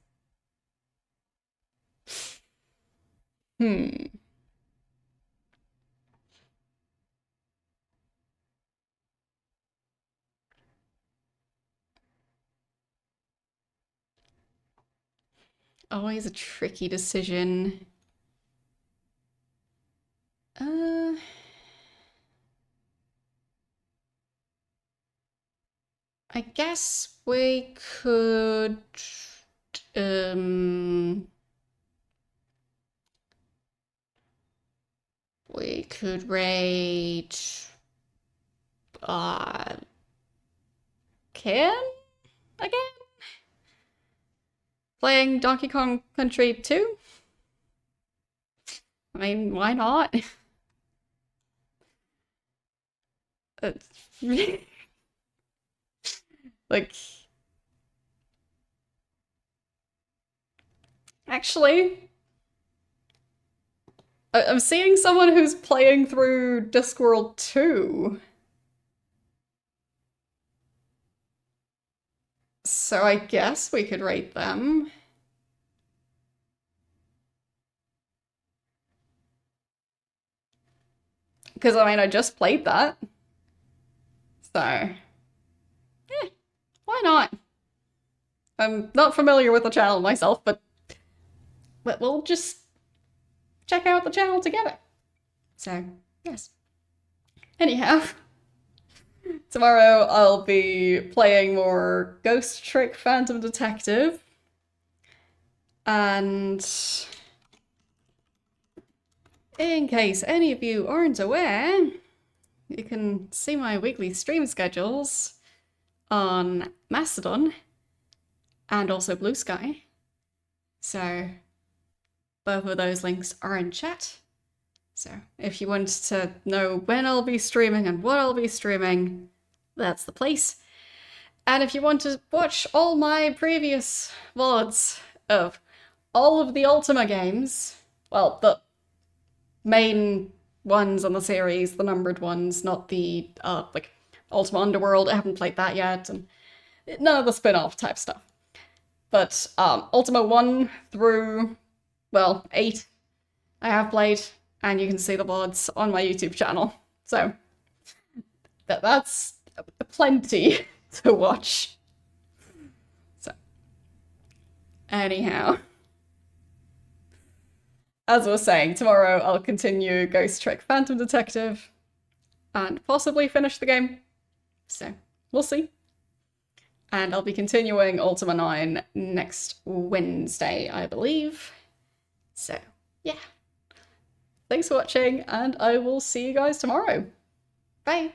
Always a tricky decision. I guess we could, we could rate, Ken? Again? Playing Donkey Kong Country 2? I mean, why not? Like, actually, I'm seeing someone who's playing through Discworld 2. So I guess we could rate them. Because, I mean, I just played that. So, yeah, why not? I'm not familiar with the channel myself, but we'll just check out the channel together. So, yes. Anyhow, tomorrow I'll be playing more Ghost Trick Phantom Detective. And in case any of you aren't aware, you can see my weekly stream schedules on Mastodon and also Blue Sky. So both of those links are in chat. So if you want to know when I'll be streaming and what I'll be streaming, that's the place. And if you want to watch all my previous VODs of all of the Ultima games, well, the main ones on the series, the numbered ones, not the, like, Ultima Underworld, I haven't played that yet, and none of the spin-off type stuff. But Ultima 1 through, well, 8, I have played, and you can see the VODs on my YouTube channel. So that's plenty to watch. So, anyhow, as I was saying, tomorrow I'll continue Ghost Trick Phantom Detective and possibly finish the game. So, we'll see. And I'll be continuing Ultima 9 next Wednesday, I believe. So, yeah. Thanks for watching, and I will see you guys tomorrow. Bye!